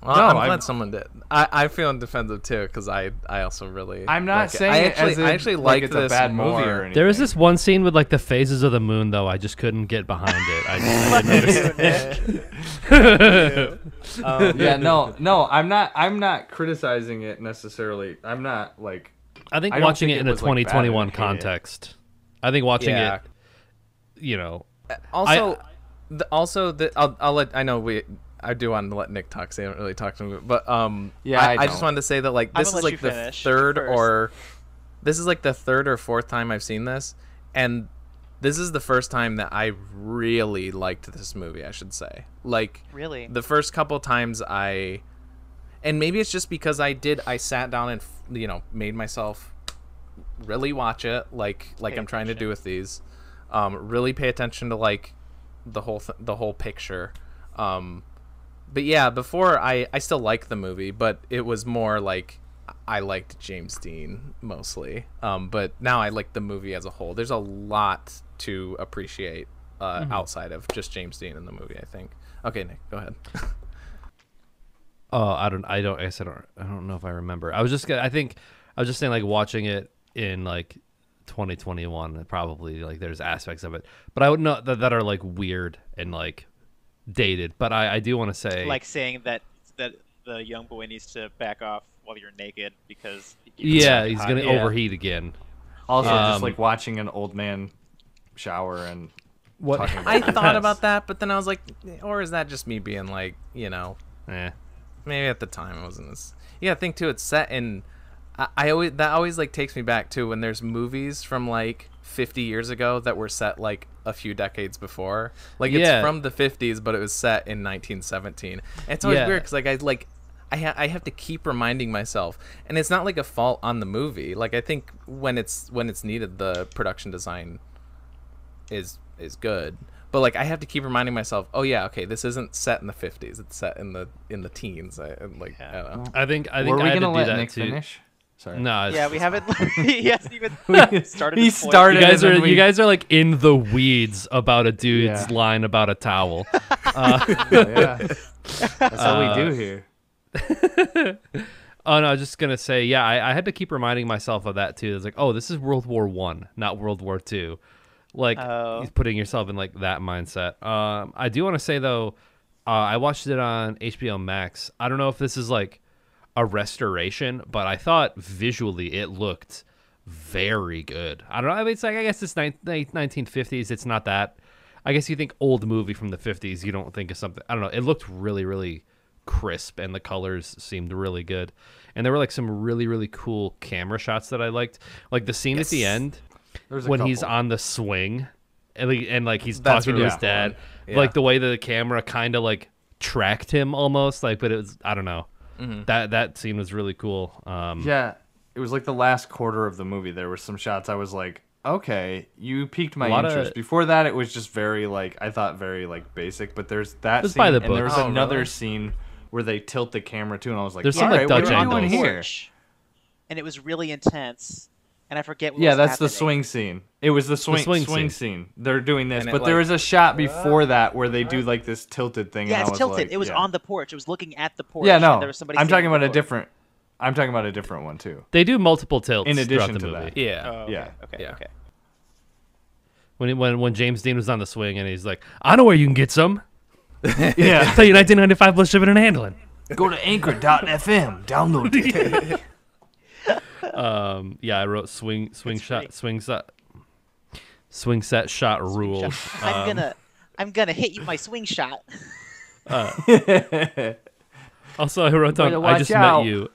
[SPEAKER 1] Well,
[SPEAKER 3] No,
[SPEAKER 1] I'm
[SPEAKER 3] I'm-
[SPEAKER 1] glad someone did. I feel defensive too because I also really.
[SPEAKER 3] I'm not
[SPEAKER 1] like it.
[SPEAKER 3] saying
[SPEAKER 1] I actually
[SPEAKER 3] like
[SPEAKER 1] like
[SPEAKER 3] it's
[SPEAKER 1] this
[SPEAKER 3] a bad
[SPEAKER 1] more.
[SPEAKER 3] movie or anything.
[SPEAKER 5] There was this one scene with like the phases of the moon, though. I just couldn't get behind it. I didn't understand.
[SPEAKER 3] Yeah, no, I'm not criticizing it necessarily. I'm not like.
[SPEAKER 5] I think
[SPEAKER 3] I don't
[SPEAKER 5] watching
[SPEAKER 3] think
[SPEAKER 5] it in
[SPEAKER 3] it
[SPEAKER 5] a
[SPEAKER 3] was, like, bad. I
[SPEAKER 5] 2021
[SPEAKER 3] didn't hate it.
[SPEAKER 5] context, I think watching
[SPEAKER 1] Yeah.
[SPEAKER 5] it, you know,
[SPEAKER 1] Also, I know I do want to let Nick talk. So I haven't really talked to him, but
[SPEAKER 3] Yeah,
[SPEAKER 1] I
[SPEAKER 3] I
[SPEAKER 1] just
[SPEAKER 3] don't.
[SPEAKER 1] wanted to say that like
[SPEAKER 4] I'm
[SPEAKER 1] this
[SPEAKER 4] gonna
[SPEAKER 1] is
[SPEAKER 4] let
[SPEAKER 1] like
[SPEAKER 4] you
[SPEAKER 1] the
[SPEAKER 4] finish
[SPEAKER 1] third
[SPEAKER 4] first.
[SPEAKER 1] or fourth time I've seen this, and this is the first time that I really liked this movie. I should say, like,
[SPEAKER 4] really,
[SPEAKER 1] the first couple times and maybe it's just because I sat down and made myself really watch it like I'm trying to do with these, really pay attention to like the whole picture. But yeah, before I still liked the movie, but it was more like I liked James Dean mostly. But now I like the movie as a whole. There's a lot to appreciate outside of just James Dean in the movie, I think. Okay, Nick, go ahead.
[SPEAKER 5] oh, I don't know if I remember. I was just saying like watching it in like 2021, probably like there's aspects of it, but I would know that are like weird and like dated. But I do want to say,
[SPEAKER 4] like saying that the young boy needs to back off while you're naked because
[SPEAKER 5] he's
[SPEAKER 1] hot.
[SPEAKER 5] gonna
[SPEAKER 1] Yeah.
[SPEAKER 5] overheat again.
[SPEAKER 3] Also, just like watching an old man shower and
[SPEAKER 5] What
[SPEAKER 3] talking about
[SPEAKER 1] I
[SPEAKER 3] it.
[SPEAKER 1] thought about that, but then I was like, or is that just me being like,
[SPEAKER 5] Eh.
[SPEAKER 1] maybe at the time it wasn't as. Yeah, I think too. It's set in. I always like takes me back to when there's movies from like 50 years ago that were set like a few decades before. Like it's
[SPEAKER 5] Yeah.
[SPEAKER 1] from the 50s, but it was set in 1917. And it's always
[SPEAKER 5] Yeah.
[SPEAKER 1] weird because I have to keep reminding myself, and it's not like a fault on the movie. Like I think when it's needed, the production design is good. But like I have to keep reminding myself, oh yeah, okay, this isn't set in the 50s. It's set in the teens. I don't know.
[SPEAKER 5] I think
[SPEAKER 3] Were
[SPEAKER 5] I
[SPEAKER 3] we
[SPEAKER 5] had to
[SPEAKER 3] gonna
[SPEAKER 5] do
[SPEAKER 3] let
[SPEAKER 5] that
[SPEAKER 3] Nick
[SPEAKER 5] too.
[SPEAKER 3] finish? Sorry.
[SPEAKER 5] No,
[SPEAKER 4] Yeah, we haven't. He hasn't even started.
[SPEAKER 3] He
[SPEAKER 4] his point.
[SPEAKER 3] started.
[SPEAKER 5] You guys are like in the weeds about a dude's
[SPEAKER 3] Yeah.
[SPEAKER 5] line about a towel.
[SPEAKER 3] Yeah, that's what we do here.
[SPEAKER 5] Oh no, I was just gonna say, yeah, I had to keep reminding myself of that too. It's like, oh, this is World War I, not World War II. Like he's putting yourself in like that mindset. I do want to say though, I watched it on HBO Max. I don't know if this is like a restoration, but I thought visually it looked very good. I don't know. I mean, it's like, I guess it's 1950s. It's not that. I guess you think old movie from the 50s. You don't think of something. I don't know. It looked really, really crisp, and the colors seemed really good. And there were like some really, really cool camera shots that I liked. Like the scene at the end
[SPEAKER 3] There's a
[SPEAKER 5] when he's
[SPEAKER 3] couple.
[SPEAKER 5] on the swing, and like he's
[SPEAKER 1] That's
[SPEAKER 5] talking to
[SPEAKER 1] really
[SPEAKER 5] his dad.
[SPEAKER 1] fun. Yeah.
[SPEAKER 5] Like the way that the camera kind of like tracked him almost. Like, but it was, I don't know. That scene was really cool.
[SPEAKER 3] Yeah, it was like the last quarter of the movie. There were some shots I was like, okay, you piqued my
[SPEAKER 5] lot of-
[SPEAKER 3] interest. Before that, it was just very like I thought very like basic. But there's that
[SPEAKER 5] was
[SPEAKER 3] scene,
[SPEAKER 5] by the
[SPEAKER 3] and there
[SPEAKER 5] book.
[SPEAKER 3] was
[SPEAKER 1] Oh,
[SPEAKER 3] another
[SPEAKER 1] really?
[SPEAKER 3] scene where they tilt the camera too, and I was like,
[SPEAKER 5] There's
[SPEAKER 3] all
[SPEAKER 5] some, like,
[SPEAKER 3] right, what
[SPEAKER 5] Dutch
[SPEAKER 3] are we doing
[SPEAKER 5] angles.
[SPEAKER 3] here?
[SPEAKER 4] Porch, and it was really intense. And I forget what
[SPEAKER 3] Yeah,
[SPEAKER 4] was
[SPEAKER 3] that's the
[SPEAKER 4] happening.
[SPEAKER 3] swing scene. It was the swing
[SPEAKER 5] swing
[SPEAKER 3] scene. They're doing this,
[SPEAKER 1] And it,
[SPEAKER 3] but there
[SPEAKER 1] like-
[SPEAKER 3] was a shot before that where they do like this tilted thing.
[SPEAKER 4] Yeah,
[SPEAKER 3] and
[SPEAKER 4] it's
[SPEAKER 3] I was
[SPEAKER 4] tilted.
[SPEAKER 3] like,
[SPEAKER 4] it was
[SPEAKER 3] yeah.
[SPEAKER 4] on the porch. It was looking at the porch.
[SPEAKER 3] Yeah,
[SPEAKER 4] and
[SPEAKER 3] no,
[SPEAKER 4] there was somebody
[SPEAKER 3] I'm
[SPEAKER 4] sitting
[SPEAKER 3] talking about a
[SPEAKER 4] on the
[SPEAKER 3] different. I'm talking about a different one too.
[SPEAKER 5] They do multiple tilts
[SPEAKER 3] In addition
[SPEAKER 5] throughout the
[SPEAKER 3] to
[SPEAKER 5] movie.
[SPEAKER 3] that.
[SPEAKER 1] Yeah.
[SPEAKER 4] porch. Oh, okay,
[SPEAKER 3] Yeah.
[SPEAKER 4] Okay.
[SPEAKER 1] Yeah.
[SPEAKER 4] Okay.
[SPEAKER 5] When James Dean was on the swing and he's like, I know where you can get some.
[SPEAKER 3] Yeah.
[SPEAKER 5] I'll tell you 1995 plus shipping and handling.
[SPEAKER 3] Go to anchor.fm, download it.
[SPEAKER 5] Yeah, I wrote swing set shot rules.
[SPEAKER 4] I'm gonna hit you with my swing shot.
[SPEAKER 5] Also, I wrote down,
[SPEAKER 3] Better
[SPEAKER 5] I just
[SPEAKER 3] watch out.
[SPEAKER 5] met you.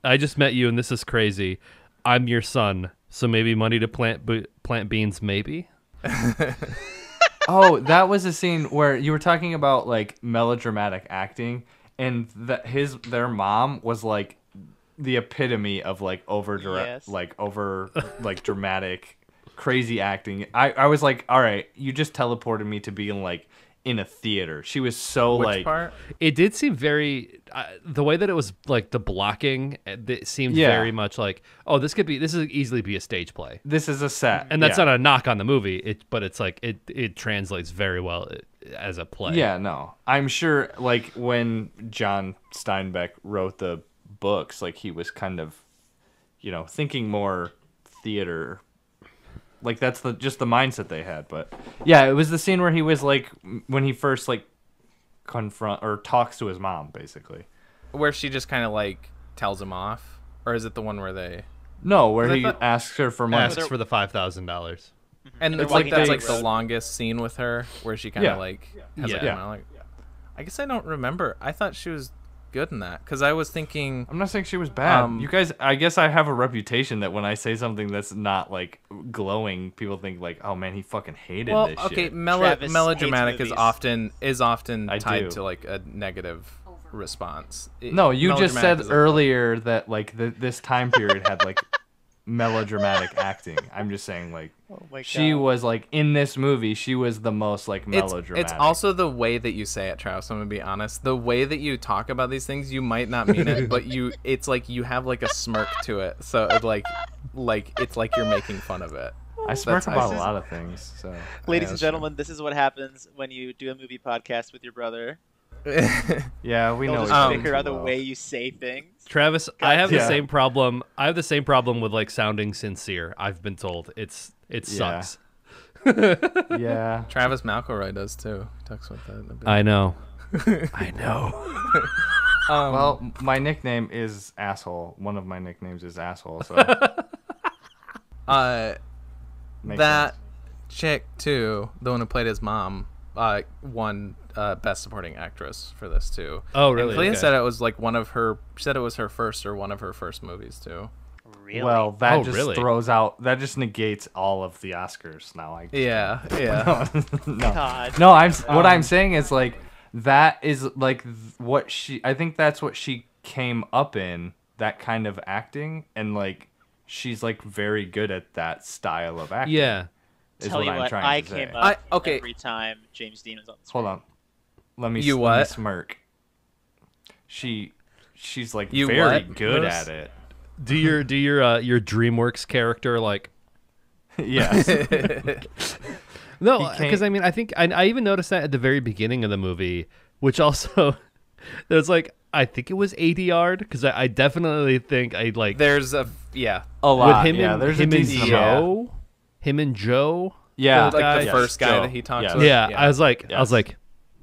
[SPEAKER 5] I just met you, and this is crazy. I'm your son, so maybe money to plant beans, maybe.
[SPEAKER 3] Oh, that was a scene where you were talking about like melodramatic acting, and their mom was like the epitome of like dramatic, crazy acting. I was like, all right, you just teleported me to being like in a theater. She was so
[SPEAKER 1] Which part?
[SPEAKER 5] It did seem very the way that it was like the blocking. It seemed very much like, oh, this could easily be a stage play.
[SPEAKER 3] This is a set,
[SPEAKER 5] and that's not a knock on the movie. But it's like it translates very well as a play.
[SPEAKER 3] Yeah, no, I'm sure. Like when John Steinbeck wrote the books, like he was kind of, thinking more theater. Like that's just the mindset they had. But yeah, it was the scene where he was like when he first like confront or talks to his mom, basically.
[SPEAKER 1] Where she just kind of like tells him off, or is it the one where they?
[SPEAKER 3] No, where he asks her for money.
[SPEAKER 5] Asks for the $5,000.
[SPEAKER 1] And it's like that's like the longest scene with her, where she kind of like has like a monologue. I guess I don't remember. I thought she was good in that because I was thinking.
[SPEAKER 3] I'm not saying she was bad. You guys, I guess I have a reputation that when I say something that's not like glowing, people think like, oh man, he fucking hated this shit.
[SPEAKER 1] Melodramatic is often tied to like a negative response.
[SPEAKER 3] No, you just said earlier that like this time period had like melodramatic acting. I'm just saying like she was like in this movie she was the most like melodramatic.
[SPEAKER 1] It's also the way that you say it, Travis. I'm gonna be honest. The way that you talk about these things, you might not mean it, but it's like you have like a smirk to it. So it like it's like you're making fun of it.
[SPEAKER 3] I smirk about a lot of things. So
[SPEAKER 4] ladies and gentlemen, this is what happens when you do a movie podcast with your brother.
[SPEAKER 3] Yeah, we know.
[SPEAKER 4] Just figure out the way you say things.
[SPEAKER 5] Travis, I have the same problem. I have the same problem with like sounding sincere. I've been told it sucks.
[SPEAKER 3] Yeah.
[SPEAKER 1] Travis McElroy does too. He talks about that in a bit.
[SPEAKER 5] I know. I know.
[SPEAKER 3] Well, my nickname is asshole. One of my nicknames is asshole. So.
[SPEAKER 1] That
[SPEAKER 3] sense.
[SPEAKER 1] chick too, the one who played his mom, won Best Supporting Actress for this too.
[SPEAKER 5] Oh, really?
[SPEAKER 1] And Clea said it was like she said it was her first or one of her first movies too.
[SPEAKER 4] Really?
[SPEAKER 3] Well, that that just negates all of the Oscars now.
[SPEAKER 1] Yeah.
[SPEAKER 3] No.
[SPEAKER 4] God.
[SPEAKER 3] No, what I'm saying is like that is like what I think that's what she came up in, that kind of acting, and like she's like very good at that style of acting.
[SPEAKER 5] Yeah.
[SPEAKER 4] Tell you what, I came up every time James Dean was on the screen.
[SPEAKER 3] Hold on. Let me smirk. She's like very good at it.
[SPEAKER 5] Do your DreamWorks character like?
[SPEAKER 3] Yes.
[SPEAKER 5] No, because I mean, I think I even noticed that at the very beginning of the movie, which also there's like I think it was ADR'd because I definitely think I like.
[SPEAKER 1] There's a
[SPEAKER 3] lot.
[SPEAKER 1] With
[SPEAKER 5] him and Joe.
[SPEAKER 1] Yeah, like the first guy that he talks with.
[SPEAKER 5] Yeah, I was like,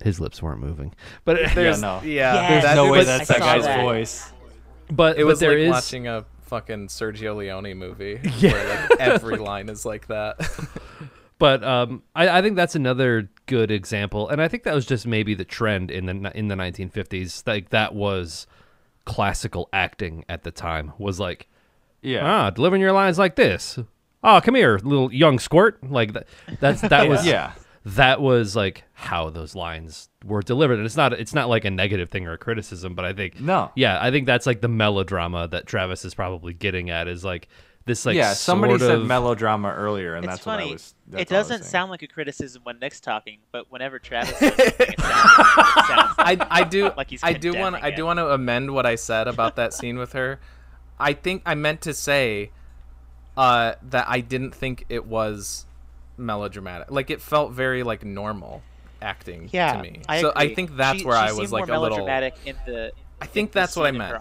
[SPEAKER 5] his lips weren't moving, but
[SPEAKER 3] there's
[SPEAKER 1] no
[SPEAKER 3] way that's that guy's voice.
[SPEAKER 1] But it was like watching a fucking Sergio Leone movie where like every line is like that.
[SPEAKER 5] But I think that's another good example, and I think that was just maybe the trend in the 1950s. Like that was classical acting at the time. Was like, delivering your lines like this. Oh, come here, little young squirt. Like that was like how those lines were delivered, and it's not like a negative thing or a criticism, but I think I think that's like the melodrama that Travis is probably getting at is like this like
[SPEAKER 3] somebody said melodrama earlier, and that's
[SPEAKER 4] funny.
[SPEAKER 3] What I was.
[SPEAKER 4] It doesn't sound like a criticism when Nick's talking, but whenever Travis says something, it sounds
[SPEAKER 1] I do
[SPEAKER 4] like he's
[SPEAKER 1] I do want to amend what I said about that scene with her. I think I meant to say that I didn't think it was melodramatic. Like it felt very like normal acting to me. I think that's where I was like a little. I think that's what I meant.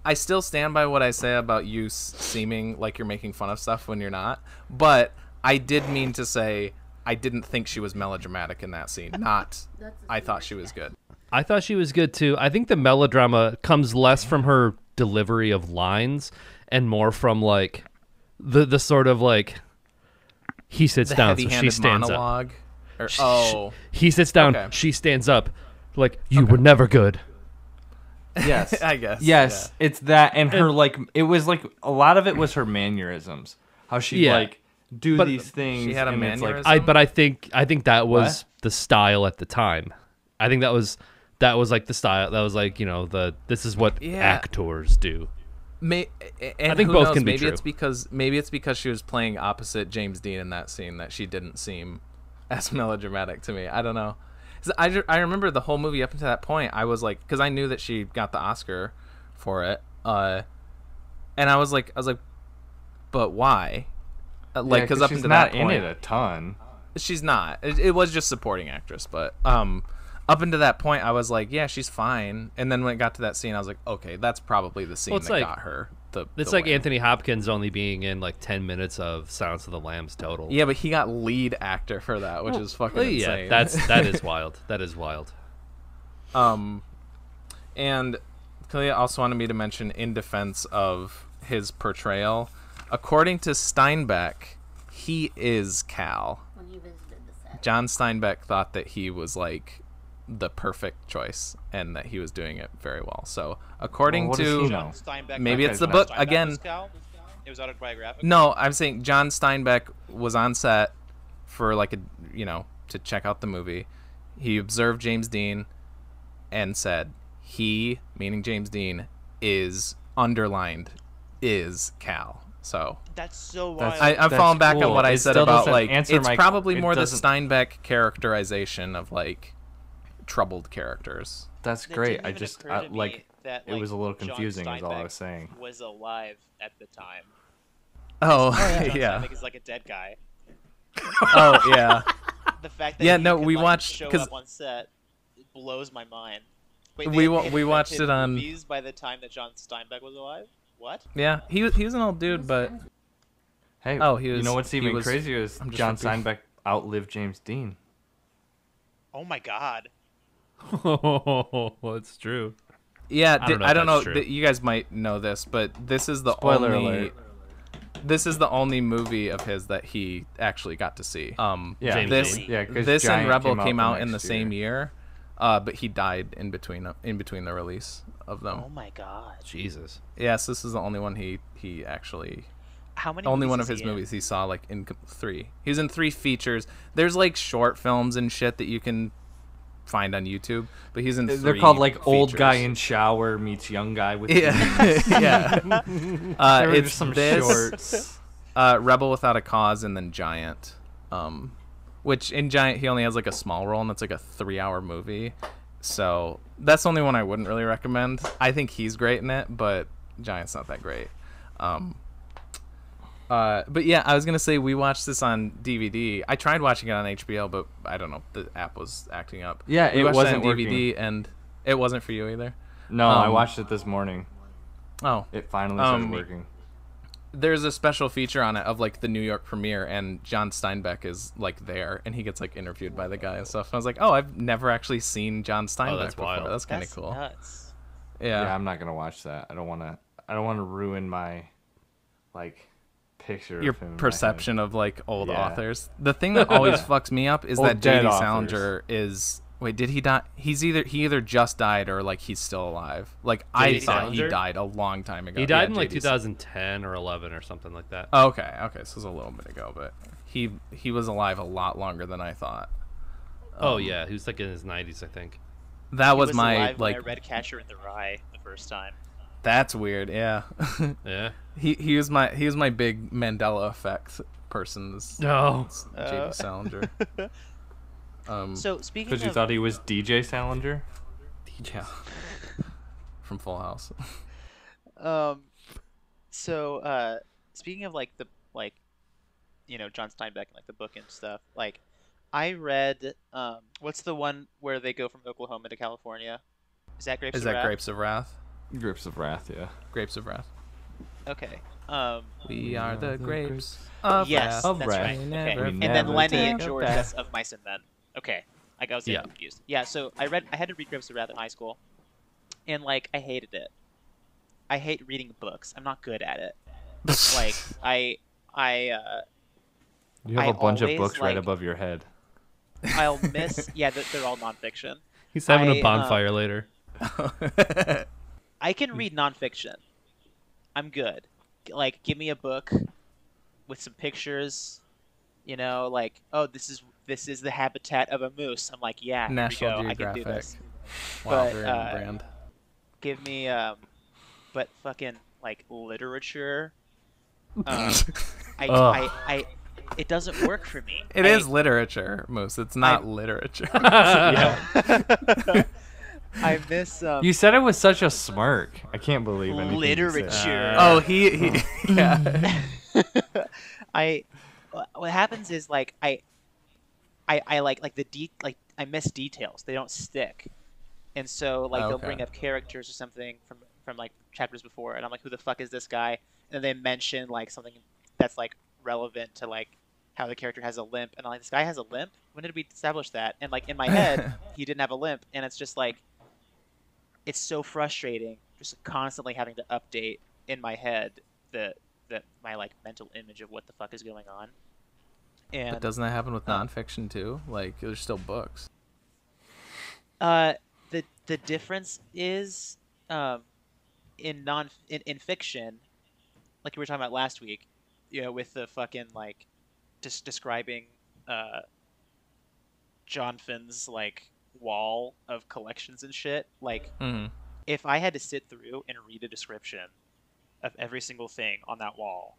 [SPEAKER 1] I still stand by what I say about you seeming like you're making fun of stuff when you're not. But I did mean to say I didn't think she was melodramatic in that scene. Not I thought she was good.
[SPEAKER 5] I thought she was good too. I think the melodrama comes less from her delivery of lines and more from like the sort of like he sits
[SPEAKER 1] The
[SPEAKER 5] down, so she
[SPEAKER 1] heavy-handed
[SPEAKER 5] stands
[SPEAKER 1] monologue.
[SPEAKER 5] up. He sits down, she stands up. Like you were never good.
[SPEAKER 3] Yes,
[SPEAKER 1] I guess.
[SPEAKER 3] Yes,
[SPEAKER 1] yeah.
[SPEAKER 3] it's that, and her like it was like a lot of it was her mannerisms, how she like do these things.
[SPEAKER 1] She had a
[SPEAKER 3] and it's
[SPEAKER 1] mannerism.
[SPEAKER 5] I think that was the style at the time. I think that was like the style. That was like, you know, this is what actors do.
[SPEAKER 1] And
[SPEAKER 5] I think
[SPEAKER 1] who
[SPEAKER 5] both
[SPEAKER 1] knows,
[SPEAKER 5] can be
[SPEAKER 1] maybe
[SPEAKER 5] true.
[SPEAKER 1] Maybe it's because she was playing opposite James Dean in that scene that she didn't seem as melodramatic to me. I don't know. I remember the whole movie up until that point. I was like, because I knew that she got the Oscar for it, and I was like, but why? Like, because up
[SPEAKER 3] she's
[SPEAKER 1] until
[SPEAKER 3] not
[SPEAKER 1] that point,
[SPEAKER 3] in it a ton.
[SPEAKER 1] she's not. It was just supporting actress, but up until that point, I was like, yeah, she's fine. And then when it got to that scene, I was like, okay, that's probably the scene that got her.
[SPEAKER 5] It's like win. Anthony Hopkins only being in like 10 minutes of Silence of the Lambs total.
[SPEAKER 1] Yeah, but he got lead actor for that, which is fucking insane.
[SPEAKER 5] Yeah, that is wild. That is wild.
[SPEAKER 1] And Kalia also wanted me to mention in defense of his portrayal, according to Steinbeck, he is Cal.
[SPEAKER 6] When he visited the set.
[SPEAKER 1] John Steinbeck thought that he was like the perfect choice and that he was doing it very well. So according to maybe it's the book again.
[SPEAKER 4] It was autobiographical.
[SPEAKER 1] No, I'm saying John Steinbeck was on set for like to check out the movie. He observed James Dean and said he, meaning James Dean, is underlined is Cal. So
[SPEAKER 4] that's so wild.
[SPEAKER 1] I'm falling back on what I said about like it's probably more the Steinbeck characterization of like troubled characters.
[SPEAKER 3] That's great. I just like it was a little confusing is all I was saying.
[SPEAKER 4] Was alive at the time.
[SPEAKER 1] Oh,
[SPEAKER 4] yeah. Steinbeck is like a dead guy.
[SPEAKER 1] Oh yeah.
[SPEAKER 4] The fact that
[SPEAKER 1] we
[SPEAKER 4] like,
[SPEAKER 1] watched
[SPEAKER 4] show up on set it blows my mind. Wait,
[SPEAKER 1] we watched it on
[SPEAKER 4] movies by the time that John Steinbeck was alive. What?
[SPEAKER 1] Yeah, he was an old dude, but
[SPEAKER 3] hey,
[SPEAKER 1] he was.
[SPEAKER 3] You know what's even crazier is John Steinbeck outlived James Dean.
[SPEAKER 4] Oh my God.
[SPEAKER 5] Oh, that's true.
[SPEAKER 1] Yeah, I don't know. You guys might know this, but this is the
[SPEAKER 3] Spoiler alert.
[SPEAKER 1] This is the only movie of his that he actually got to see. This and Rebel came out in the same year, but he died in between the release of them.
[SPEAKER 4] Oh my God.
[SPEAKER 5] Jesus.
[SPEAKER 1] Yes, this is the only one he actually.
[SPEAKER 4] How many?
[SPEAKER 1] Only one of his movies he saw like in 3. He was in 3 features. There's like short films and shit that you can find on YouTube, but he's in 3
[SPEAKER 3] They're called like
[SPEAKER 1] features.
[SPEAKER 3] Old Guy in Shower meets Young Guy with
[SPEAKER 1] yeah. It's
[SPEAKER 3] some
[SPEAKER 1] this,
[SPEAKER 3] shorts.
[SPEAKER 1] Rebel Without a Cause, and then Giant. Which in Giant he only has like a small role, and that's like a 3-hour movie. So that's the only one I wouldn't really recommend. I think he's great in it, but Giant's not that great. But yeah, I was gonna say we watched this on DVD. I tried watching it on HBO, but I don't know, the app was acting up.
[SPEAKER 3] Yeah,
[SPEAKER 1] we
[SPEAKER 3] it
[SPEAKER 1] watched
[SPEAKER 3] wasn't
[SPEAKER 1] it on DVD,
[SPEAKER 3] working.
[SPEAKER 1] and it wasn't for you either.
[SPEAKER 3] No, I watched it this morning.
[SPEAKER 1] Oh,
[SPEAKER 3] it finally started working.
[SPEAKER 1] There's a special feature on it of like the New York premiere, and John Steinbeck is like there, and he gets like interviewed by the guy and stuff. And I was like, oh, I've never actually seen John Steinbeck
[SPEAKER 5] that's
[SPEAKER 1] before.
[SPEAKER 5] wild.
[SPEAKER 1] That's kind of cool.
[SPEAKER 4] Nuts.
[SPEAKER 3] Yeah, I'm not gonna watch that. I don't want to ruin my like picture.
[SPEAKER 1] Your
[SPEAKER 3] of him
[SPEAKER 1] perception of like old authors. The thing that always fucks me up is that
[SPEAKER 3] dead
[SPEAKER 1] J.D.
[SPEAKER 3] authors.
[SPEAKER 1] Salinger is. Wait, did he die? He either just died or like he's still alive. Like I thought he died a long time ago.
[SPEAKER 5] He died in like
[SPEAKER 1] JD's
[SPEAKER 5] 2010 or 11 or something like that.
[SPEAKER 1] Oh, okay, so it was a little bit ago, but he was alive a lot longer than I thought.
[SPEAKER 5] Oh yeah, he was like in his 90s, I think.
[SPEAKER 1] That was
[SPEAKER 4] he
[SPEAKER 1] my
[SPEAKER 4] alive when
[SPEAKER 1] like.
[SPEAKER 4] I read Catcher in the Rye the first time.
[SPEAKER 1] That's weird. Yeah.
[SPEAKER 5] Yeah.
[SPEAKER 1] He was my big Mandela effect person's.
[SPEAKER 5] No.
[SPEAKER 1] J.D. Salinger.
[SPEAKER 4] So speaking
[SPEAKER 3] Because you
[SPEAKER 4] of,
[SPEAKER 3] thought he was DJ Salinger.
[SPEAKER 1] Yeah. From Full House.
[SPEAKER 4] So speaking of like the John Steinbeck and like the book and stuff, like I read what's the one where they go from Oklahoma to California? Is that Grapes of Wrath?
[SPEAKER 1] Grapes of Wrath?
[SPEAKER 3] Grapes of Wrath, yeah.
[SPEAKER 1] Grapes of Wrath.
[SPEAKER 4] Okay.
[SPEAKER 1] We are the grapes of
[SPEAKER 4] Yes,
[SPEAKER 1] wrath.
[SPEAKER 4] that's right. Okay.
[SPEAKER 1] Never
[SPEAKER 4] And then Lenny and
[SPEAKER 1] take
[SPEAKER 4] George,
[SPEAKER 1] back.
[SPEAKER 4] that's of Mice and Men. Okay. Like I was getting confused. Yeah, so I had to read Grapes of Wrath in high school, and like I hated it. I hate reading books. I'm not good at it. Like
[SPEAKER 3] You have
[SPEAKER 4] I
[SPEAKER 3] a bunch of
[SPEAKER 4] always,
[SPEAKER 3] books right
[SPEAKER 4] like-
[SPEAKER 3] above your head.
[SPEAKER 4] I'll miss. Yeah, they're all nonfiction.
[SPEAKER 5] He's having
[SPEAKER 4] I,
[SPEAKER 5] a bonfire later.
[SPEAKER 4] I can read nonfiction. I'm good. Like, give me a book with some pictures. You know, like, oh, this is the habitat of a moose. I'm like, yeah, here
[SPEAKER 1] National
[SPEAKER 4] we go. I can do
[SPEAKER 1] Geographic.
[SPEAKER 4] this.
[SPEAKER 1] Wow,
[SPEAKER 4] But,
[SPEAKER 1] very on brand.
[SPEAKER 4] Give me but fucking like literature. It doesn't work for me.
[SPEAKER 1] It is literature, Moose. It's not literature.
[SPEAKER 4] I miss
[SPEAKER 3] You said it with such a smirk. I can't believe anything you said.
[SPEAKER 4] literature.
[SPEAKER 1] Oh, he yeah.
[SPEAKER 4] What happens is like I like I miss details. They don't stick. And so like they'll bring up characters or something from like chapters before, and I'm like, who the fuck is this guy? And then they mention like something that's like relevant to like how the character has a limp, and I'm like, this guy has a limp? When did we establish that? And like in my head, he didn't have a limp, and it's just like it's so frustrating just constantly having to update in my head the my like mental image of what the fuck is going on. And
[SPEAKER 1] But doesn't that happen with nonfiction too? Like, there's still books.
[SPEAKER 4] The difference is in fiction, like we were talking about last week, you know, with the fucking like just describing John Finn's like wall of collections and shit. Like, if I had to sit through and read a description of every single thing on that wall,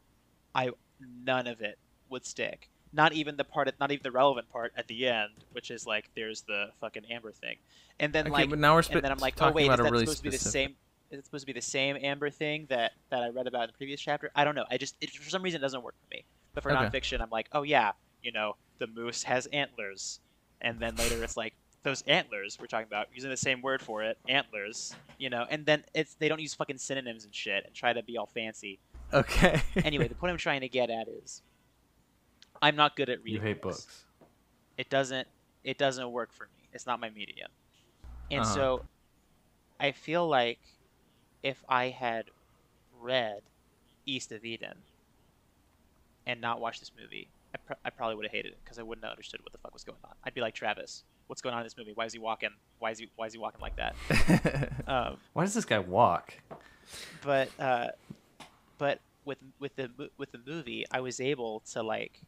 [SPEAKER 4] none of it would stick. Not even the relevant part at the end, which is like there's the fucking amber thing, and then
[SPEAKER 1] but now we're
[SPEAKER 4] and then I'm like, oh wait,
[SPEAKER 1] talking
[SPEAKER 4] is
[SPEAKER 1] about
[SPEAKER 4] that
[SPEAKER 1] a really
[SPEAKER 4] supposed to be the
[SPEAKER 1] specific-
[SPEAKER 4] same? Is it supposed to be the same amber thing that I read about in the previous chapter? I don't know. For some reason it doesn't work for me. But for nonfiction, I'm like, oh yeah, you know, the moose has antlers, and then later it's like those antlers we're talking about, using the same word for it, antlers, you know, and then they don't use fucking synonyms and shit and try to be all fancy.
[SPEAKER 1] Okay.
[SPEAKER 4] Anyway, the point I'm trying to get at is I'm not good at reading.
[SPEAKER 3] You hate books.
[SPEAKER 4] It doesn't work for me. It's not my medium. And so I feel like if I had read East of Eden and not watched this movie, I probably would have hated it because I wouldn't have understood what the fuck was going on. I'd be like, Travis, what's going on in this movie? Why is he walking? Why is he walking like that?
[SPEAKER 3] Why does this guy walk?
[SPEAKER 4] But with the movie, I was able to like,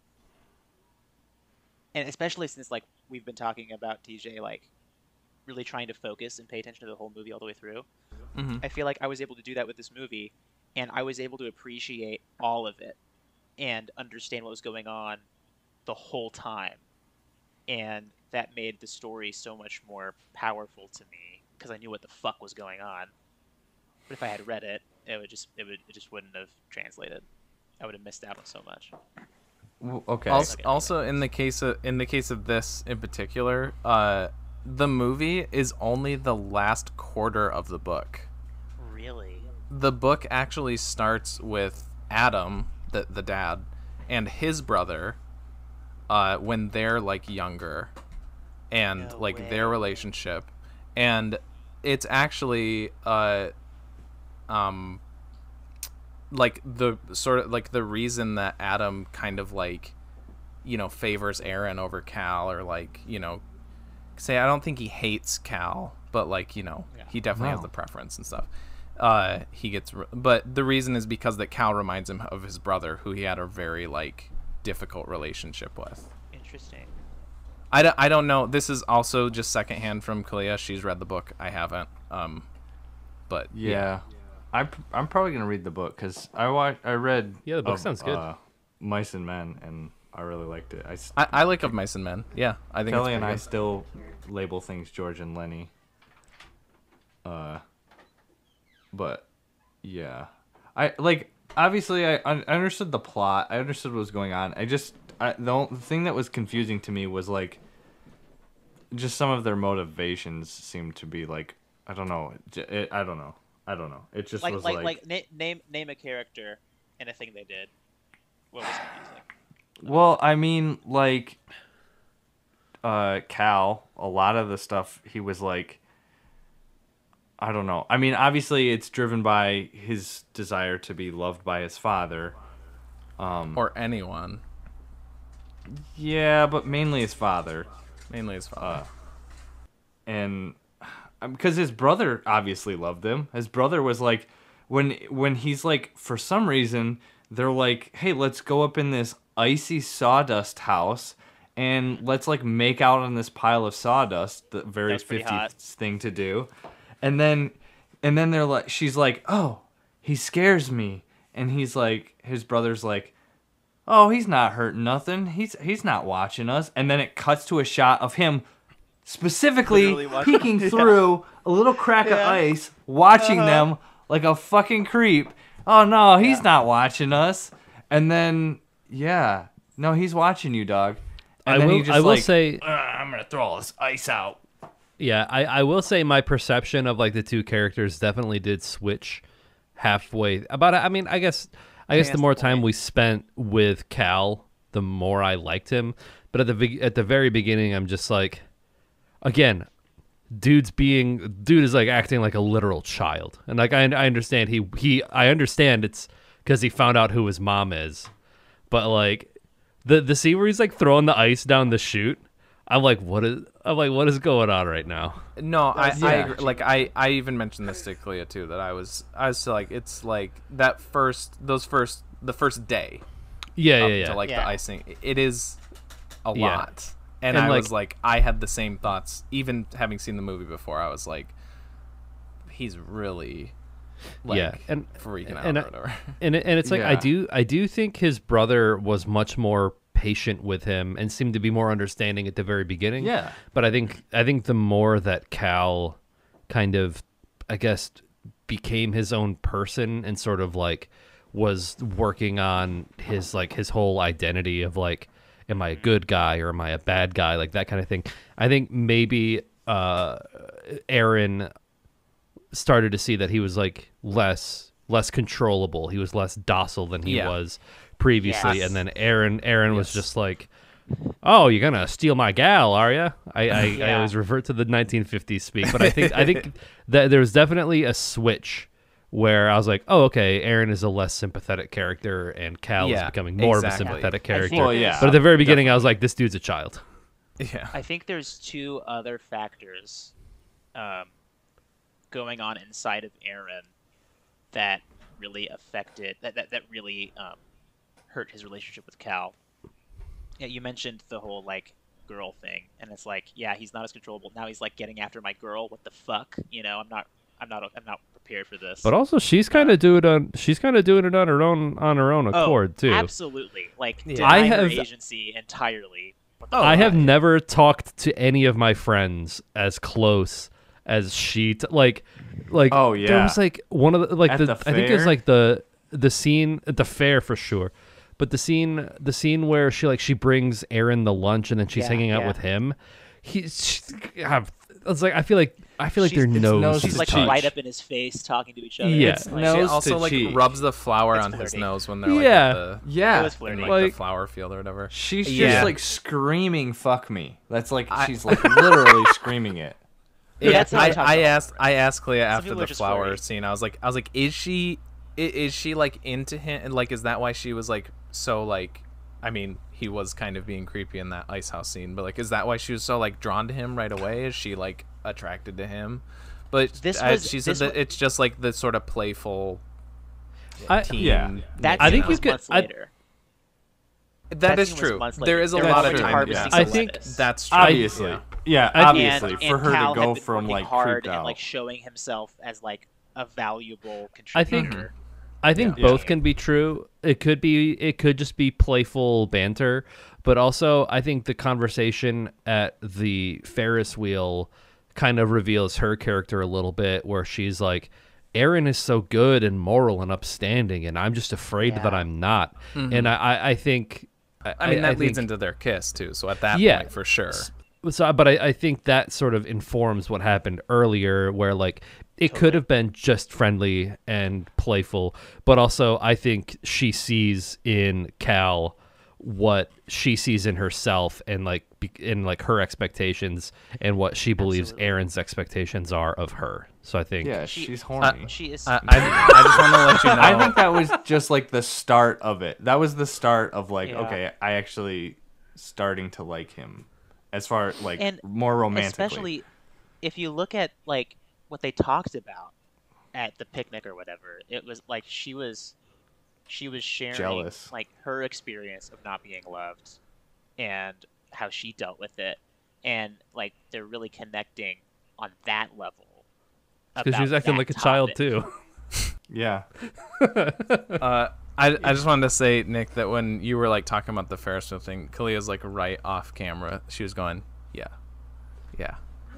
[SPEAKER 4] and especially since like we've been talking about TJ like really trying to focus and pay attention to the whole movie all the way through. I feel like I was able to do that with this movie, and I was able to appreciate all of it and understand what was going on the whole time, and that made the story so much more powerful to me because I knew what the fuck was going on. But if I had read it, it just wouldn't have translated. I would have missed out on so much.
[SPEAKER 3] Okay.
[SPEAKER 1] Also, in the case of this in particular, the movie is only the last quarter of the book.
[SPEAKER 4] Really?
[SPEAKER 1] The book actually starts with Adam, the dad, and his brother, when they're like younger, and
[SPEAKER 4] No
[SPEAKER 1] like
[SPEAKER 4] way.
[SPEAKER 1] their relationship, and it's actually like the sort of like the reason that Adam kind of like, you know, favors Aaron over Cal, or like, you know, say I don't think he hates Cal, but like, you know, he definitely has the preference and stuff. But the reason is because that Cal reminds him of his brother, who he had a very like difficult relationship with.
[SPEAKER 4] Interesting.
[SPEAKER 1] I don't know. This is also just secondhand from Kalia. She's read the book. I haven't. But
[SPEAKER 3] Yeah. I'm probably gonna read the book because I read.
[SPEAKER 5] Yeah, the book sounds good.
[SPEAKER 3] Mice and Men, and I really liked it.
[SPEAKER 1] I like Of Mice and Men. Yeah, I think
[SPEAKER 3] Kelly
[SPEAKER 1] it's
[SPEAKER 3] and I
[SPEAKER 1] pretty
[SPEAKER 3] still label things George and Lenny. But yeah, I like. Obviously, I understood the plot. I understood what was going on. The thing that was confusing to me was like, just some of their motivations seemed to be like, I don't know. I don't know. It just was
[SPEAKER 4] name a character and a thing they did. What was confusing?
[SPEAKER 3] Well, I mean, like, Cal, a lot of the stuff he was like, I don't know. I mean, obviously it's driven by his desire to be loved by his father.
[SPEAKER 1] Or anyone.
[SPEAKER 3] Yeah, but mainly his father.
[SPEAKER 1] Mainly his father.
[SPEAKER 3] And because his brother obviously loved him. His brother was like, when he's like, for some reason, they're like, hey, let's go up in this icy sawdust house and let's like make out on this pile of sawdust, the very 50th thing to do. And then they're like, she's like, oh, he scares me. And he's like, his brother's like, oh, he's not hurting nothing. He's not watching us. And then it cuts to a shot of him specifically peeking through a little crack of ice, watching them like a fucking creep. Oh no, he's not watching us. And then no, he's watching you, dog. And
[SPEAKER 5] I will say,
[SPEAKER 3] I'm gonna throw all this ice out.
[SPEAKER 5] Yeah, I will say my perception of like the two characters definitely did switch halfway. I guess the more time we spent with Cal, the more I liked him. But at the very beginning, I'm just like, again, dude is like acting like a literal child, and like I understand I understand it's because he found out who his mom is, but like the scene where he's like throwing the ice down the chute, I'm like, what is going on right now?
[SPEAKER 1] No, I agree. Like I even mentioned this to Clea too, that I was like, it's like the first day.
[SPEAKER 5] Yeah.
[SPEAKER 1] To like the icing, it is a lot. And I was like, I had the same thoughts, even having seen the movie before. I was like, he's really and freaking out or whatever. And
[SPEAKER 5] it's like, I do think his brother was much more patient with him and seemed to be more understanding at the very beginning.
[SPEAKER 3] Yeah.
[SPEAKER 5] But I think the more that Cal kind of, I guess, became his own person and sort of like was working on his whole identity of like, am I a good guy or am I a bad guy? Like that kind of thing. I think maybe Aaron started to see that he was like less controllable. He was less docile than he was previously. Yes. And then Aaron was just like, oh, you're gonna steal my gal, are you? I always revert to the 1950s speak, but I think that there's definitely a switch where I was like, oh, okay, Aaron is a less sympathetic character, and Cal is becoming more of a sympathetic character. But at the very beginning, I was like, this dude's a child.
[SPEAKER 1] Yeah.
[SPEAKER 4] I think there's two other factors going on inside of Aaron that really affected, that really hurt his relationship with Cal. Yeah, you mentioned the whole like girl thing, and it's like, yeah, he's not as controllable now. He's like getting after my girl. What the fuck? You know, I'm not prepared for this.
[SPEAKER 5] But also, she's kind of doing it on her own accord too.
[SPEAKER 4] Absolutely, like denying her agency entirely.
[SPEAKER 5] I have never talked to any of my friends as close as she like. Oh yeah, there was like one of the I think it was like the scene at the fair for sure. But the scene where she brings Aaron the lunch and then she's hanging out with him, it's like I feel like their nose.
[SPEAKER 4] She's like right up in his face, talking to each other.
[SPEAKER 5] Yeah,
[SPEAKER 1] she also like rubs the flour on his nose when they're like at the flower field or whatever.
[SPEAKER 3] She's just like screaming, "Fuck me!" That's like she's like literally screaming it.
[SPEAKER 1] Yeah, I asked Clea after the flower scene. I was like, is she like into him? And like, is that why she was like so like? I mean, he was kind of being creepy in that ice house scene, but like, is that why she was so like drawn to him right away? Is she like attracted to him? But she said that it's just like the sort of playful teen.
[SPEAKER 4] I think you could.
[SPEAKER 1] That is true. There is a lot of time.
[SPEAKER 5] I think
[SPEAKER 1] that's true.
[SPEAKER 3] Obviously, obviously, for her to go from like
[SPEAKER 4] hard
[SPEAKER 3] creeped out
[SPEAKER 4] and like showing himself as like a valuable contributor.
[SPEAKER 5] I think both can be true. It could just be playful banter, but also I think the conversation at the Ferris wheel kind of reveals her character a little bit, where she's like, Aaron is so good and moral and upstanding, and I'm just afraid that I'm not. Mm-hmm. And I think
[SPEAKER 1] that leads into their kiss too. So at that point, for sure.
[SPEAKER 5] So, but I think that sort of informs what happened earlier, where like it could have been just friendly and playful, but also I think she sees in Cal what she sees in herself and like in like her expectations and what she believes
[SPEAKER 4] Absolutely.
[SPEAKER 5] Aaron's expectations are of her. So I think
[SPEAKER 3] Yeah, she's horny.
[SPEAKER 4] She is.
[SPEAKER 1] I just want to let you know.
[SPEAKER 3] I think that was just like the start of it. That was the start of like,
[SPEAKER 4] Yeah.
[SPEAKER 3] okay, I actually starting to like him, as far like
[SPEAKER 4] And
[SPEAKER 3] more romantically.
[SPEAKER 4] especially if you look at like what they talked about at the picnic or whatever, it was like she was sharing
[SPEAKER 3] Jealous.
[SPEAKER 4] like her experience of not being loved and how she dealt with it, and like they're really connecting on that level.
[SPEAKER 5] because she was
[SPEAKER 4] about
[SPEAKER 5] acting
[SPEAKER 4] that
[SPEAKER 5] like a child
[SPEAKER 4] topic.
[SPEAKER 5] too.
[SPEAKER 3] Yeah,
[SPEAKER 1] I just wanted to say, Nick, that when you were like talking about the Ferris wheel thing, Kalia's like right off camera. She was going, yeah.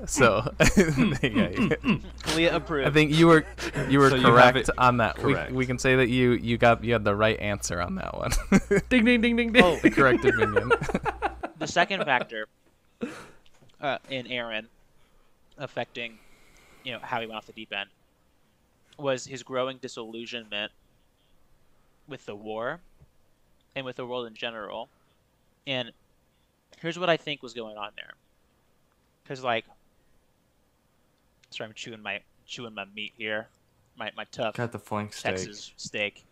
[SPEAKER 1] So yeah.
[SPEAKER 4] Kalia approved.
[SPEAKER 1] I think you were
[SPEAKER 3] So you have
[SPEAKER 1] correct
[SPEAKER 3] it
[SPEAKER 1] on that.
[SPEAKER 3] correct.
[SPEAKER 1] We can say that you had the right answer on that one.
[SPEAKER 5] Ding ding ding ding ding.
[SPEAKER 4] Oh,
[SPEAKER 1] The correct opinion.
[SPEAKER 4] the second factor in Aaron affecting, how he went off the deep end was his growing disillusionment with the war and with the world in general. And here's what I think was going on there. Because like, sorry, I'm chewing my meat here, my tough
[SPEAKER 3] got the flank steak.
[SPEAKER 4] Texas steak.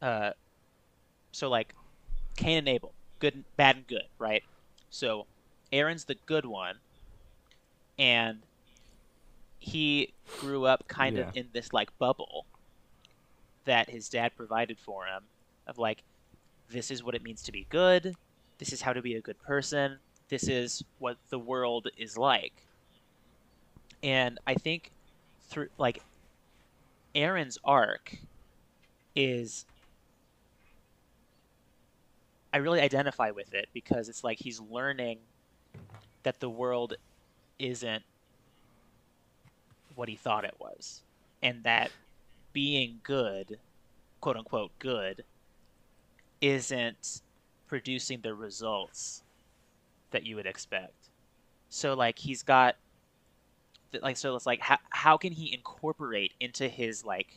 [SPEAKER 4] So like, Cain and Abel, good, bad, and good, right? So Aaron's the good one, and he grew up kind of in this like bubble that his dad provided for him of like, this is what it means to be good. This is how to be a good person. This is what the world is like. And I think through like Aaron's arc is, I really identify with it because it's like he's learning that the world isn't what he thought it was, and that being good, quote unquote good, isn't producing the results that you would expect. So like he's got like, so it's like how can he incorporate into his like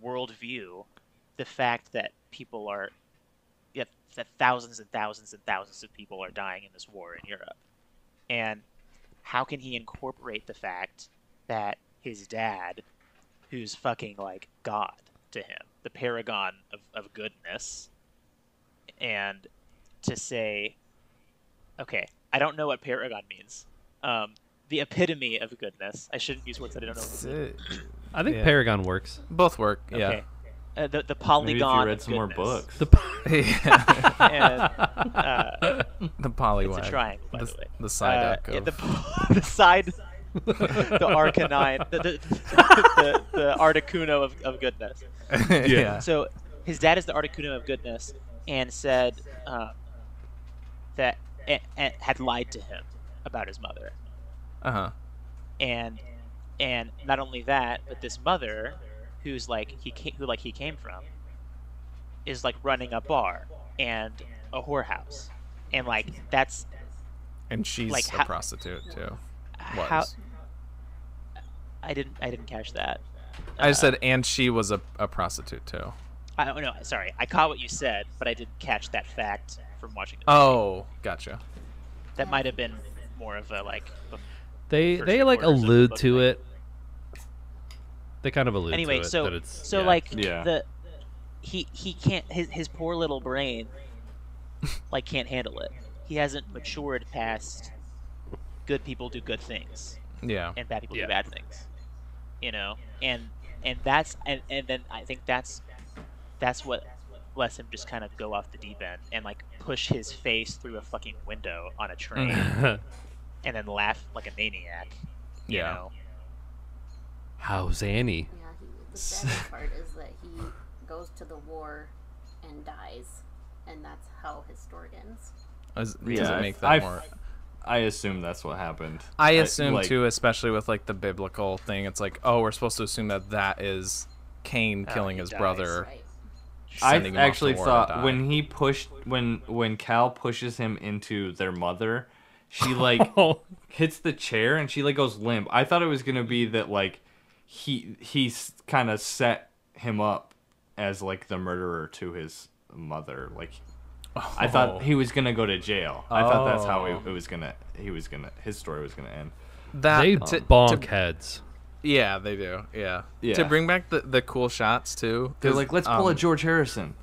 [SPEAKER 4] worldview the fact that people are, that thousands and thousands and thousands of people are dying in this war in Europe, and how can he incorporate the fact that his dad, who's fucking like God to him, the paragon of goodness, and to say, okay, I don't know what paragon means. The epitome of goodness. I shouldn't use words that I don't know what mean.
[SPEAKER 5] I think
[SPEAKER 1] Yeah.
[SPEAKER 5] Paragon works.
[SPEAKER 1] Both work. Yeah.
[SPEAKER 4] Okay. The
[SPEAKER 3] Maybe if
[SPEAKER 4] polygon
[SPEAKER 3] you read
[SPEAKER 4] of
[SPEAKER 3] some more
[SPEAKER 4] goodness.
[SPEAKER 3] books.
[SPEAKER 1] Yeah.
[SPEAKER 4] And,
[SPEAKER 1] The polywag.
[SPEAKER 4] it's a triangle, by the way.
[SPEAKER 1] The side
[SPEAKER 4] Yeah,
[SPEAKER 1] of
[SPEAKER 4] the side, the Arcanine, the Articuno of goodness.
[SPEAKER 1] yeah.
[SPEAKER 4] So his dad is the Articuno of goodness, and said that and had lied to him about his mother,
[SPEAKER 1] Uh-huh.
[SPEAKER 4] and not only that, but this mother, who's like he came from, is like running a bar and a whorehouse, and like that's
[SPEAKER 1] And she's
[SPEAKER 4] like,
[SPEAKER 1] a prostitute too.
[SPEAKER 4] how
[SPEAKER 1] Was.
[SPEAKER 4] I didn't catch that.
[SPEAKER 1] I just said, and she was a prostitute too.
[SPEAKER 4] I don't know. Sorry, I caught what you said, but I didn't catch that fact from watching the
[SPEAKER 1] Oh, gotcha.
[SPEAKER 4] That might have been more of a like.
[SPEAKER 5] They
[SPEAKER 4] first
[SPEAKER 5] they like
[SPEAKER 4] quarters of the
[SPEAKER 5] allude
[SPEAKER 4] book
[SPEAKER 5] to
[SPEAKER 4] thing.
[SPEAKER 5] it. They kind of allude
[SPEAKER 4] Anyway,
[SPEAKER 5] to it.
[SPEAKER 4] so
[SPEAKER 5] that it's,
[SPEAKER 4] so
[SPEAKER 5] yeah.
[SPEAKER 4] like
[SPEAKER 3] Yeah.
[SPEAKER 4] he can't, his poor little brain like can't handle it. He hasn't matured past good people do good things
[SPEAKER 1] Yeah.
[SPEAKER 4] and bad people
[SPEAKER 5] Yeah.
[SPEAKER 4] do bad things. And that's and then I think that's what lets him just kind of go off the deep end and like push his face through a fucking window on a train and then laugh like a maniac. You
[SPEAKER 1] Yeah.
[SPEAKER 4] know?
[SPEAKER 5] How's Annie?
[SPEAKER 6] Yeah, the sad part is that he goes to the war and dies, and that's how his story ends.
[SPEAKER 1] Does
[SPEAKER 3] Yeah,
[SPEAKER 1] it make that
[SPEAKER 3] I've-
[SPEAKER 1] more?
[SPEAKER 3] I assume that's what happened.
[SPEAKER 1] I assume
[SPEAKER 3] like,
[SPEAKER 1] too, especially with like the biblical thing. It's like, oh, we're supposed to assume that is Cain killing
[SPEAKER 4] he
[SPEAKER 1] his
[SPEAKER 4] dies.
[SPEAKER 1] brother.
[SPEAKER 6] Right.
[SPEAKER 3] I
[SPEAKER 1] sending him off to
[SPEAKER 3] actually
[SPEAKER 1] war to
[SPEAKER 3] thought
[SPEAKER 1] die.
[SPEAKER 3] when he pushed when Cal pushes him into their mother, she like
[SPEAKER 5] Oh.
[SPEAKER 3] hits the chair and she like goes limp. I thought it was gonna be that like he kind of set him up as like the murderer to his mother. Like, I thought he was gonna go to jail. I thought that's how his story was gonna end.
[SPEAKER 5] They bonk heads.
[SPEAKER 1] Yeah, they do. Yeah.
[SPEAKER 3] Yeah.
[SPEAKER 1] To bring back the cool shots too.
[SPEAKER 3] They're like, let's pull a George Harrison.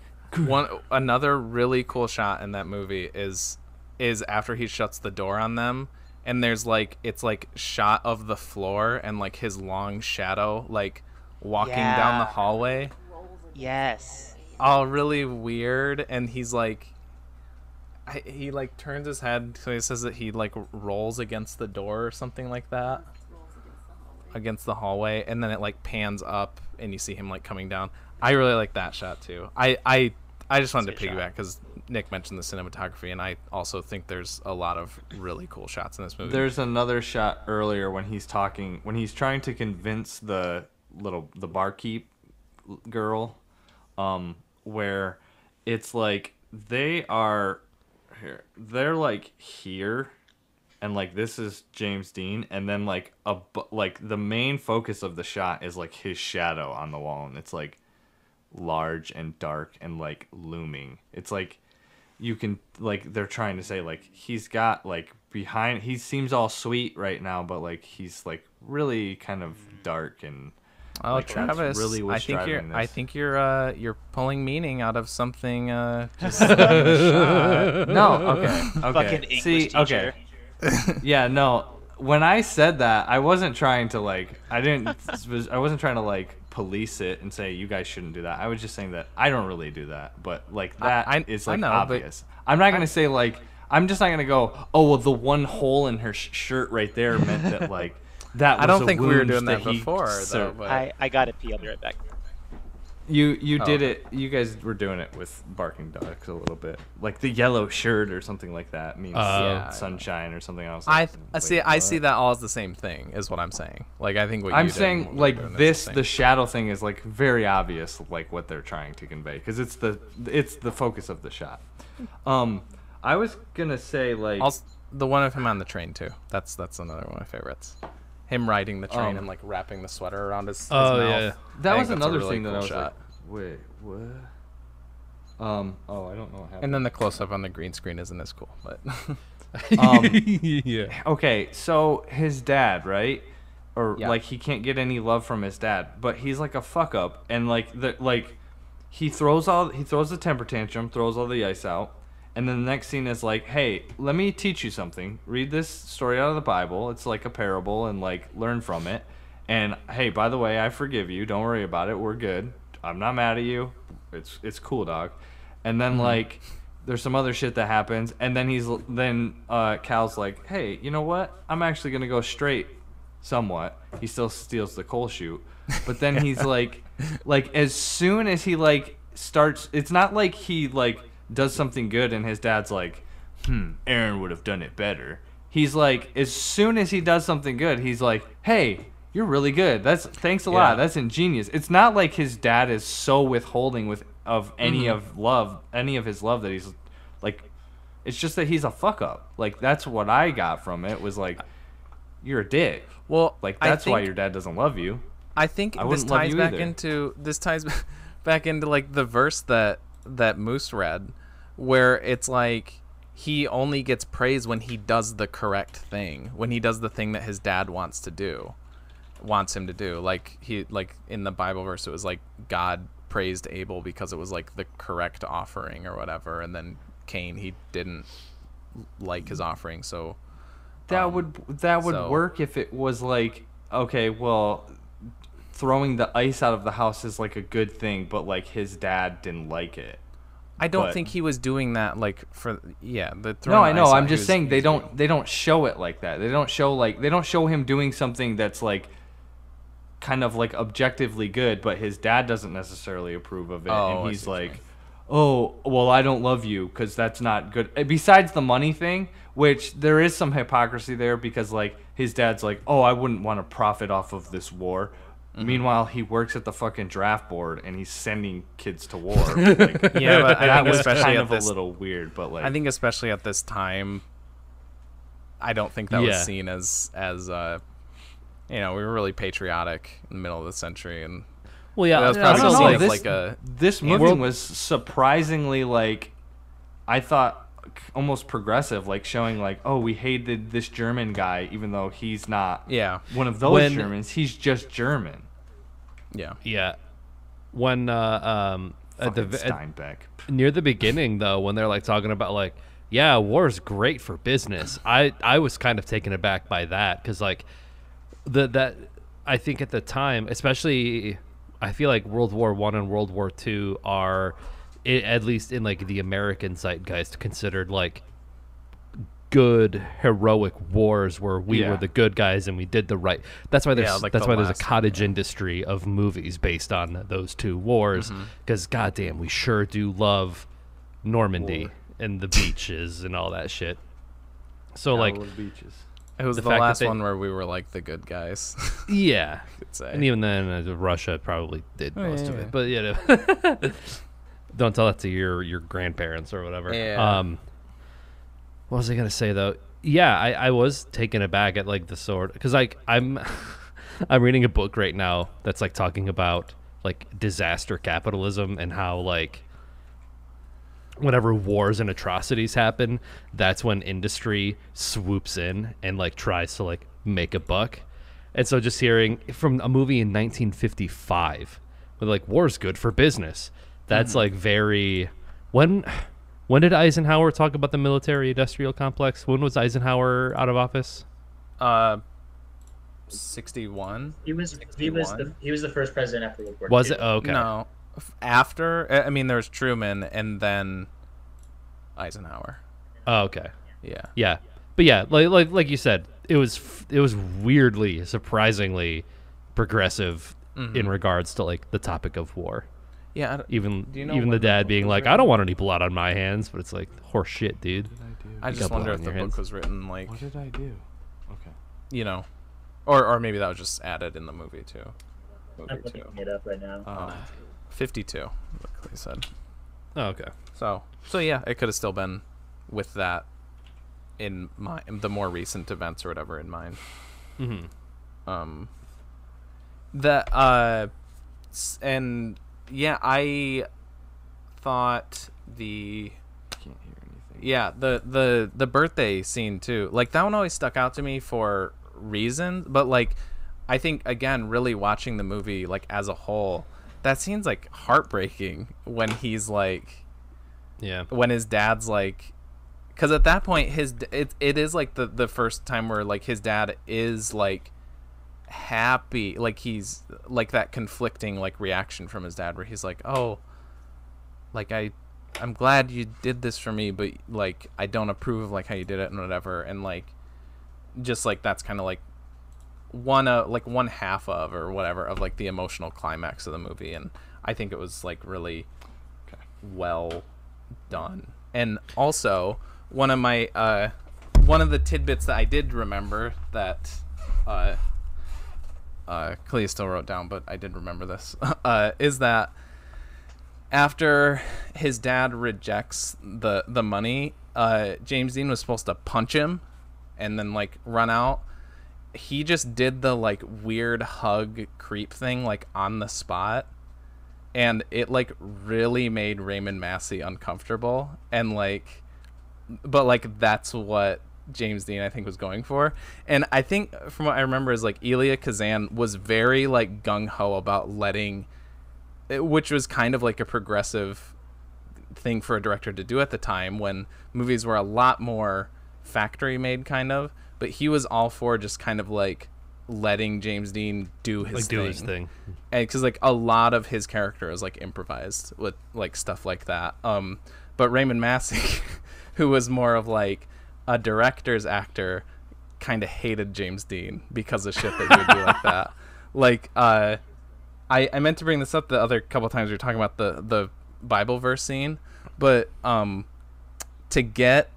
[SPEAKER 1] Another really cool shot in that movie is after he shuts the door on them, and there's like it's like shot of the floor and like his long shadow like walking down the hallway.
[SPEAKER 4] Yes.
[SPEAKER 1] All really weird, and he's like he like turns his head, so he says that he like rolls against the door or something like that. Against the hallway, and then it like pans up and you see him like coming down. I really like that shot too. I just wanted to piggyback because Nick mentioned the cinematography, and I also think there's a lot of really cool shots in this movie.
[SPEAKER 3] There's another shot earlier when he's trying to convince the barkeep girl, where it's like they're like here, and like this is James Dean, and then like the main focus of the shot is like his shadow on the wall, and it's like large and dark and like looming. It's like you can like they're trying to say like he's got like behind, he seems all sweet right now, but like he's like really kind of dark and like,
[SPEAKER 1] Travis,
[SPEAKER 3] really
[SPEAKER 1] I think you're pulling meaning out of something just
[SPEAKER 3] no, okay.
[SPEAKER 4] Fucking English teacher.
[SPEAKER 3] Okay. Yeah, no. When I said that, I wasn't trying to like I wasn't trying to like police it and say you guys shouldn't do that. I was just saying that I don't really do that, but like that is like obvious. I'm not gonna say like I'm just not gonna go, oh well, the one hole in her shirt right there meant that like that was
[SPEAKER 1] I don't think we were
[SPEAKER 3] wound
[SPEAKER 1] doing that
[SPEAKER 3] he
[SPEAKER 1] before though. But
[SPEAKER 4] I gotta pee. I'll be right back.
[SPEAKER 3] You did it. You guys were doing it with barking dogs a little bit, like the yellow shirt or something like that means sunshine or something else.
[SPEAKER 1] I see that all as the same thing is what I'm saying. Like I think what
[SPEAKER 3] I'm saying like the shadow thing is like very obvious, like what they're trying to convey, because it's the focus of the shot. I was gonna say like
[SPEAKER 1] also, the one of him on the train too. That's another one of my favorites. Him riding the train and like wrapping the sweater around his mouth.
[SPEAKER 5] Yeah.
[SPEAKER 3] That was another thing
[SPEAKER 1] cool
[SPEAKER 3] that I was
[SPEAKER 1] shot.
[SPEAKER 3] like, wait, what? I don't know what happened.
[SPEAKER 1] And then the close up on the green screen isn't as cool, but
[SPEAKER 5] Yeah.
[SPEAKER 3] Okay, so his dad, right? Or
[SPEAKER 1] Yeah.
[SPEAKER 3] like he can't get any love from his dad, but he's like a fuck up, and he throws the temper tantrum, throws all the ice out, and then the next scene is like, hey, let me teach you something. Read this story out of the Bible. It's like a parable, and like learn from it. And hey, by the way, I forgive you. Don't worry about it. We're good. I'm not mad at you. It's cool, dog. And then like there's some other shit that happens, and then Cal's like, hey, you know what? I'm actually gonna go straight. Somewhat. He still steals the coal chute, but then he's like as soon as he like starts, it's not like he like does something good and his dad's like, Aaron would have done it better. He's like, as soon as he does something good, he's like, hey, you're really good. Thanks a lot. That's ingenious. It's not like his dad is so withholding of any of his love that he's like, it's just that he's a fuck up. Like that's what I got from it, was like, you're a dick.
[SPEAKER 1] well,
[SPEAKER 3] Like that's why your dad doesn't love you.
[SPEAKER 1] I think this ties back into like the verse that Moose read, where it's like he only gets praise when he does the correct thing, when he does the thing that his dad wants him to do. Like in the Bible verse, it was like God praised Abel because it was like the correct offering or whatever, and then Cain, he didn't like his offering, so
[SPEAKER 3] that would work if it was like, okay, well, throwing the ice out of the house is like a good thing, but like his dad didn't like it.
[SPEAKER 1] I don't think he was doing that like for
[SPEAKER 3] No, I know. I'm just saying they don't show it like that. They don't show him doing something that's like kind of like objectively good, but his dad doesn't necessarily approve of it, and he's like, oh, well, I don't love you because that's not good. Besides the money thing, which there is some hypocrisy there, because like his dad's like, oh, I wouldn't want to profit off of this war. Meanwhile, he works at the fucking draft board and he's sending kids to war. Like,
[SPEAKER 1] yeah, but I
[SPEAKER 3] that
[SPEAKER 1] think
[SPEAKER 3] was
[SPEAKER 1] especially
[SPEAKER 3] kind
[SPEAKER 1] at
[SPEAKER 3] of
[SPEAKER 1] this,
[SPEAKER 3] a little weird. But like,
[SPEAKER 1] I think especially at this time, I don't think that was seen as we were really patriotic in the middle of the century, and
[SPEAKER 5] Well, yeah,
[SPEAKER 1] That was
[SPEAKER 5] I
[SPEAKER 1] probably
[SPEAKER 5] don't
[SPEAKER 1] just
[SPEAKER 5] know,
[SPEAKER 1] like,
[SPEAKER 3] this-
[SPEAKER 1] like a
[SPEAKER 3] This movie was surprisingly like, I thought almost progressive, like showing like, oh, we hated this German guy even though he's not
[SPEAKER 1] yeah,
[SPEAKER 3] one of those
[SPEAKER 5] When-
[SPEAKER 3] Germans. He's just German.
[SPEAKER 1] yeah.
[SPEAKER 5] Yeah. When at the
[SPEAKER 3] Fucking Steinbeck.
[SPEAKER 5] near the beginning though, when they're like talking about like, yeah, war's great for business. I was kind of taken aback by that because like that I think at the time, especially, I feel like World War I and World War II are, at least in like the American zeitgeist, considered like good heroic wars where we
[SPEAKER 3] Yeah.
[SPEAKER 5] were the good guys and we did the right. That's why there's
[SPEAKER 1] like
[SPEAKER 5] that's
[SPEAKER 1] the
[SPEAKER 5] why there's a
[SPEAKER 1] last one,
[SPEAKER 5] cottage industry of movies based on those two wars because goddamn, we sure do love Normandy and the beaches and all that shit. So like,
[SPEAKER 3] beaches.
[SPEAKER 1] It was
[SPEAKER 5] The
[SPEAKER 1] the
[SPEAKER 5] fact that
[SPEAKER 1] last
[SPEAKER 5] they-
[SPEAKER 1] one where we were like the good guys.
[SPEAKER 5] yeah,
[SPEAKER 1] Could say.
[SPEAKER 5] and even then Russia probably did most of
[SPEAKER 1] yeah.
[SPEAKER 5] it, but you know. Don't tell that to your grandparents or whatever.
[SPEAKER 1] Yeah.
[SPEAKER 5] What was I gonna say though? Yeah, I was taken aback at like the sword because like I'm I'm reading a book right now that's like talking about like disaster capitalism and how like whenever wars and atrocities happen, that's when industry swoops in and like tries to like make a buck. And so just hearing from a movie in 1955 with like war's good for business, that's like very when did Eisenhower talk about the military industrial complex? When was Eisenhower out of office?
[SPEAKER 1] 61.
[SPEAKER 7] He was the first president after World War
[SPEAKER 5] Was
[SPEAKER 7] II.
[SPEAKER 5] it? Oh, okay.
[SPEAKER 1] No, after. I mean, there's Truman and then Eisenhower.
[SPEAKER 5] Oh, okay.
[SPEAKER 1] Yeah.
[SPEAKER 5] Yeah. But yeah, like you said, it was weirdly, surprisingly progressive in regards to like the topic of war.
[SPEAKER 1] Yeah. Do you know
[SPEAKER 5] Even the
[SPEAKER 1] when
[SPEAKER 5] dad
[SPEAKER 1] book
[SPEAKER 5] being
[SPEAKER 1] was
[SPEAKER 5] like,
[SPEAKER 1] written?
[SPEAKER 5] I don't want any blood on my hands, but it's like horse shit, dude.
[SPEAKER 1] I just
[SPEAKER 5] got
[SPEAKER 1] wonder
[SPEAKER 5] blood
[SPEAKER 1] if
[SPEAKER 5] on
[SPEAKER 1] the
[SPEAKER 5] your
[SPEAKER 1] book
[SPEAKER 5] hands.
[SPEAKER 1] was written like,
[SPEAKER 3] What did I do? Okay.
[SPEAKER 1] you know, or maybe that was just added in the movie too.
[SPEAKER 7] I'm looking it up right now.
[SPEAKER 1] 52. Like they said.
[SPEAKER 5] Oh, okay.
[SPEAKER 1] So yeah, it could have still been with that in mind, the more recent events or whatever in mind. And yeah, I thought the
[SPEAKER 3] Can't hear anything.
[SPEAKER 1] yeah the birthday scene too, like that one always stuck out to me for reasons, but like I think again really watching the movie like as a whole, that scene's like heartbreaking when he's like
[SPEAKER 5] Yeah.
[SPEAKER 1] when his dad's like, because at that point it is like the first time where like his dad is like happy, like he's like that conflicting like reaction from his dad where he's like, oh, like I'm glad you did this for me, but like I don't approve of like how you did it and whatever, and like just like that's kind of like one half of or whatever of like the emotional climax of the movie, and I think it was like really well done. And also one of the tidbits that I did remember that Clea still wrote down, but I did remember this, is that after his dad rejects the money, James Dean was supposed to punch him and then like run out. He just did the like weird hug creep thing like on the spot, and it like really made Raymond Massey uncomfortable, and like, but like that's what James Dean I think was going for. And I think from what I remember is like Elia Kazan was very like gung-ho about letting, which was kind of like a progressive thing for a director to do at the time when movies were a lot more factory made kind of, but he was all for just kind of like letting James Dean do his thing. And because like a lot of his character is like improvised with like stuff like that. But Raymond Massey, who was more of like a director's actor, kind of hated James Dean because of shit that he would do like that. Like I meant to bring this up the other couple times we were talking about the Bible verse scene, but to get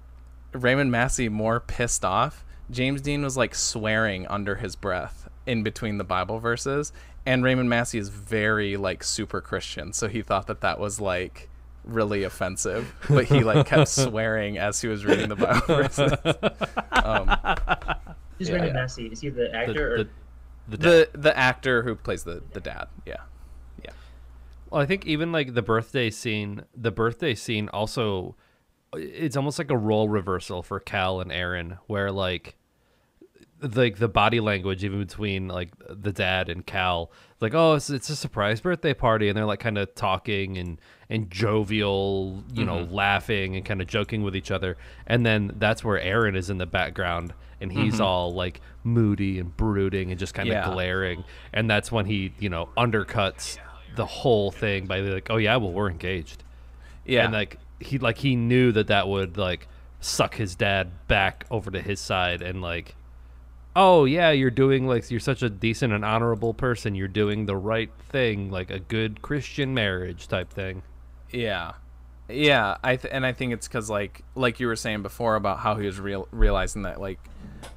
[SPEAKER 1] Raymond Massey more pissed off, James Dean was like swearing under his breath in between the Bible verses, and Raymond Massey is very like super Christian, so he thought that was like really offensive, but he like kept swearing as he was reading the Bible verses.
[SPEAKER 7] Who's Raymond Massey? Is he the actor or
[SPEAKER 5] The
[SPEAKER 1] the actor who plays the dad? Yeah.
[SPEAKER 5] Well, I think even like the birthday scene also, it's almost like a role reversal for Cal and Aaron, where like the body language even between like the dad and Cal, like, oh, it's a surprise birthday party, and they're like kind of talking and jovial, you know, laughing and kind of joking with each other, and then that's where Aaron is in the background and he's all like moody and brooding and just kind of glaring, and that's when he, you know, undercuts the whole thing by like, oh yeah, well, we're engaged. And like he knew that would like suck his dad back over to his side, and like, oh yeah, you're such a decent and honorable person, you're doing the right thing, like a good Christian marriage type thing.
[SPEAKER 1] Yeah. I think it's because like you were saying before about how he was realizing that, like,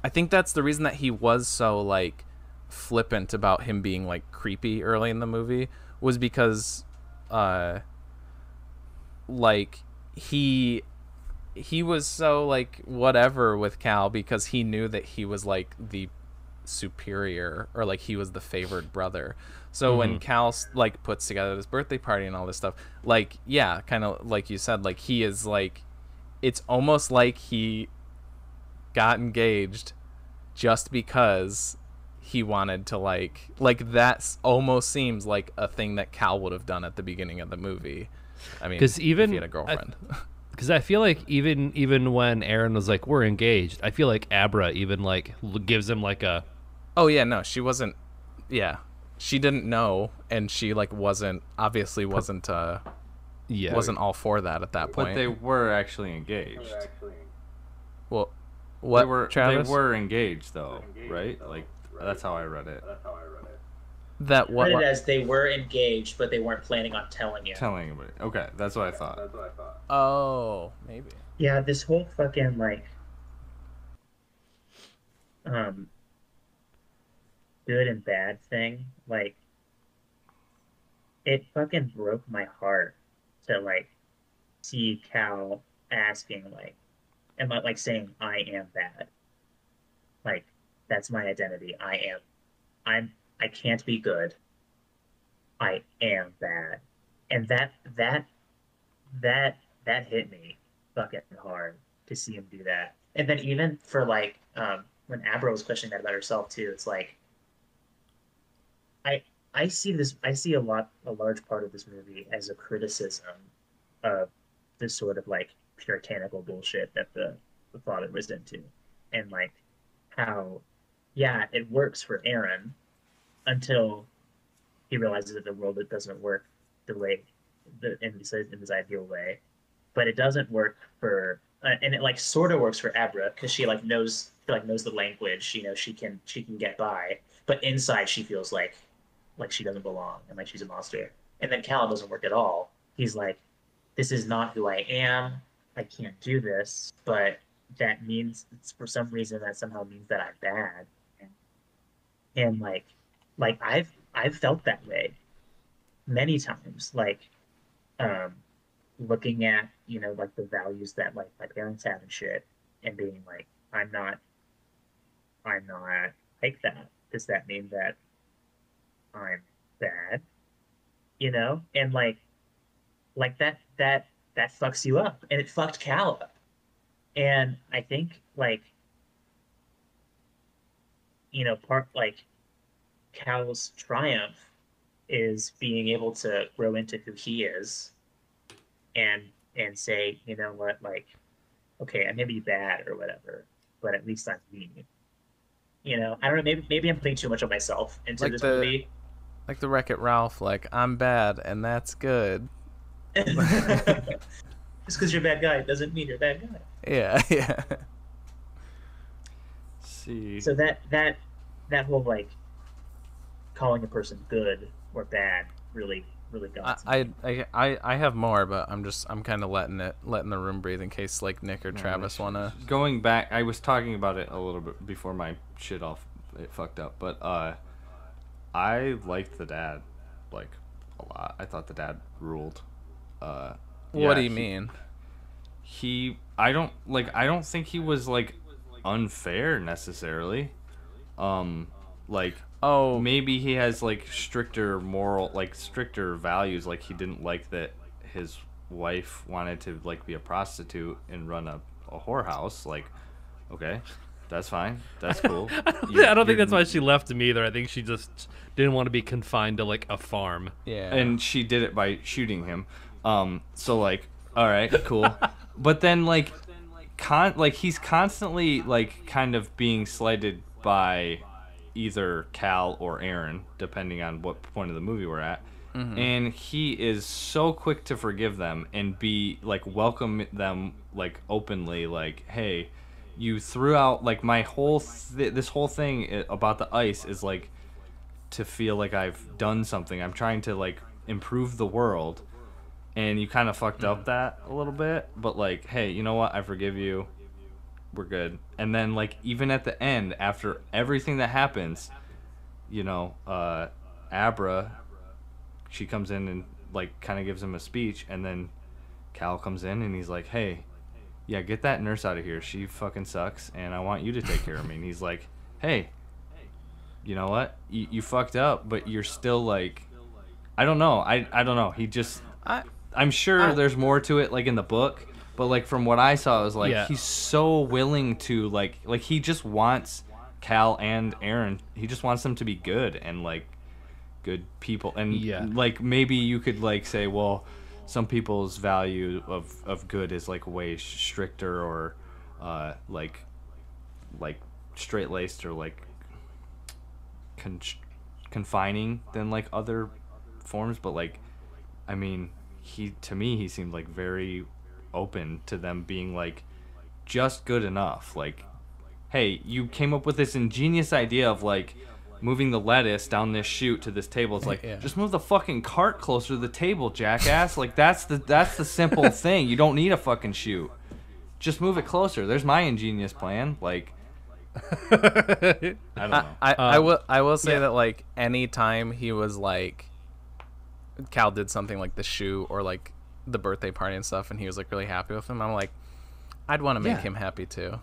[SPEAKER 1] I think that's the reason that he was so like flippant about him being like creepy early in the movie, was because like he was so like whatever with Cal, because he knew that he was like the superior, or like he was the favored brother. So when Cal like puts together this birthday party and all this stuff, like, yeah, kind of like you said, like he is like, it's almost like he got engaged just because he wanted to like that almost seems like a thing that Cal would have done at the beginning of the movie. I mean, because even if he had a girlfriend.
[SPEAKER 5] Because I feel like even when Aaron was like, we're engaged, I feel like Abra even like gives him like a,
[SPEAKER 1] oh yeah, no, she wasn't, yeah, she didn't know, and she like wasn't wasn't all for that at that point.
[SPEAKER 3] But they were actually engaged.
[SPEAKER 1] Well, what, Travis?
[SPEAKER 3] They were engaged though, right? Like, that's how I read it.
[SPEAKER 1] That what?
[SPEAKER 7] Read it as they were engaged, but they weren't planning on telling you.
[SPEAKER 3] Telling anybody. Okay, that's what I thought.
[SPEAKER 1] Oh, maybe.
[SPEAKER 7] Yeah, this whole fucking like good and bad thing, like, it fucking broke my heart to like see Cal asking like, am I like saying I am bad? Like, that's my identity. I can't be good. I am bad. And that hit me fucking hard to see him do that. And then even for like when Abra was questioning that about herself too, it's like I see a large part of this movie as a criticism of this sort of like puritanical bullshit that the father was into. And like how, yeah, it works for Aaron until he realizes that the world doesn't work the way in this ideal way, but it doesn't work for and it like sort of works for Abra because she knows the language, you know, she can get by, but inside she feels like she doesn't belong and like she's a monster. And then Cal doesn't work at all. He's like, this is not who I am. I can't do this, but that means for some reason that somehow means that I'm bad. And like I've felt that way many times, like looking at, you know, like the values that like my parents have and shit, and being like, I'm not like that. Does that mean that I'm bad? You know? And like that fucks you up, and it fucked Cal up. And I think like, you know, part like Cal's triumph is being able to grow into who he is and say, you know what, like, okay, I may be bad or whatever, but at least I'm me. You know, I don't know, maybe I'm putting too much of myself into
[SPEAKER 1] like
[SPEAKER 7] this movie.
[SPEAKER 1] Like the Wreck-It Ralph, like, I'm bad and that's good.
[SPEAKER 7] Just because you're a bad guy doesn't mean you're a bad guy.
[SPEAKER 1] Yeah.
[SPEAKER 3] See.
[SPEAKER 7] So that whole like calling a person good or bad really got to me.
[SPEAKER 1] I have more, but I'm kind of letting the room breathe in case like Nick or Travis wanna.
[SPEAKER 3] Going back, I was talking about it a little bit before my shit it fucked up, but I liked the dad like a lot. I thought the dad ruled.
[SPEAKER 1] What do you mean?
[SPEAKER 3] I don't think he was like unfair necessarily. Like,
[SPEAKER 1] Oh,
[SPEAKER 3] maybe he has like stricter values. Like he didn't like that his wife wanted to like be a prostitute and run a whorehouse. Like, okay, that's fine, that's cool.
[SPEAKER 5] I don't think that's why she left him either. I think she just didn't want to be confined to like a farm.
[SPEAKER 1] yeah.
[SPEAKER 3] And she did it by shooting him. So like, all right, cool. But then like, he's constantly like kind of being slighted by either Cal or Aaron, depending on what point of the movie we're at. Mm-hmm. And he is so quick to forgive them and be like welcome them like openly, like, hey, you threw out like my whole this whole thing about the ice is like to feel like I've done something. I'm trying to like improve the world, and you kind of fucked up that a little bit. But like, hey, you know what? I forgive you. We're good. And then like even at the end, after everything that happens, you know, Abra, she comes in and like kind of gives him a speech, and then Cal comes in and he's like, hey, yeah, get that nurse out of here. She fucking sucks, and I want you to take care of me. And he's like, hey, you know what? You fucked up, but you're still like, I don't know. I don't know. He just, I'm sure there's more to it like in the book, but like from what I saw, it was like he's so willing to like he just wants Cal and Aaron. He just wants them to be good and like good people. And like maybe you could like say, well, some people's value of good is like way stricter or like straight-laced or like confining than like other forms. But like, I mean, to me he seemed like very open to them being like just good enough. Like, hey, you came up with this ingenious idea of like moving the lettuce down this chute to this table. It's like, just move the fucking cart closer to the table, jackass. Like that's the simple thing. You don't need a fucking chute. Just move it closer. There's my ingenious plan. Like, I don't know.
[SPEAKER 1] I will say that like any time he was like, Cal did something like the shoe or like the birthday party and stuff, and he was like really happy with him, I'm like, I'd want to make him happy too.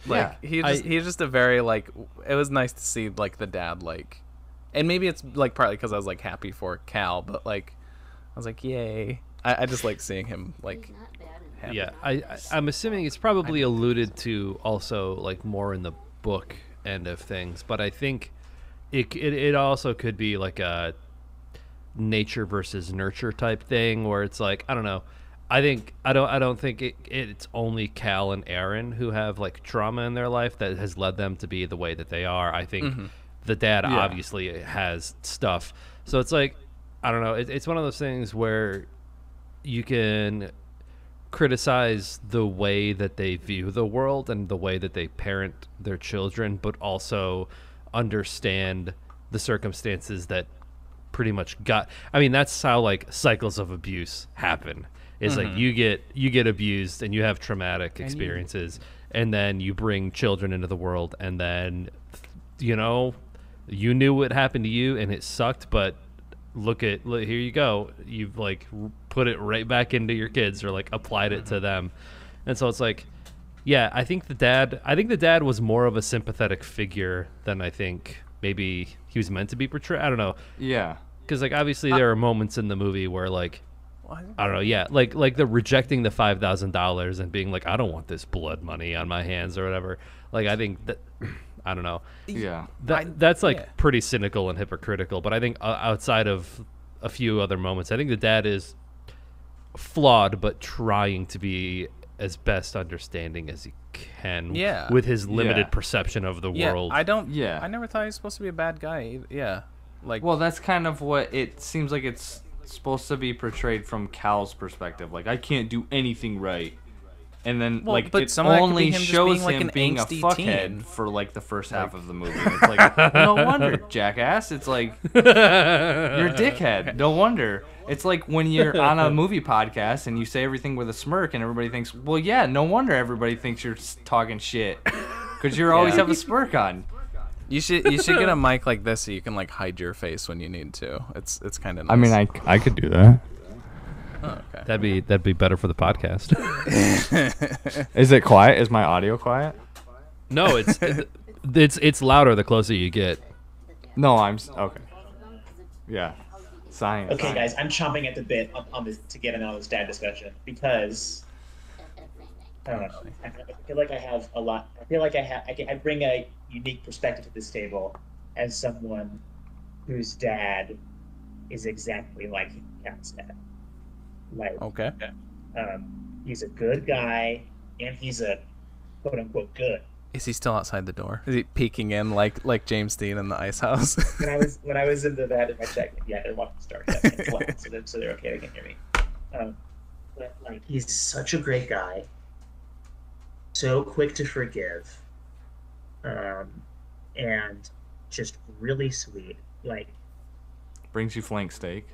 [SPEAKER 1] Like he's just a very like, it was nice to see like the dad like, and maybe it's like partly because I was like happy for Cal, but like I was like, yay. I just like seeing him like happy.
[SPEAKER 5] Yeah, I'm assuming it's probably alluded to also like more in the book end of things, but I think it also could be like a nature versus nurture type thing where it's like, I don't know. I don't think it's only Cal and Aaron who have like trauma in their life that has led them to be the way that they are. I think the dad obviously has stuff. So it's like, I don't know. It's one of those things where you can criticize the way that they view the world and the way that they parent their children, but also understand the circumstances that pretty much I mean, that's how like cycles of abuse happen. It's like you get abused and you have traumatic experiences, and then you bring children into the world, and then you know you knew what happened to you and it sucked, but look, here you go, you've like put it right back into your kids or like applied it to them. And so it's like, I think the dad was more of a sympathetic figure than I think maybe he was meant to be portrayed. I don't know.
[SPEAKER 3] Yeah.
[SPEAKER 5] Because like obviously there are moments in the movie where like, I don't know. Yeah. Like the rejecting the $5,000 and being like, I don't want this blood money on my hands or whatever. Like, I think that, I don't know.
[SPEAKER 3] Yeah.
[SPEAKER 5] That's like pretty cynical and hypocritical. But I think outside of a few other moments, I think the dad is flawed, but trying to be as best understanding as he can with his limited perception of the world.
[SPEAKER 1] I never thought he was supposed to be a bad guy. Like,
[SPEAKER 3] well, that's kind of what it seems like it's supposed to be portrayed from Cal's perspective. Like, I can't do anything right. And then, like,
[SPEAKER 1] but
[SPEAKER 3] it only shows
[SPEAKER 1] like
[SPEAKER 3] him being a fuckhead
[SPEAKER 1] teen.
[SPEAKER 3] for, like, the first half of the movie. It's like, no wonder, jackass. It's like, you're a dickhead. No wonder. It's like when you're on a movie podcast and you say everything with a smirk and everybody thinks, well, yeah, no wonder everybody thinks you're talking shit. Because you always have a smirk on.
[SPEAKER 1] You should get a mic like this so you can, like, hide your face when you need to. It's kind of nice.
[SPEAKER 3] I mean, I could do that.
[SPEAKER 1] Oh, okay.
[SPEAKER 5] That'd be better for the podcast.
[SPEAKER 3] Is it quiet? Is my audio quiet?
[SPEAKER 5] No, it's louder the closer you get.
[SPEAKER 3] No, okay. Yeah, science.
[SPEAKER 8] Okay, guys, I'm chomping at the bit on this to get in on this dad discussion because I don't know. I feel like I have a lot. I feel like I bring a unique perspective to this table as someone whose dad is exactly like Cal's dad. Like,
[SPEAKER 1] Okay.
[SPEAKER 8] He's a good guy, and he's a quote unquote good.
[SPEAKER 1] Is he still outside the door? Is he peeking in like James Dean in the Ice House?
[SPEAKER 8] when I was into that, if I checked, yeah, they're watching Star Trek, so they're okay. They can hear me. But like, he's such a great guy, so quick to forgive, and just really sweet. Like,
[SPEAKER 3] brings you flank steak.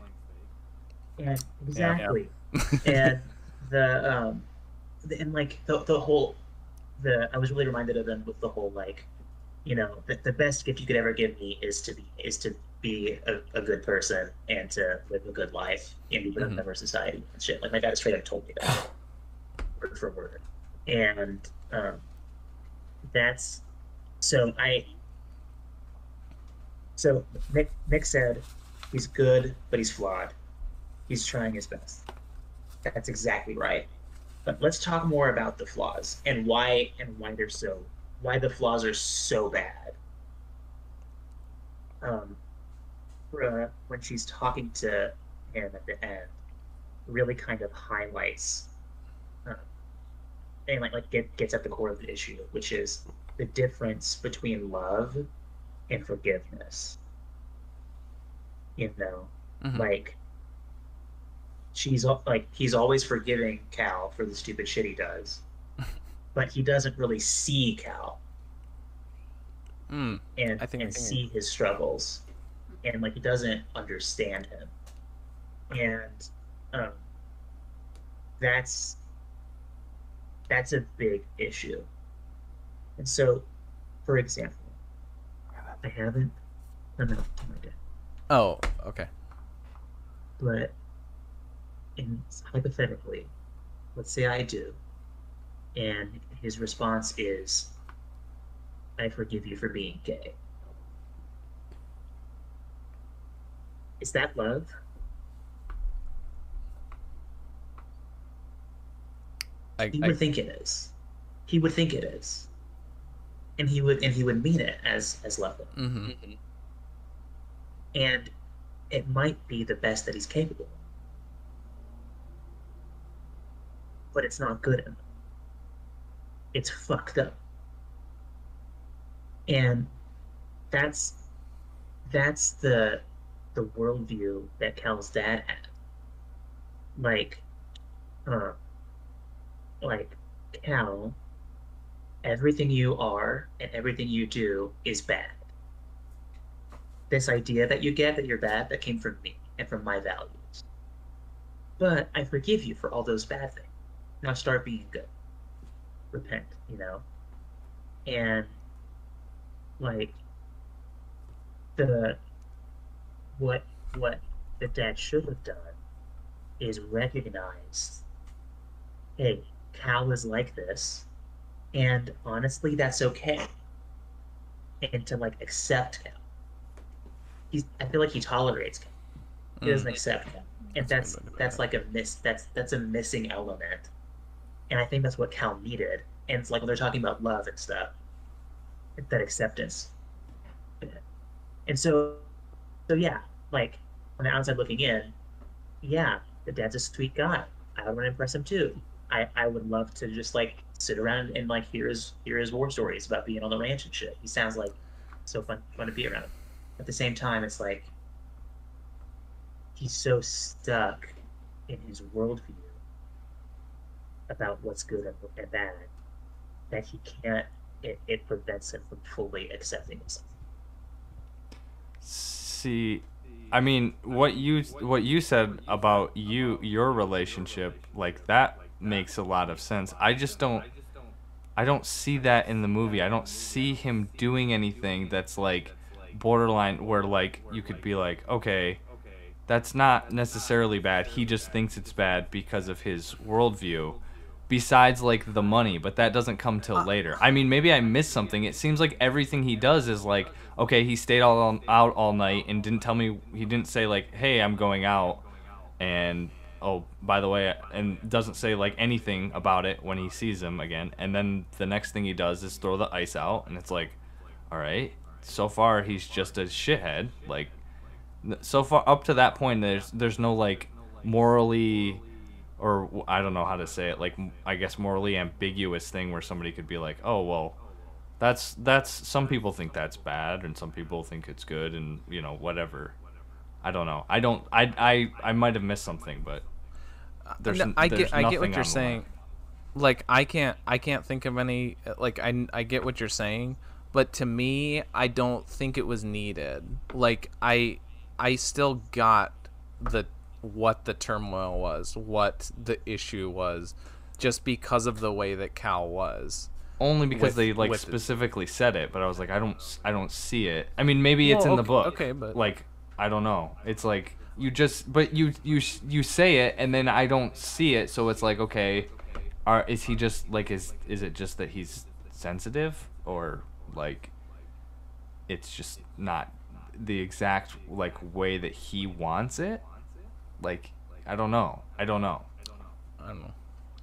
[SPEAKER 8] Yeah, exactly. And the whole I was really reminded of them with the whole like, you know, the best gift you could ever give me is to be a good person and to live a good life and be a member of society and shit. Like, my dad straight up told me that word for word, and that's so Nick said he's good but he's flawed. He's trying his best. That's exactly right. But let's talk more about the flaws and why the flaws are so bad. When she's talking to him at the end, really kind of highlights and gets at the core of the issue, which is the difference between love and forgiveness. You know, like, he's always forgiving Cal for the stupid shit he does, but he doesn't really see Cal and see his struggles, and like, he doesn't understand him, and that's a big issue. And so, for example, I haven't done that to my dad.
[SPEAKER 1] Oh, okay.
[SPEAKER 8] But hypothetically, let's say I do, and his response is, "I forgive you for being gay." Is that love? He would think it is. He would think it is, and he would mean it as love. And it might be the best that he's capable of. But it's not good enough. It's fucked up. And that's the worldview that Cal's dad had. Like Cal, everything you are and everything you do is bad. This idea that you get that you're bad, that came from me and from my values. But I forgive you for all those bad things. Now start being good. Repent, you know? And like, what the dad should have done is recognize, hey, Cal is like this, and honestly that's okay. And to like accept Cal. I feel like he tolerates Cal. He doesn't accept Cal. And that's like that's a missing element. And I think that's what Cal needed. And it's like when they're talking about love and stuff, that acceptance. And so yeah, like, on the outside looking in, yeah, the dad's a sweet guy. I would want to impress him too. I would love to just like sit around and like hear his war stories about being on the ranch and shit. He sounds like so fun to be around. At the same time, it's like he's so stuck in his worldview about what's good and bad that he can't. It prevents him from fully accepting himself.
[SPEAKER 3] See, I mean, what you said about your relationship, like, that makes a lot of sense. I don't see that in the movie. I don't see him doing anything that's like borderline where like you could be like, okay, that's not necessarily bad. He just thinks it's bad because of his worldview. besides like the money, but that doesn't come till later. I mean, maybe I missed something. It seems like everything he does is like, okay, he stayed out all night and didn't tell me. He didn't say like, hey, I'm going out, and oh, by the way, and doesn't say like anything about it when he sees him again. And then the next thing he does is throw the ice out, and it's like, all right, so far he's just a shithead. Like, so far up to that point, there's no like morally, or I don't know how to say it, like I guess morally ambiguous thing where somebody could be like, oh well, that's some people think that's bad and some people think it's good, and you know, whatever. I don't know. I might have missed something, but
[SPEAKER 1] I get what you're saying. Like I can't think of any, like I get what you're saying, but to me I don't think it was needed. Like I still got what the turmoil was, what the issue was, just because of the way that Cal was.
[SPEAKER 3] Only because they like specifically said it, but I was like, I don't see it. I mean, maybe it's in the book.
[SPEAKER 1] Okay, but
[SPEAKER 3] like I don't know. It's like you say it and then I don't see it, so it's like, okay, is he just like is it just that he's sensitive, or like it's just not the exact like way that he wants it? Like I don't know.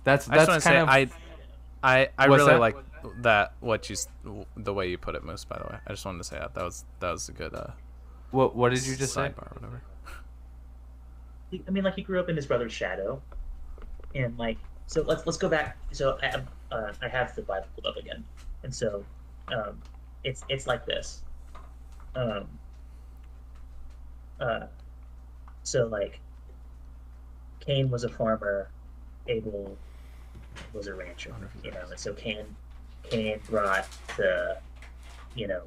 [SPEAKER 3] That's kind of
[SPEAKER 1] I really like that the way you put it, Moose, by the way. I just wanted to say that was a good
[SPEAKER 3] what did you just say?
[SPEAKER 1] Sidebar or whatever.
[SPEAKER 7] I mean, like he grew up in his brother's shadow, and like so let's go back. So I have the Bible pulled up again, and so it's like this. So like Cain was a farmer, Abel was a rancher, you know, and so Cain brought the, you know,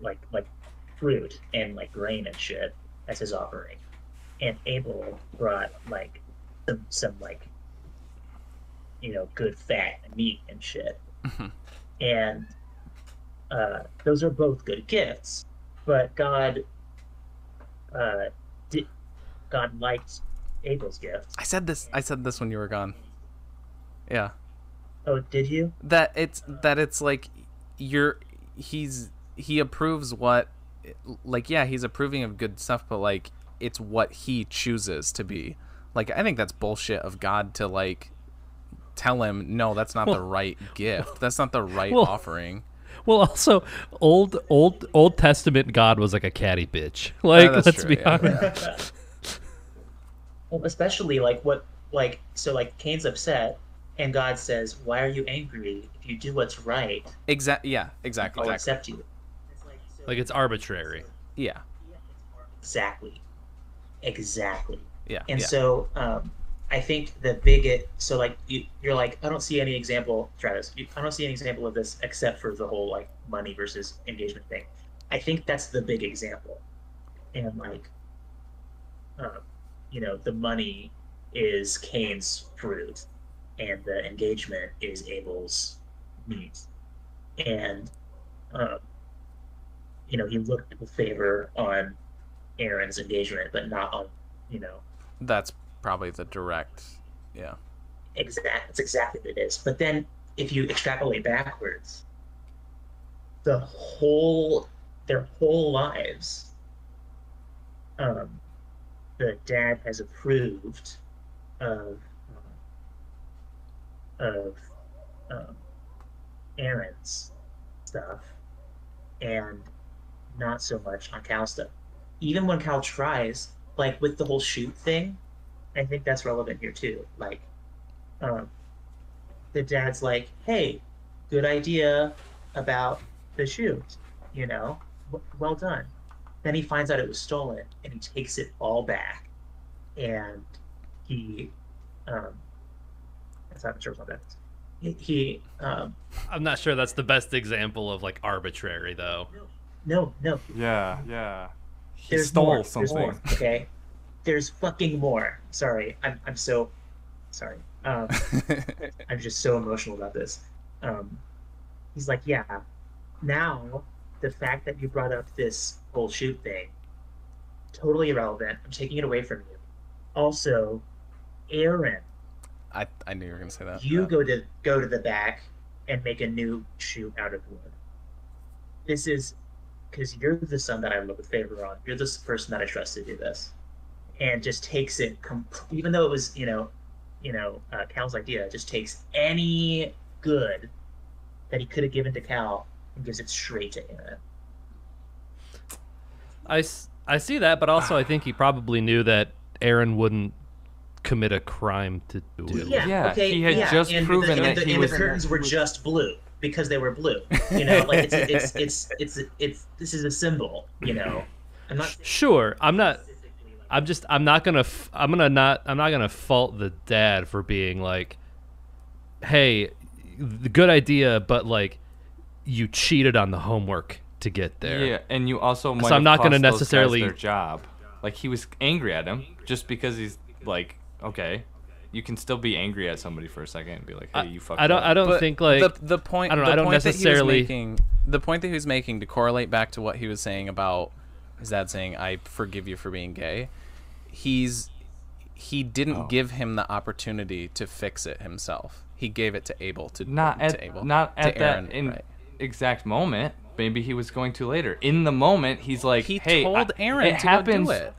[SPEAKER 7] like fruit and like grain and shit as his offering, and Abel brought like some like, you know, good fat and meat and shit, and those are both good gifts, but God liked Abel's gift.
[SPEAKER 1] I said this when you were gone. Yeah.
[SPEAKER 7] Oh, did you?
[SPEAKER 1] That it's like he approves what, like, yeah, he's approving of good stuff, but like it's what he chooses to be. Like I think that's bullshit of God to like tell him, no, that's not the right gift. That's not the right offering.
[SPEAKER 5] Well, also, Old Testament God was like a catty bitch. Like, let's
[SPEAKER 1] true,
[SPEAKER 5] be honest.
[SPEAKER 1] Yeah.
[SPEAKER 7] Well, especially like so Cain's upset, and God says, "Why are you angry? If you do what's right,
[SPEAKER 1] Exactly.
[SPEAKER 7] I'll accept you."
[SPEAKER 5] Like it's arbitrary.
[SPEAKER 1] Yeah.
[SPEAKER 7] Exactly.
[SPEAKER 1] Yeah.
[SPEAKER 7] And
[SPEAKER 1] yeah.
[SPEAKER 7] so I think the biggest, so like you're like, I don't see any example, Travis. I don't see any example of this except for the whole like money versus engagement thing. I think that's the big example, and like, you know, the money is Cain's fruit, and the engagement is Abel's meat, and you know, he looked with favor on Aaron's engagement, but not on, you know.
[SPEAKER 1] That's probably the direct, yeah.
[SPEAKER 7] That's exactly what it is. But then if you extrapolate backwards, their whole lives, the dad has approved of Aaron's stuff, and not so much on Cal's stuff. Even when Cal tries, like with the whole shoot thing, I think that's relevant here too. Like, the dad's like, "Hey, good idea about the shoot, you know, well done." Then he finds out it was stolen, and he takes it all back, and he, that's not sure about that. He,
[SPEAKER 5] I'm not sure that's the best example of like arbitrary though.
[SPEAKER 7] No.
[SPEAKER 3] Yeah. He
[SPEAKER 7] There's
[SPEAKER 3] stole
[SPEAKER 7] more.
[SPEAKER 3] something.
[SPEAKER 7] There's more, okay? There's fucking more. Sorry. I'm so sorry. I'm just so emotional about this. He's like, yeah, now the fact that you brought up this whole shoot thing, totally irrelevant. I'm taking it away from you. Also, Aaron
[SPEAKER 1] I knew you were gonna say that.
[SPEAKER 8] You go to the back and make a new shoe out of wood. This is because you're the son that I look with favor on. You're the person that I trust to do this, and just takes it. Even though it was Cal's idea, just takes any good that he could have given to Cal and gives it straight to Aaron.
[SPEAKER 5] I see that, but also I think he probably knew that Aaron wouldn't commit a crime to do it.
[SPEAKER 3] Yeah, he had just proven that he was.
[SPEAKER 8] The curtains were just blue because they were blue. Like this is a symbol. I'm not
[SPEAKER 5] sure. I'm not gonna fault the dad for being like, hey, the good idea, but like you cheated on the homework to get there.
[SPEAKER 3] Yeah, and you also might.
[SPEAKER 5] So I'm not
[SPEAKER 3] going to
[SPEAKER 5] necessarily
[SPEAKER 3] their job. Like he was angry at him just because he's like, okay, you can still be angry at somebody for a second and be like, hey, you fucked up.
[SPEAKER 5] I don't think like
[SPEAKER 1] the point.
[SPEAKER 5] I don't know.
[SPEAKER 1] The
[SPEAKER 5] I don't
[SPEAKER 1] point
[SPEAKER 5] necessarily.
[SPEAKER 1] The point that he was making to correlate back to what he was saying about his dad saying, "I forgive you for being gay." He didn't give him the opportunity to fix it himself. He gave it to Abel
[SPEAKER 3] not at
[SPEAKER 1] Aaron,
[SPEAKER 3] that exact moment. Maybe he was going to later. In the moment, he's like,
[SPEAKER 1] he
[SPEAKER 3] "Hey,
[SPEAKER 1] told Aaron
[SPEAKER 3] it
[SPEAKER 1] to
[SPEAKER 3] happens."
[SPEAKER 1] go do it.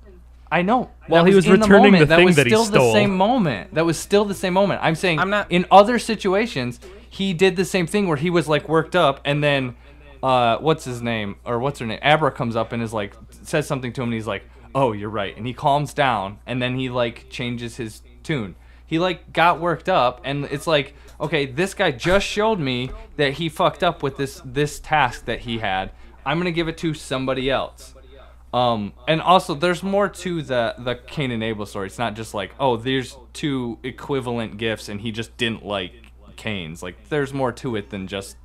[SPEAKER 3] I know.
[SPEAKER 5] While he was returning the thing that he stole.
[SPEAKER 3] That was still the same moment. That was still the same moment. I'm saying, in other situations, he did the same thing where he was like worked up, and then, what's his name or what's her name? Abra comes up and is like says something to him, and he's like, "Oh, you're right," and he calms down, and then he like changes his tune. He like got worked up, and it's like, okay, this guy just showed me that he fucked up with this task that he had. I'm gonna give it to somebody else. And also, there's more to the Cain and Abel story. It's not just like, oh, there's two equivalent gifts, and he just didn't like Cain's. Like, there's more to it than just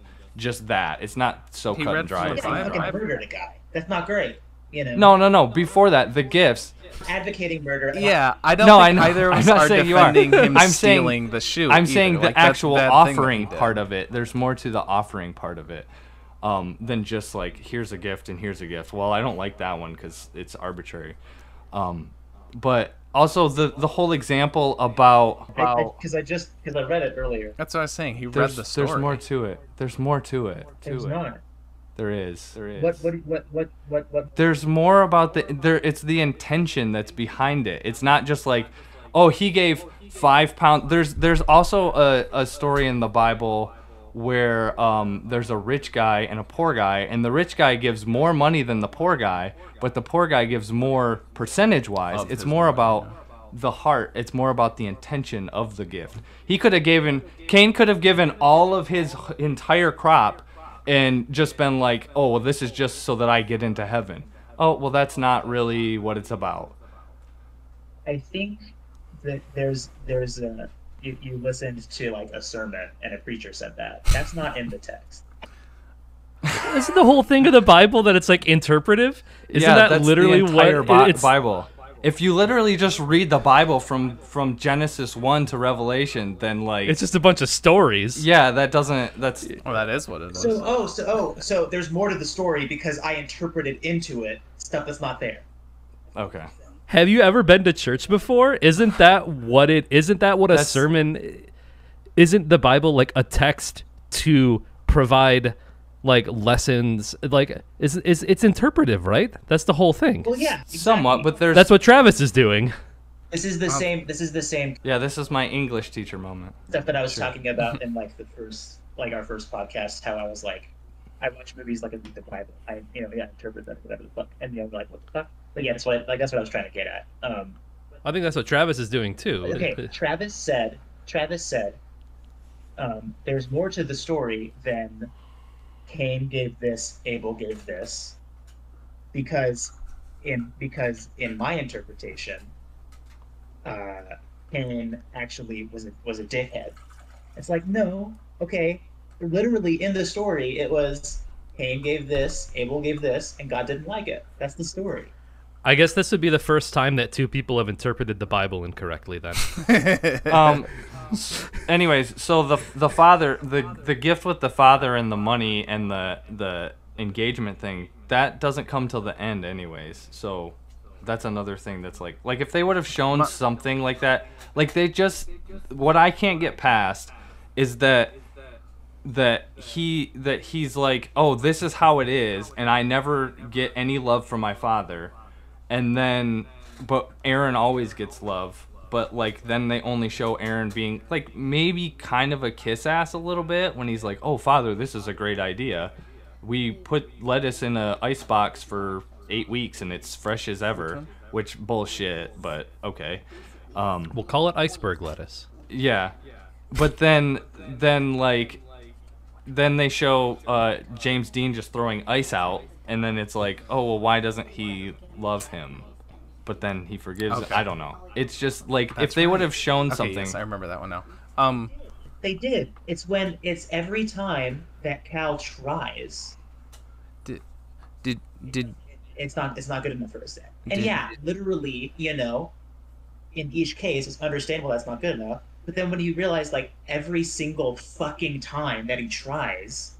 [SPEAKER 3] that. It's not so cut and dry.
[SPEAKER 8] He fucking murdered a guy. That's not great.
[SPEAKER 3] No. Before that, the gifts.
[SPEAKER 8] Advocating murder.
[SPEAKER 1] Yeah, I don't think either of us are defending him
[SPEAKER 3] I'm
[SPEAKER 1] stealing the shoe.
[SPEAKER 3] I'm saying the
[SPEAKER 1] like,
[SPEAKER 3] actual
[SPEAKER 1] that
[SPEAKER 3] offering part of it. There's more to the offering part of it than just like, here's a gift and here's a gift. Well, I don't like that one because it's arbitrary. But also the whole example about
[SPEAKER 8] because I read it earlier.
[SPEAKER 1] That's what I was saying. He read the story.
[SPEAKER 3] There's more to it. There's more to it.
[SPEAKER 8] There's not.
[SPEAKER 3] There is.
[SPEAKER 8] What?
[SPEAKER 3] There's more about it's the intention that's behind it. It's not just like, oh, he gave 5 pounds. There's also a story in the Bible where there's a rich guy and a poor guy, and the rich guy gives more money than the poor guy, but the poor guy gives more percentage-wise. It's more about the heart. It's more about the intention of the gift. Cain could have given all of his entire crop and just been like, oh, well, this is just so that I get into heaven. Oh, well, that's not really what it's about.
[SPEAKER 8] I think that you listened to like a sermon and a preacher said that. That's not in the text.
[SPEAKER 5] Isn't the whole thing of the Bible that it's like interpretive? Isn't that
[SPEAKER 3] that's
[SPEAKER 5] literally
[SPEAKER 3] the entire
[SPEAKER 5] what
[SPEAKER 3] Bible? If you literally just read the Bible from Genesis 1 to Revelation, then like
[SPEAKER 5] it's just a bunch of stories.
[SPEAKER 3] Yeah, that is what it is.
[SPEAKER 8] So there's more to the story because I interpreted into it stuff that's not there.
[SPEAKER 3] Okay.
[SPEAKER 5] Have you ever been to church before? Isn't that what a sermon? Isn't the Bible like a text to provide like lessons? Like it's interpretive, right? That's the whole thing.
[SPEAKER 8] Well, yeah, exactly.
[SPEAKER 3] Somewhat, but
[SPEAKER 5] that's what Travis is doing.
[SPEAKER 8] This is the same.
[SPEAKER 3] Yeah, this is my English teacher moment.
[SPEAKER 8] Stuff that I was talking about in like our first podcast. How I was like, I watch movies like I read the Bible. I interpret that whatever the fuck, and like what the fuck. But yeah, that's what I was trying to get at.
[SPEAKER 5] I think that's what Travis is doing too.
[SPEAKER 8] Okay, Travis said, there's more to the story than Cain gave this, Abel gave this, because in my interpretation, Cain actually was a dickhead. It's like, no, okay, literally in the story it was Cain gave this, Abel gave this, and God didn't like it. That's the story.
[SPEAKER 5] I guess this would be the first time that two people have interpreted the Bible incorrectly then.
[SPEAKER 3] Anyways, so the father, the gift with the father and the money and the engagement thing, that doesn't come till the end anyways. So That's another thing that's like if they would have shown something like that, like they just, what I can't get past is that he's like, oh, this is how it is, and I never get any love from my father, and then but Aaron always gets love, but like then they only show Aaron being like maybe kind of a kiss ass a little bit when he's like, oh father, this is a great idea. We put lettuce in a ice box for 8 weeks and it's fresh as ever, which bullshit, but okay.
[SPEAKER 5] We'll call it iceberg lettuce.
[SPEAKER 3] Yeah, but then they show James Dean just throwing ice out, and then it's like, oh well, why doesn't he love him? But then he forgives.
[SPEAKER 1] Okay.
[SPEAKER 3] I don't know. It's just like if they would have shown something.
[SPEAKER 1] Yes, I remember that one now.
[SPEAKER 8] They did. It's every time that Cal tries.
[SPEAKER 1] Did
[SPEAKER 8] it's not good enough for his dad. And yeah, literally, in each case, it's understandable that's not good enough. But then when you realize, like, every single fucking time that he tries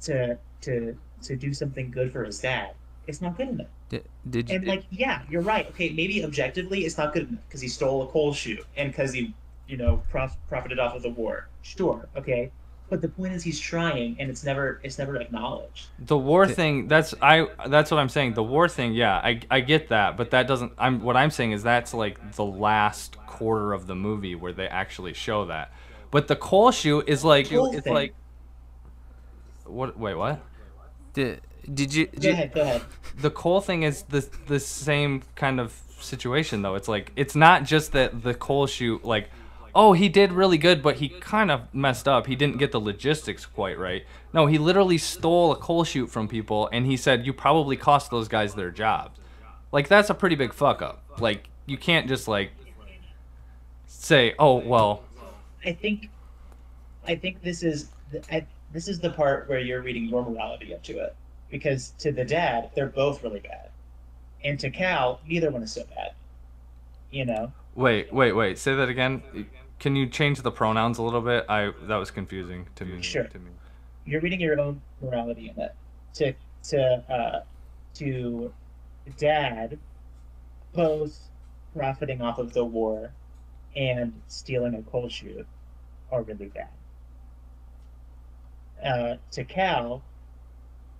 [SPEAKER 8] to do something good for his dad, it's not good enough. Yeah, you're right. Okay, maybe objectively it's not good enough because he stole a coal chute and because he, profited off of the war. Sure, okay. But the point is he's trying, and it's never acknowledged.
[SPEAKER 3] The war thing, that's what I'm saying. The war thing, yeah, I get that, but that doesn't. What I'm saying is that's like the last quarter of the movie where they actually show that. But the coal chute is like it's
[SPEAKER 8] thing.
[SPEAKER 3] like. What? Wait, what?
[SPEAKER 1] Did you?
[SPEAKER 8] Go ahead.
[SPEAKER 3] The coal thing is the same kind of situation though. It's like it's not just that the coal chute like. Oh, he did really good, but he kind of messed up. He didn't get the logistics quite right. No, he literally stole a coal chute from people, and he said, you probably cost those guys their jobs. Like, that's a pretty big fuck up. Like, you can't just, like, say, oh, well.
[SPEAKER 8] I think this is the part where you're reading your morality into it. Because to the dad, they're both really bad. And to Cal, neither one is so bad.
[SPEAKER 3] Wait. Say that again. Can you change the pronouns a little bit? That was confusing to me.
[SPEAKER 8] Sure. You're reading your own morality in it. To dad, both profiting off of the war and stealing a coal chute are really bad. To Cal,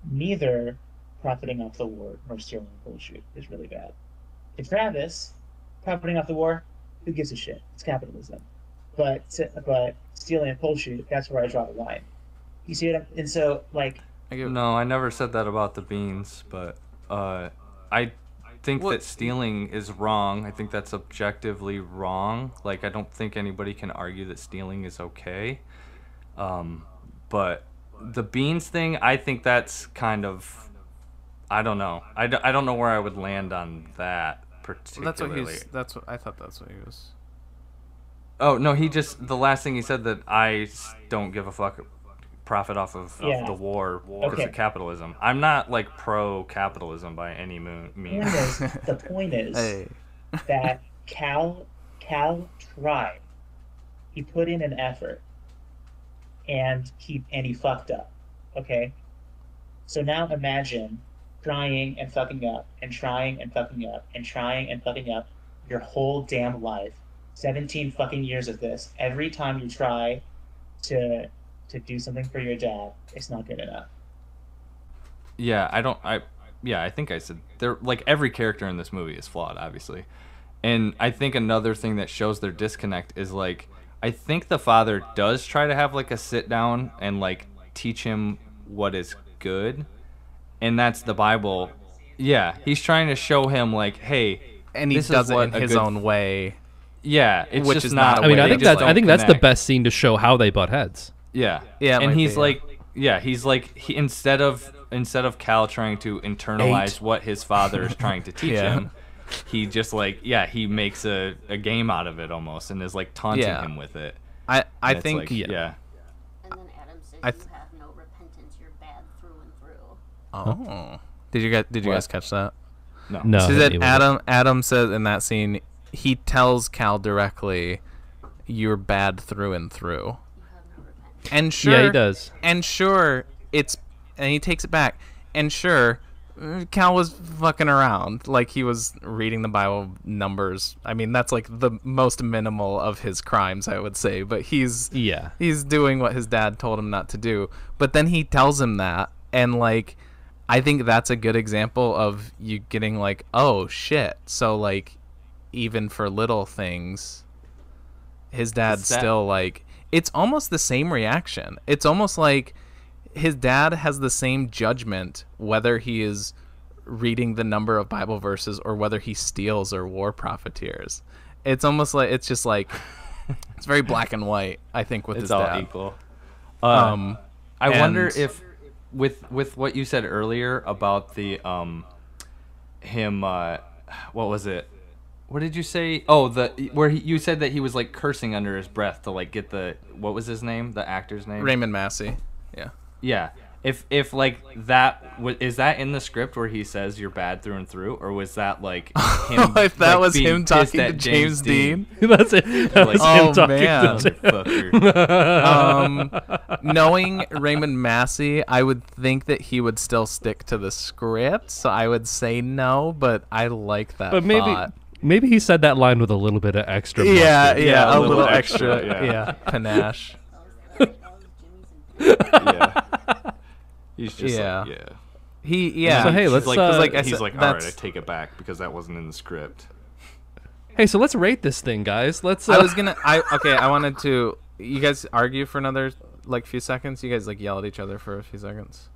[SPEAKER 8] neither profiting off the war nor stealing a coal chute is really bad. To Travis, profiting off the war, who gives a shit? It's capitalism. But stealing a coal chute, that's where I draw the line. You see what and so like.
[SPEAKER 3] No, I never said that about the beans, but I think that stealing is wrong. I think that's objectively wrong. Like I don't think anybody can argue that stealing is okay. But the beans thing, I think that's kind of. I don't know. I don't know where I would land on that. Particularly.
[SPEAKER 1] I thought that's what he was.
[SPEAKER 3] Oh no, the last thing he said that I don't give a fuck profit off of the war because of capitalism. I'm not like pro capitalism by any means.
[SPEAKER 8] The point is that Cal tried. He put in an effort and he fucked up. Okay? So now imagine trying and fucking up and trying and fucking up and trying and fucking up your whole damn life. 17 fucking years of this. Every time you try to do something for your dad, it's not good enough.
[SPEAKER 3] Yeah, I think I said they're like every character in this movie is flawed, obviously. And I think another thing that shows their disconnect is like I think the father does try to have like a sit down and like teach him what is good. And that's the Bible. Yeah, he's trying to show him like, hey,
[SPEAKER 1] and he does it in his own way.
[SPEAKER 3] Yeah, it's which just is not.
[SPEAKER 5] I mean, I think that's the best scene to show how they butt heads.
[SPEAKER 3] Yeah, and he's like, he instead of Cal trying to internalize what his father is trying to teach him, he just he makes a game out of it almost and is like taunting him with it.
[SPEAKER 1] I think
[SPEAKER 6] And then Adam says you have no repentance. You're bad through and through.
[SPEAKER 1] Oh, did you guys catch that?
[SPEAKER 3] No.
[SPEAKER 1] So that Adam says in that scene. He tells Cal directly, "You're bad through and through." And sure,
[SPEAKER 5] yeah, he does.
[SPEAKER 1] And sure, and he takes it back. And sure, Cal was fucking around. Like, he was reading the Bible numbers. I mean, that's like the most minimal of his crimes, I would say. But he's doing what his dad told him not to do. But then he tells him that, and like, I think that's a good example of you getting like, oh shit. So like, even for little things, his dad's still like, it's almost the same reaction. It's almost like his dad has the same judgment whether he is reading the number of Bible verses or whether he steals or war profiteers. It's almost like, it's just like, it's very black and white, I think, with his dad.
[SPEAKER 3] It's all equal. I wonder if with what you said earlier about the him what was it? What did you say? Oh, you said that he was like cursing under his breath to like get the, what was his name? The actor's name?
[SPEAKER 1] Raymond Massey. Yeah.
[SPEAKER 3] Yeah. If like that is that in the script where he says you're bad through and through, or was that like him?
[SPEAKER 1] If that was him talking to James Dean.
[SPEAKER 5] That's it. That was him talking
[SPEAKER 1] to knowing Raymond Massey, I would think that he would still stick to the script. So I would say no, but I like that.
[SPEAKER 5] But maybe he said that line with a little bit of extra.
[SPEAKER 1] Yeah, a little extra panache.
[SPEAKER 3] Yeah. He's just like,
[SPEAKER 1] yeah.
[SPEAKER 5] So hey, let's
[SPEAKER 3] like, he's like, all right, I take it back because that wasn't in the script.
[SPEAKER 5] Hey, so let's rate this thing, guys. Let's.
[SPEAKER 1] I wanted to. You guys argue for another like few seconds. You guys like yell at each other for a few seconds.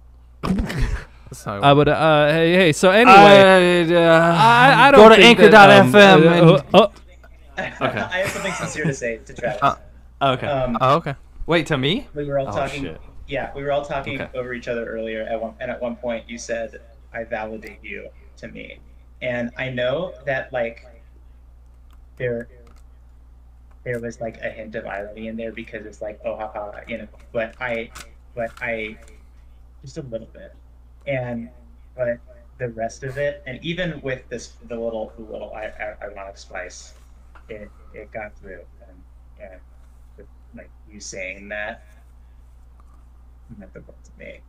[SPEAKER 5] I would. Hey. So anyway, I don't
[SPEAKER 3] go to anchor.fm.
[SPEAKER 7] Okay. I have something sincere to say to Travis.
[SPEAKER 3] Okay.
[SPEAKER 1] Okay.
[SPEAKER 3] Wait, to me?
[SPEAKER 7] We were all talking.
[SPEAKER 3] Shit.
[SPEAKER 7] Yeah, we were all talking over each other earlier. At one point, you said, "I validate you" to me, and I know that like there was like a hint of irony in there because it's like, oh haha, but I just a little bit, but the rest of it, and even with the little ironic spice, it got through, and with, like, you saying that meant the world to me.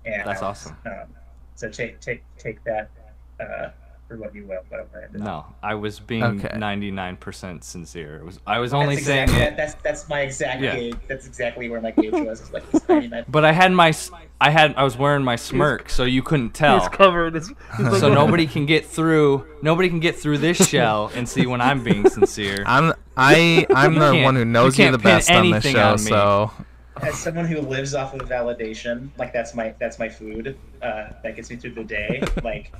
[SPEAKER 7] And
[SPEAKER 3] that's awesome.
[SPEAKER 7] So take that for what you will.
[SPEAKER 3] No, I was being 99% sincere. I was only saying
[SPEAKER 7] that's my exact gauge. That's exactly where my gauge was. It's like it's 99.
[SPEAKER 3] But I was wearing my smirk, so you couldn't tell.
[SPEAKER 5] He's covered.
[SPEAKER 3] So nobody can get through this shell and see when I'm being sincere.
[SPEAKER 1] I'm the one who knows you the best on this show. So
[SPEAKER 7] as someone who lives off of validation, like that's my food that gets me through the day. Like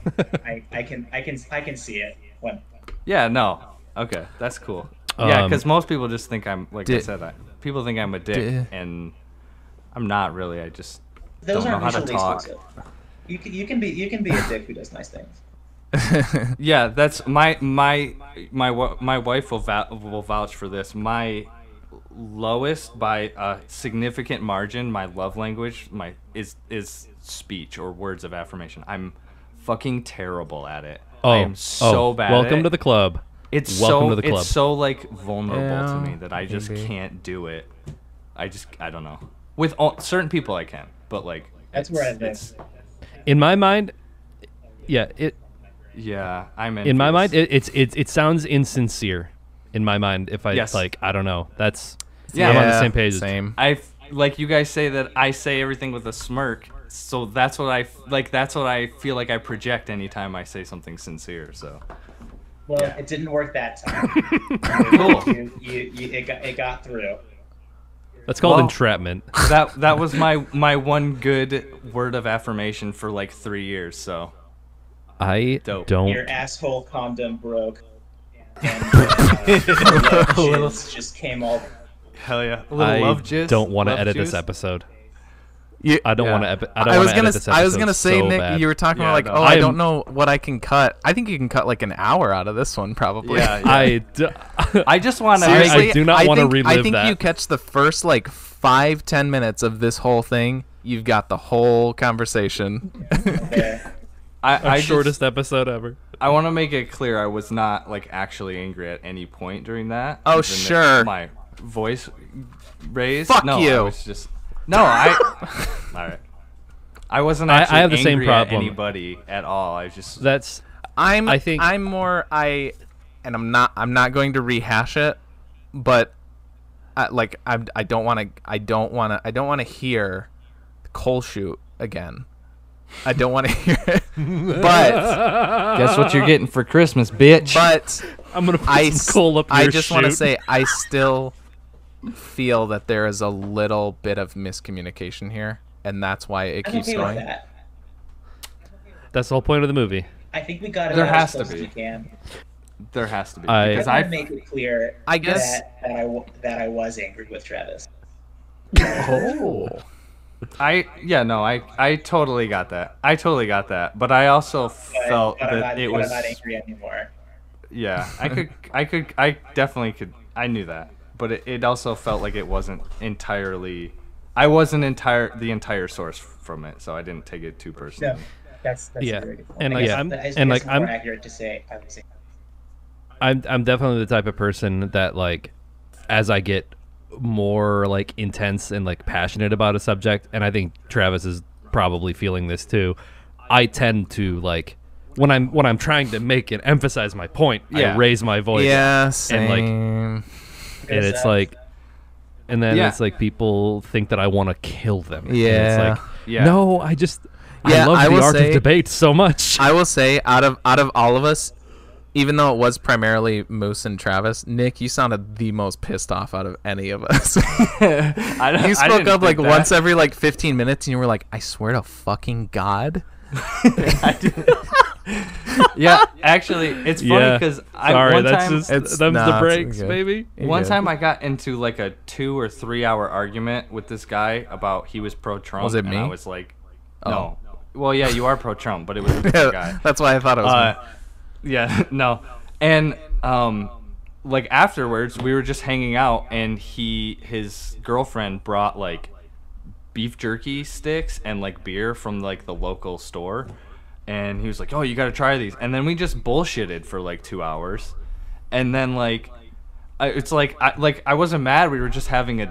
[SPEAKER 7] I can see it when.
[SPEAKER 3] Yeah. No. Okay. That's cool. Yeah, because most people just think I'm people think I'm a dick, and I'm not really. I just don't know how to talk.
[SPEAKER 7] You can be a dick who does nice things.
[SPEAKER 3] Yeah, that's my wife will vouch for this. My lowest by a significant margin, my love language is speech or words of affirmation. I'm fucking terrible at it. I am so bad.
[SPEAKER 5] Welcome to the club.
[SPEAKER 3] It's so like vulnerable to me that I just can't do it. I don't know. With certain people I can, but like
[SPEAKER 7] that's where I live.
[SPEAKER 5] In my mind,
[SPEAKER 3] I'm
[SPEAKER 5] in my mind it sounds insincere. In my mind, if I like, I don't know. I'm on the same page.
[SPEAKER 1] Same.
[SPEAKER 3] Like you guys say that I say everything with a smirk, so that's what I feel like I project anytime I say something sincere. So.
[SPEAKER 7] Well, it didn't work that time.
[SPEAKER 3] Cool.
[SPEAKER 7] It got through.
[SPEAKER 5] That's called entrapment.
[SPEAKER 3] That was my one good word of affirmation for like 3 years. So
[SPEAKER 5] I don't.
[SPEAKER 7] Your asshole condom broke, and just came all.
[SPEAKER 3] Hell yeah! A little love jizz.
[SPEAKER 5] I don't want to edit this episode. I don't want to. I
[SPEAKER 1] was gonna say, Nick, bad. You were talking about like, I don't know what I can cut. I think you can cut like an hour out of this one, probably.
[SPEAKER 3] Yeah.
[SPEAKER 5] I
[SPEAKER 3] just want to.
[SPEAKER 5] I do not want to relive that.
[SPEAKER 1] I think you catch the first like 5-10 minutes of this whole thing. You've got the whole conversation.
[SPEAKER 5] Our shortest episode ever.
[SPEAKER 3] I want to make it clear I was not like actually angry at any point during that.
[SPEAKER 1] Oh sure.
[SPEAKER 3] My voice raised.
[SPEAKER 1] Fuck
[SPEAKER 3] no,
[SPEAKER 1] you.
[SPEAKER 3] I was just. No, all right. I wasn't actually
[SPEAKER 5] I have the same
[SPEAKER 3] angry at
[SPEAKER 5] problem.
[SPEAKER 3] anybody at all. I just
[SPEAKER 1] I'm not going to rehash it, but I don't want to hear Cole shoot again. I don't want to hear it. But
[SPEAKER 3] guess what you're getting for Christmas, bitch.
[SPEAKER 1] But
[SPEAKER 5] I'm gonna put some coal up your
[SPEAKER 1] I just want to
[SPEAKER 5] chute.
[SPEAKER 1] say I still feel that there is a little bit of miscommunication here, and that's why it
[SPEAKER 9] I'm
[SPEAKER 1] keeps
[SPEAKER 9] okay
[SPEAKER 1] going.
[SPEAKER 9] with that.
[SPEAKER 5] That's the whole point of the movie.
[SPEAKER 9] I think we got it
[SPEAKER 3] There
[SPEAKER 9] out
[SPEAKER 3] has
[SPEAKER 9] as
[SPEAKER 3] to
[SPEAKER 9] close as
[SPEAKER 3] be.
[SPEAKER 9] we can.
[SPEAKER 3] There has to be.
[SPEAKER 5] I
[SPEAKER 3] Because
[SPEAKER 9] I want to make it clear
[SPEAKER 1] I guess-
[SPEAKER 9] that I was angry with Travis.
[SPEAKER 1] Oh.
[SPEAKER 3] I totally got that. But I also felt that it was.
[SPEAKER 9] I'm not angry anymore.
[SPEAKER 3] Yeah, I definitely could. I knew that, but it also felt like it wasn't entirely. I wasn't the entire source from it, so I didn't take it too personally.
[SPEAKER 9] No, that's
[SPEAKER 5] Yeah,
[SPEAKER 9] a very good point.
[SPEAKER 5] and
[SPEAKER 9] I
[SPEAKER 5] like
[SPEAKER 9] guess
[SPEAKER 5] I'm
[SPEAKER 9] that- I guess
[SPEAKER 5] and like
[SPEAKER 9] it's more
[SPEAKER 5] I'm
[SPEAKER 9] accurate to say I was angry.
[SPEAKER 5] I'm definitely the type of person that like as I get more like intense and like passionate about a subject, and I think Travis is probably feeling this too. I tend to like when I'm trying to make and emphasize my point,
[SPEAKER 3] Yeah.
[SPEAKER 5] I raise my voice.
[SPEAKER 1] Yeah, same.
[SPEAKER 5] And like and it's like and then
[SPEAKER 3] Yeah.
[SPEAKER 5] it's like people think that I want to kill them. And
[SPEAKER 1] Yeah.
[SPEAKER 5] it's like
[SPEAKER 3] Yeah.
[SPEAKER 5] no, I
[SPEAKER 1] Yeah,
[SPEAKER 5] love
[SPEAKER 1] I
[SPEAKER 5] the
[SPEAKER 1] will
[SPEAKER 5] art
[SPEAKER 1] say-
[SPEAKER 5] of debate so much.
[SPEAKER 1] I will say, out of all of us, even though it was primarily Moose and Travis, Nick, you sounded the most pissed off out of any of us. You spoke up like once every like 15 minutes, and you were like, "I swear to fucking God."
[SPEAKER 3] Yeah, actually, it's funny
[SPEAKER 5] Yeah.
[SPEAKER 3] because
[SPEAKER 5] Sorry,
[SPEAKER 3] one
[SPEAKER 5] that's
[SPEAKER 3] time
[SPEAKER 5] just
[SPEAKER 1] It's-
[SPEAKER 5] them's
[SPEAKER 1] nah,
[SPEAKER 5] the
[SPEAKER 1] it's
[SPEAKER 5] breaks,
[SPEAKER 1] good.
[SPEAKER 5] baby.
[SPEAKER 1] You're
[SPEAKER 3] one
[SPEAKER 1] good.
[SPEAKER 3] time I got into like a 2 or 3 hour argument with this guy about he was pro Trump.
[SPEAKER 1] Was it
[SPEAKER 3] and
[SPEAKER 1] me?
[SPEAKER 3] I was like,
[SPEAKER 1] Oh.
[SPEAKER 3] no. Well, yeah, you are pro Trump, but it was a different guy.
[SPEAKER 1] That's why I thought it was. Me.
[SPEAKER 3] Yeah, no. And like afterwards we were just hanging out and his girlfriend brought like beef jerky sticks and like beer from like the local store, and he was like, "Oh, you got to try these." And then we just bullshitted for like 2 hours. And then like I wasn't mad, we were just having a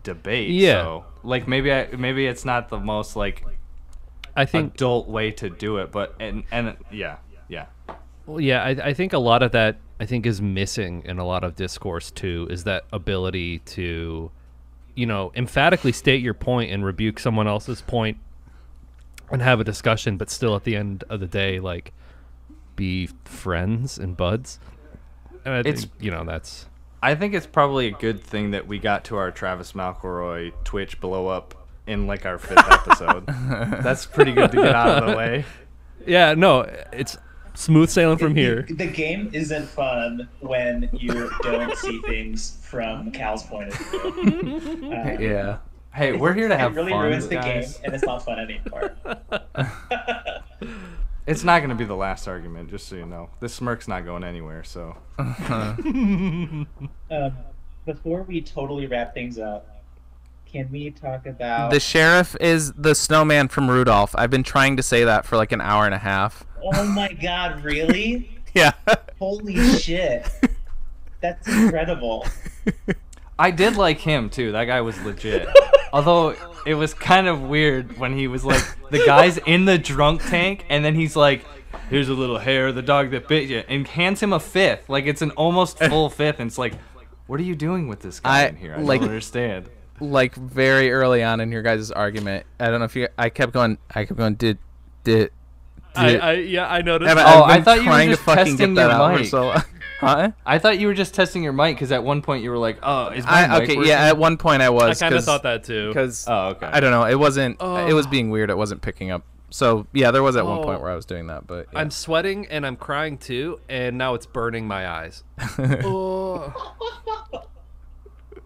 [SPEAKER 3] debate.
[SPEAKER 5] Yeah.
[SPEAKER 3] So like maybe it's not the most like
[SPEAKER 5] I think
[SPEAKER 3] adult way to do it, but and yeah.
[SPEAKER 5] Well, yeah, I think a lot of that is missing in a lot of discourse too, is that ability to, emphatically state your point and rebuke someone else's point and have a discussion, but still at the end of the day, like, be friends and buds. And I think, that's...
[SPEAKER 3] I think it's probably a good thing that we got to our Travis McElroy Twitch blow up in like our 5th episode. That's pretty good to get out of the way.
[SPEAKER 5] Yeah, no, it's smooth sailing from here.
[SPEAKER 9] The game isn't fun when you don't see things from Cal's point of view.
[SPEAKER 1] Yeah.
[SPEAKER 3] Hey, we're here to have
[SPEAKER 9] it really
[SPEAKER 3] fun,
[SPEAKER 9] ruins the
[SPEAKER 3] guys.
[SPEAKER 9] game, and it's not fun anymore.
[SPEAKER 3] It's not going to be the last argument, just so you know. This smirk's not going anywhere, so.
[SPEAKER 9] Before we totally wrap things up, can we talk about...
[SPEAKER 1] The sheriff is the snowman from Rudolph. I've been trying to say that for like an hour and a half.
[SPEAKER 9] Oh my god, really?
[SPEAKER 1] Yeah.
[SPEAKER 9] Holy shit. That's incredible.
[SPEAKER 3] I did like him, too. That guy was legit. Although, it was kind of weird when he was like, the guy's in the drunk tank, and then he's like, "Here's a little hair of the dog that bit you," and hands him a 5th. Like, it's an almost full 5th, and it's like, what are you doing with this guy in here? I don't understand.
[SPEAKER 1] Like, very early on in your guys' argument, I don't know if I kept going, I noticed.
[SPEAKER 3] I thought you were just testing your mic.
[SPEAKER 1] Huh?
[SPEAKER 3] I thought you were just testing your mic because at one point you were like, "Oh, is my mic working?"
[SPEAKER 1] Yeah, at one point I was.
[SPEAKER 5] I kind of thought that too.
[SPEAKER 1] Because
[SPEAKER 3] okay.
[SPEAKER 1] I don't know, it wasn't. It was being weird. It wasn't picking up. So yeah, there was at one point where I was doing that, but yeah.
[SPEAKER 5] I'm sweating and I'm crying too, and now it's burning my eyes. Oh.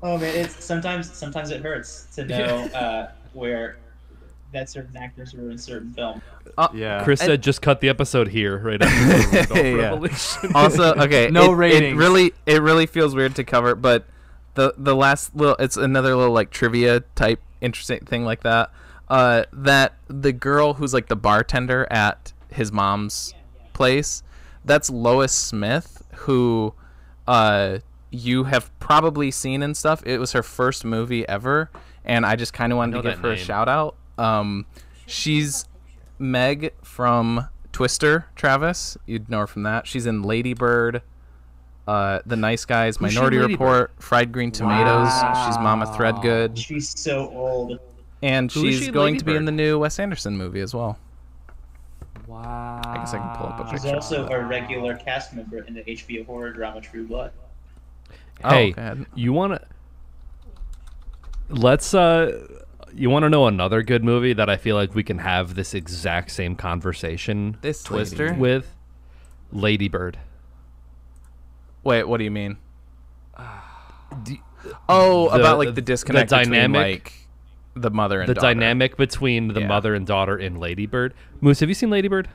[SPEAKER 9] Oh man, it's sometimes it hurts to know where that certain actors were in certain film.
[SPEAKER 3] Yeah.
[SPEAKER 5] Chris said just cut the episode here right after the
[SPEAKER 1] Yeah.
[SPEAKER 5] Revelation.
[SPEAKER 1] Also, okay,
[SPEAKER 3] No
[SPEAKER 1] it
[SPEAKER 3] ratings.
[SPEAKER 1] really feels weird to cover, but the last little, it's another little like trivia type interesting thing like that. That the girl who's like the bartender at his mom's place, that's Lois Smith, who you have probably seen and stuff. It was her first movie ever, and I just kind of wanted to
[SPEAKER 5] know
[SPEAKER 1] give
[SPEAKER 5] that
[SPEAKER 1] her a
[SPEAKER 5] name.
[SPEAKER 1] shout out. She's Meg from Twister. Travis, you'd know her from that. She's in Lady Bird, The Nice Guys,
[SPEAKER 5] Who's she in
[SPEAKER 1] Minority
[SPEAKER 5] Lady
[SPEAKER 1] Report, Fried Green Tomatoes.
[SPEAKER 9] Wow.
[SPEAKER 1] She's Mama Threadgood,
[SPEAKER 9] She's so old.
[SPEAKER 1] and
[SPEAKER 5] Who is she
[SPEAKER 1] she's
[SPEAKER 5] in
[SPEAKER 1] going
[SPEAKER 5] Lady
[SPEAKER 1] to be in
[SPEAKER 5] Bird?
[SPEAKER 1] the new Wes Anderson movie as well.
[SPEAKER 3] Wow.
[SPEAKER 1] I guess I can pull up a
[SPEAKER 9] She's
[SPEAKER 1] picture.
[SPEAKER 9] also a regular cast member in the HBO horror drama True Blood.
[SPEAKER 5] Hey,
[SPEAKER 1] go ahead.
[SPEAKER 5] you want to? Let's. You want to know another good movie that I feel like we can have this exact same conversation
[SPEAKER 1] This
[SPEAKER 3] Twister?
[SPEAKER 1] lady.
[SPEAKER 5] with? Lady Bird.
[SPEAKER 1] Wait, what do you mean?
[SPEAKER 5] D-
[SPEAKER 1] Oh,
[SPEAKER 5] the-
[SPEAKER 1] about like the disconnect between
[SPEAKER 5] dynamic-
[SPEAKER 1] like the mother and
[SPEAKER 5] the
[SPEAKER 1] daughter.
[SPEAKER 5] dynamic between the
[SPEAKER 1] Yeah.
[SPEAKER 5] mother and daughter in Lady Bird. Moose, have you seen Lady Bird?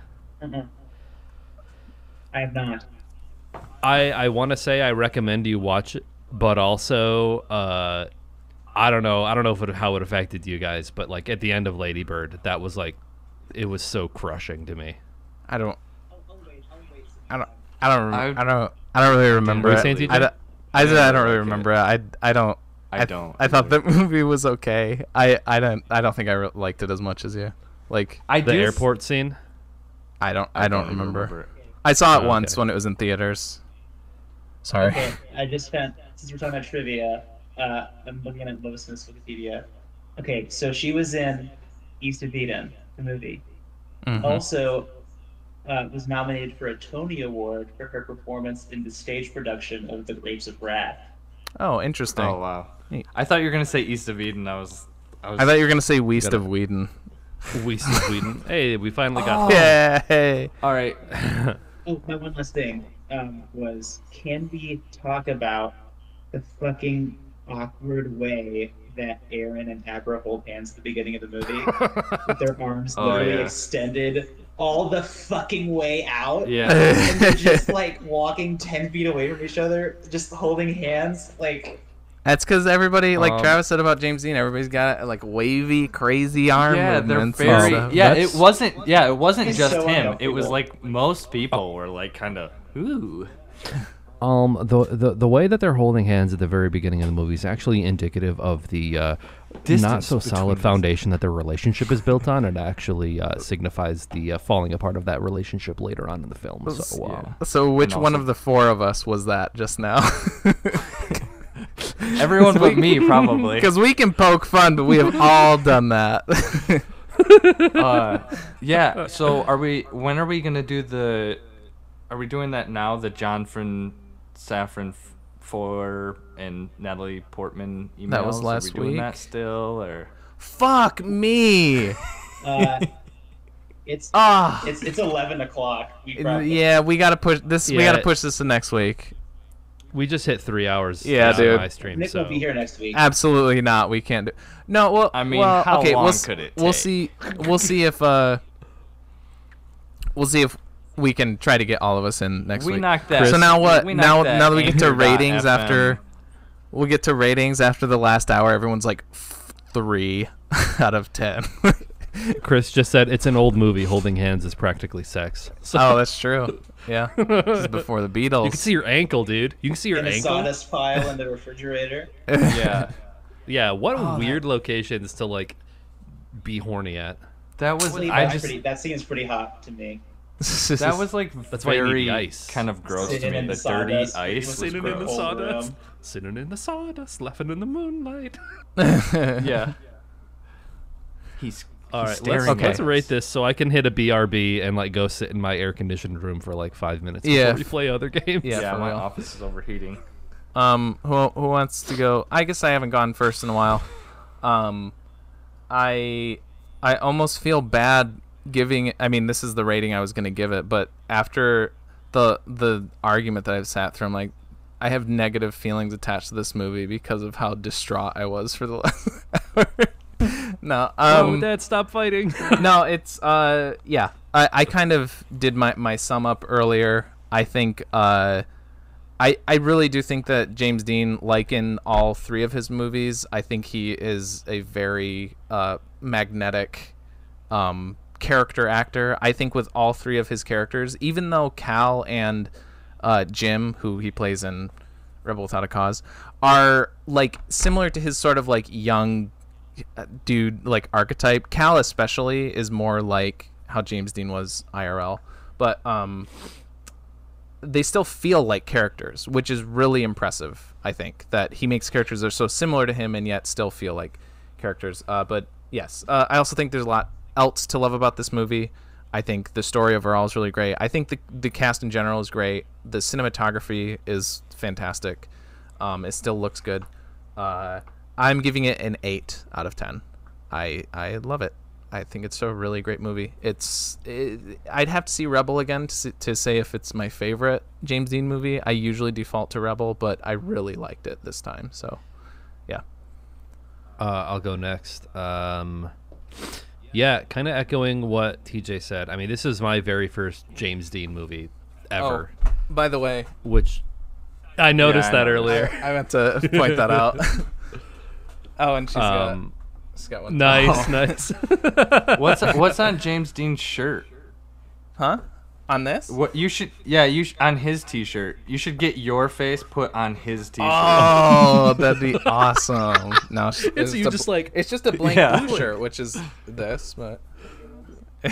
[SPEAKER 9] I have not.
[SPEAKER 5] I want to say I recommend you watch it, but also I don't know how it affected you guys, but like at the end of Lady Bird, that was like it was so crushing to me.
[SPEAKER 1] I don't
[SPEAKER 3] I
[SPEAKER 1] really remember
[SPEAKER 5] Were you
[SPEAKER 1] it.
[SPEAKER 5] saying, TJ?
[SPEAKER 1] I said I don't
[SPEAKER 3] like
[SPEAKER 1] really
[SPEAKER 3] it.
[SPEAKER 1] remember it. I don't.
[SPEAKER 3] I don't.
[SPEAKER 1] I thought the movie was okay. I don't think I liked it as much as you. Like
[SPEAKER 3] I
[SPEAKER 5] The
[SPEAKER 3] do
[SPEAKER 5] airport scene.
[SPEAKER 1] I don't
[SPEAKER 3] even
[SPEAKER 1] remember.
[SPEAKER 3] it.
[SPEAKER 1] I saw it
[SPEAKER 5] Oh,
[SPEAKER 1] once
[SPEAKER 5] okay.
[SPEAKER 1] when it was in theaters. Sorry.
[SPEAKER 9] Okay, I just found, since we're talking about trivia, I'm looking at Lois Smith's Wikipedia. Okay, so she was in East of Eden, the movie.
[SPEAKER 1] Mhm.
[SPEAKER 9] Also, was nominated for a Tony Award for her performance in the stage production of The Grapes of Wrath.
[SPEAKER 1] Oh, interesting.
[SPEAKER 3] Oh wow.
[SPEAKER 1] Neat.
[SPEAKER 3] I thought you were gonna say East of Eden. I was
[SPEAKER 1] I thought you were gonna say Weast
[SPEAKER 5] Gotta-
[SPEAKER 1] of Whedon.
[SPEAKER 5] We see Sweden. Hey, we finally got.
[SPEAKER 1] Yeah. Hey.
[SPEAKER 3] all right.
[SPEAKER 9] Oh, my one last thing was, can we talk about the fucking awkward way that Aaron and Abra hold hands at the beginning of the movie, with their arms
[SPEAKER 3] Oh,
[SPEAKER 9] literally
[SPEAKER 3] yeah.
[SPEAKER 9] extended all the fucking way out?
[SPEAKER 3] Yeah.
[SPEAKER 9] And they're just like walking 10 feet away from each other, just holding hands. Like,
[SPEAKER 1] That's because everybody, like
[SPEAKER 3] Um,
[SPEAKER 1] Travis said about James Dean, everybody's got like wavy, crazy arm
[SPEAKER 3] Yeah, they're
[SPEAKER 1] movements. and
[SPEAKER 3] very.
[SPEAKER 1] stuff.
[SPEAKER 3] Yeah,
[SPEAKER 5] That's-
[SPEAKER 3] it wasn't. Yeah, it wasn't
[SPEAKER 9] It's
[SPEAKER 3] just
[SPEAKER 9] so
[SPEAKER 3] him. It was
[SPEAKER 9] uncomfortable.
[SPEAKER 3] like most people were like kind of ooh.
[SPEAKER 5] The way that they're holding hands at the very beginning of the movie is actually indicative of the not
[SPEAKER 3] Distance
[SPEAKER 5] so
[SPEAKER 3] between
[SPEAKER 5] solid
[SPEAKER 3] us.
[SPEAKER 5] foundation that their relationship is built on. It actually signifies the falling apart of that relationship later on in the film. So,
[SPEAKER 1] So which
[SPEAKER 3] And
[SPEAKER 1] one
[SPEAKER 3] also-
[SPEAKER 1] of the four of us was that just now?
[SPEAKER 3] Everyone but me probably.
[SPEAKER 1] Because we can poke fun, but we have all done that.
[SPEAKER 3] Yeah. So are we? When are we gonna do the? Are we doing that now? The Jonathan Safran Foer and Natalie Portman emails.
[SPEAKER 1] That was
[SPEAKER 3] Are
[SPEAKER 1] last
[SPEAKER 3] we doing
[SPEAKER 1] week.
[SPEAKER 3] that still or?
[SPEAKER 1] Fuck me.
[SPEAKER 9] it's
[SPEAKER 1] Ah.
[SPEAKER 9] it's 11 o'clock. We probably-
[SPEAKER 1] Yeah, we gotta push this. We
[SPEAKER 5] Yeah.
[SPEAKER 1] gotta push this to next week.
[SPEAKER 5] we just hit 3 hours.
[SPEAKER 1] Yeah,
[SPEAKER 5] on
[SPEAKER 1] dude.
[SPEAKER 5] my stream,
[SPEAKER 9] Nick
[SPEAKER 5] so.
[SPEAKER 9] will be here next week.
[SPEAKER 1] Absolutely not. We can't do. No. Well,
[SPEAKER 3] I mean,
[SPEAKER 1] well,
[SPEAKER 3] how
[SPEAKER 1] okay,
[SPEAKER 3] long
[SPEAKER 1] we'll,
[SPEAKER 3] could it
[SPEAKER 1] We'll
[SPEAKER 3] take?
[SPEAKER 1] see. We'll see if we can try to get all of us in next
[SPEAKER 3] We
[SPEAKER 1] week.
[SPEAKER 3] knocked that.
[SPEAKER 1] So now what?
[SPEAKER 3] We
[SPEAKER 1] Now
[SPEAKER 3] knocked that
[SPEAKER 1] now that we get to ratings
[SPEAKER 3] Anchor.fm.
[SPEAKER 1] after, we'll get to ratings after the last hour. Everyone's like 3 out of 10.
[SPEAKER 5] Chris just said it's an old movie. Holding hands is practically sex. So
[SPEAKER 1] Oh, that's true. Yeah, this is before the Beatles.
[SPEAKER 5] you can see your ankle, dude. You can see your
[SPEAKER 9] in a
[SPEAKER 5] ankle.
[SPEAKER 9] sawdust pile in the refrigerator.
[SPEAKER 3] Yeah.
[SPEAKER 5] Yeah, what
[SPEAKER 3] Oh,
[SPEAKER 5] weird locations to like be horny at.
[SPEAKER 3] That was.
[SPEAKER 9] Honestly,
[SPEAKER 3] I
[SPEAKER 9] that's
[SPEAKER 3] just.
[SPEAKER 9] pretty, that seems pretty hot to me.
[SPEAKER 3] That was like
[SPEAKER 5] That's why you need
[SPEAKER 3] very
[SPEAKER 5] the ice.
[SPEAKER 3] kind of gross to
[SPEAKER 9] Sitting
[SPEAKER 3] me.
[SPEAKER 9] in
[SPEAKER 3] The
[SPEAKER 9] the
[SPEAKER 3] dirty
[SPEAKER 9] sawdust,
[SPEAKER 3] ice was
[SPEAKER 5] Sitting in the
[SPEAKER 3] gross.
[SPEAKER 9] Cold
[SPEAKER 5] sawdust,
[SPEAKER 9] room.
[SPEAKER 5] sitting in the sawdust, laughing in the moonlight.
[SPEAKER 3] Yeah. He's.
[SPEAKER 5] All right,
[SPEAKER 3] staring
[SPEAKER 5] let's
[SPEAKER 3] at
[SPEAKER 5] rate
[SPEAKER 3] us.
[SPEAKER 5] this so I can hit a BRB and like go sit in my air conditioned room for like 5 minutes
[SPEAKER 1] Yeah.
[SPEAKER 5] before we play other games.
[SPEAKER 1] Yeah,
[SPEAKER 3] Yeah,
[SPEAKER 1] for
[SPEAKER 3] my
[SPEAKER 1] real.
[SPEAKER 3] office is overheating.
[SPEAKER 1] Who wants to go? I guess I haven't gone first in a while. I almost feel bad giving. I mean, this is the rating I was gonna give it, but after the argument that I've sat through, I'm like, I have negative feelings attached to this movie because of how distraught I was for the last hour. No,
[SPEAKER 5] Oh, Dad, stop fighting.
[SPEAKER 1] no, it's yeah. I kind of did my sum up earlier. I think I really do think that James Dean, like in all three of his movies, I think he is a very magnetic character actor. I think with all three of his characters, even though Cal and Jim, who he plays in Rebel Without a Cause, are like similar to his sort of like young dude, like archetype. Cal especially is more like how James Dean was IRL, but they still feel like characters, which is really impressive. I think that he makes characters that are so similar to him and yet still feel like characters. But yes, I also think there's a lot else to love about this movie. I think the story overall is really great. I think the cast in general is great. The cinematography is fantastic. It still looks good. I'm giving it an 8 out of 10. I love it. I think it's a really great movie. I'd have to see Rebel again to say if it's my favorite James Dean movie. I usually default to Rebel, but I really liked it this time. So, yeah.
[SPEAKER 5] I'll go next. Yeah, kind of echoing what TJ said. I mean, this is my very first James Dean movie ever.
[SPEAKER 1] Oh, by the way,
[SPEAKER 5] which I noticed that earlier.
[SPEAKER 1] I meant to point that out. Oh, and she's got one.
[SPEAKER 5] Nice, nice.
[SPEAKER 3] What's on James Dean's shirt?
[SPEAKER 1] Huh? On this?
[SPEAKER 3] What you should? Yeah, on his T-shirt. You should get your face put on his T-shirt.
[SPEAKER 1] Oh, that'd be awesome. No,
[SPEAKER 5] it's
[SPEAKER 1] just a blank blue shirt, which is this, but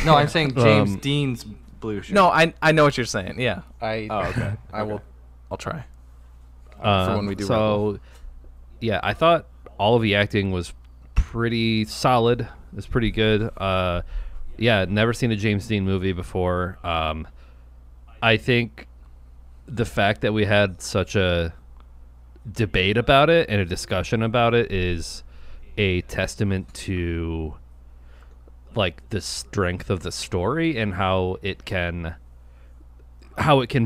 [SPEAKER 3] no, I'm saying James Dean's blue shirt.
[SPEAKER 1] No, I know what you're saying. Yeah,
[SPEAKER 3] okay.
[SPEAKER 1] I'll try. For when we do.
[SPEAKER 5] So, yeah, I thought all of the acting was pretty solid. It was pretty good. Yeah, never seen a James Dean movie before. I think the fact that we had such a debate about it and a discussion about it is a testament to like the strength of the story and how it can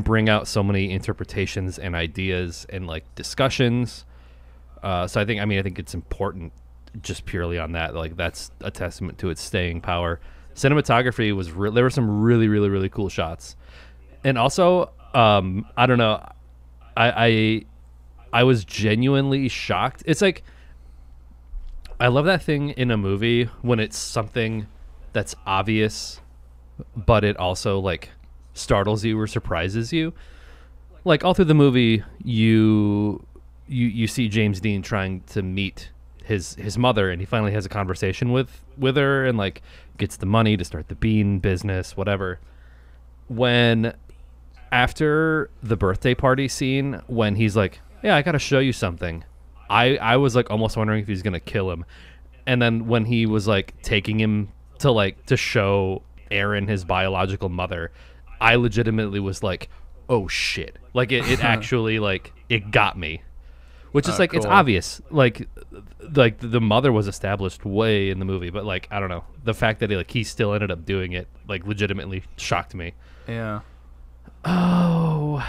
[SPEAKER 5] bring out so many interpretations and ideas and like discussions. So I think it's important just purely on that. Like that's a testament to its staying power. Cinematography was there were some really, really, really cool shots. And also, I don't know, I was genuinely shocked. It's like, I love that thing in a movie when it's something that's obvious, but it also like startles you or surprises you. Like all through the movie, you see James Dean trying to meet his mother, and he finally has a conversation with her and like gets the money to start the bean business, whatever. When after the birthday party scene, when he's like, yeah, I gotta show you something, I was like almost wondering if he's gonna kill him. And then when he was like taking him to show Aaron his biological mother, I legitimately was like, oh shit, like it actually like it got me. Which is like, cool. It's obvious. Like the mother was established way in the movie, but like, I don't know. The fact that he still ended up doing it, like legitimately shocked me.
[SPEAKER 1] Yeah.
[SPEAKER 5] Oh.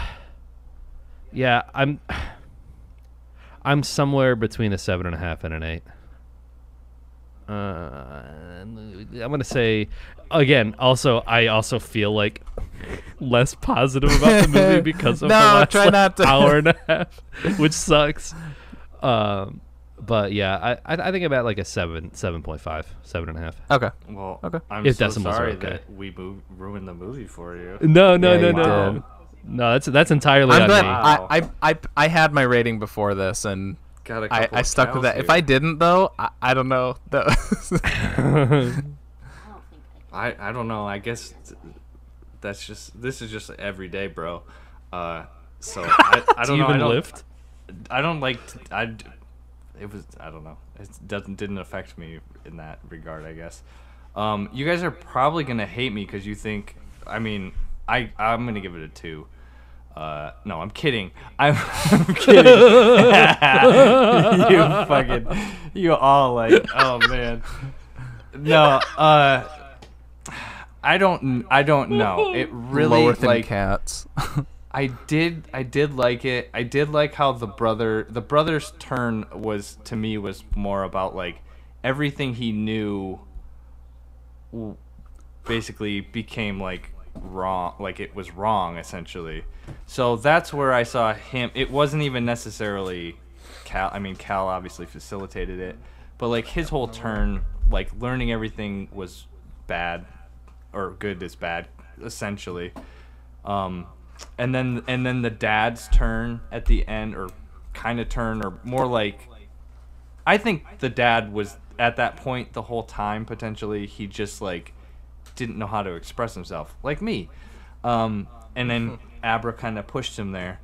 [SPEAKER 5] Yeah, I'm somewhere between a 7.5 and an 8. I'm gonna say, again, I also feel like less positive about the movie because of the last hour and a half, which sucks. But yeah, I think about like a 7.5, 7.5.
[SPEAKER 1] Okay.
[SPEAKER 3] Well,
[SPEAKER 1] okay.
[SPEAKER 3] I'm
[SPEAKER 5] if
[SPEAKER 3] so sorry that we ruined the movie for you.
[SPEAKER 5] No. No, that's entirely on me.
[SPEAKER 1] Wow. I had my rating before this, and I stuck with that. Here. If I didn't, though, I don't know.
[SPEAKER 3] I don't know. I guess this is just every day, bro. So I don't know. I don't like. It was. I don't know. It didn't affect me in that regard, I guess. You guys are probably gonna hate me because you think. I mean, I'm gonna give it a 2. No, I'm kidding. I'm kidding. You all like, oh man. No, I don't know. It really
[SPEAKER 1] lower than
[SPEAKER 3] like
[SPEAKER 1] cats.
[SPEAKER 3] I did like it. I did like how the brother's turn was more about like everything he knew basically became like wrong, like it was wrong essentially. So that's where I saw him. It wasn't even necessarily Cal. I mean, Cal obviously facilitated it, but like his whole turn, like learning everything was bad or good is bad essentially. And then the dad's turn at the end, or kind of turn, or more like, I think the dad was at that point the whole time potentially he just like didn't know how to express himself, like me. And then Abra kind of pushed him there.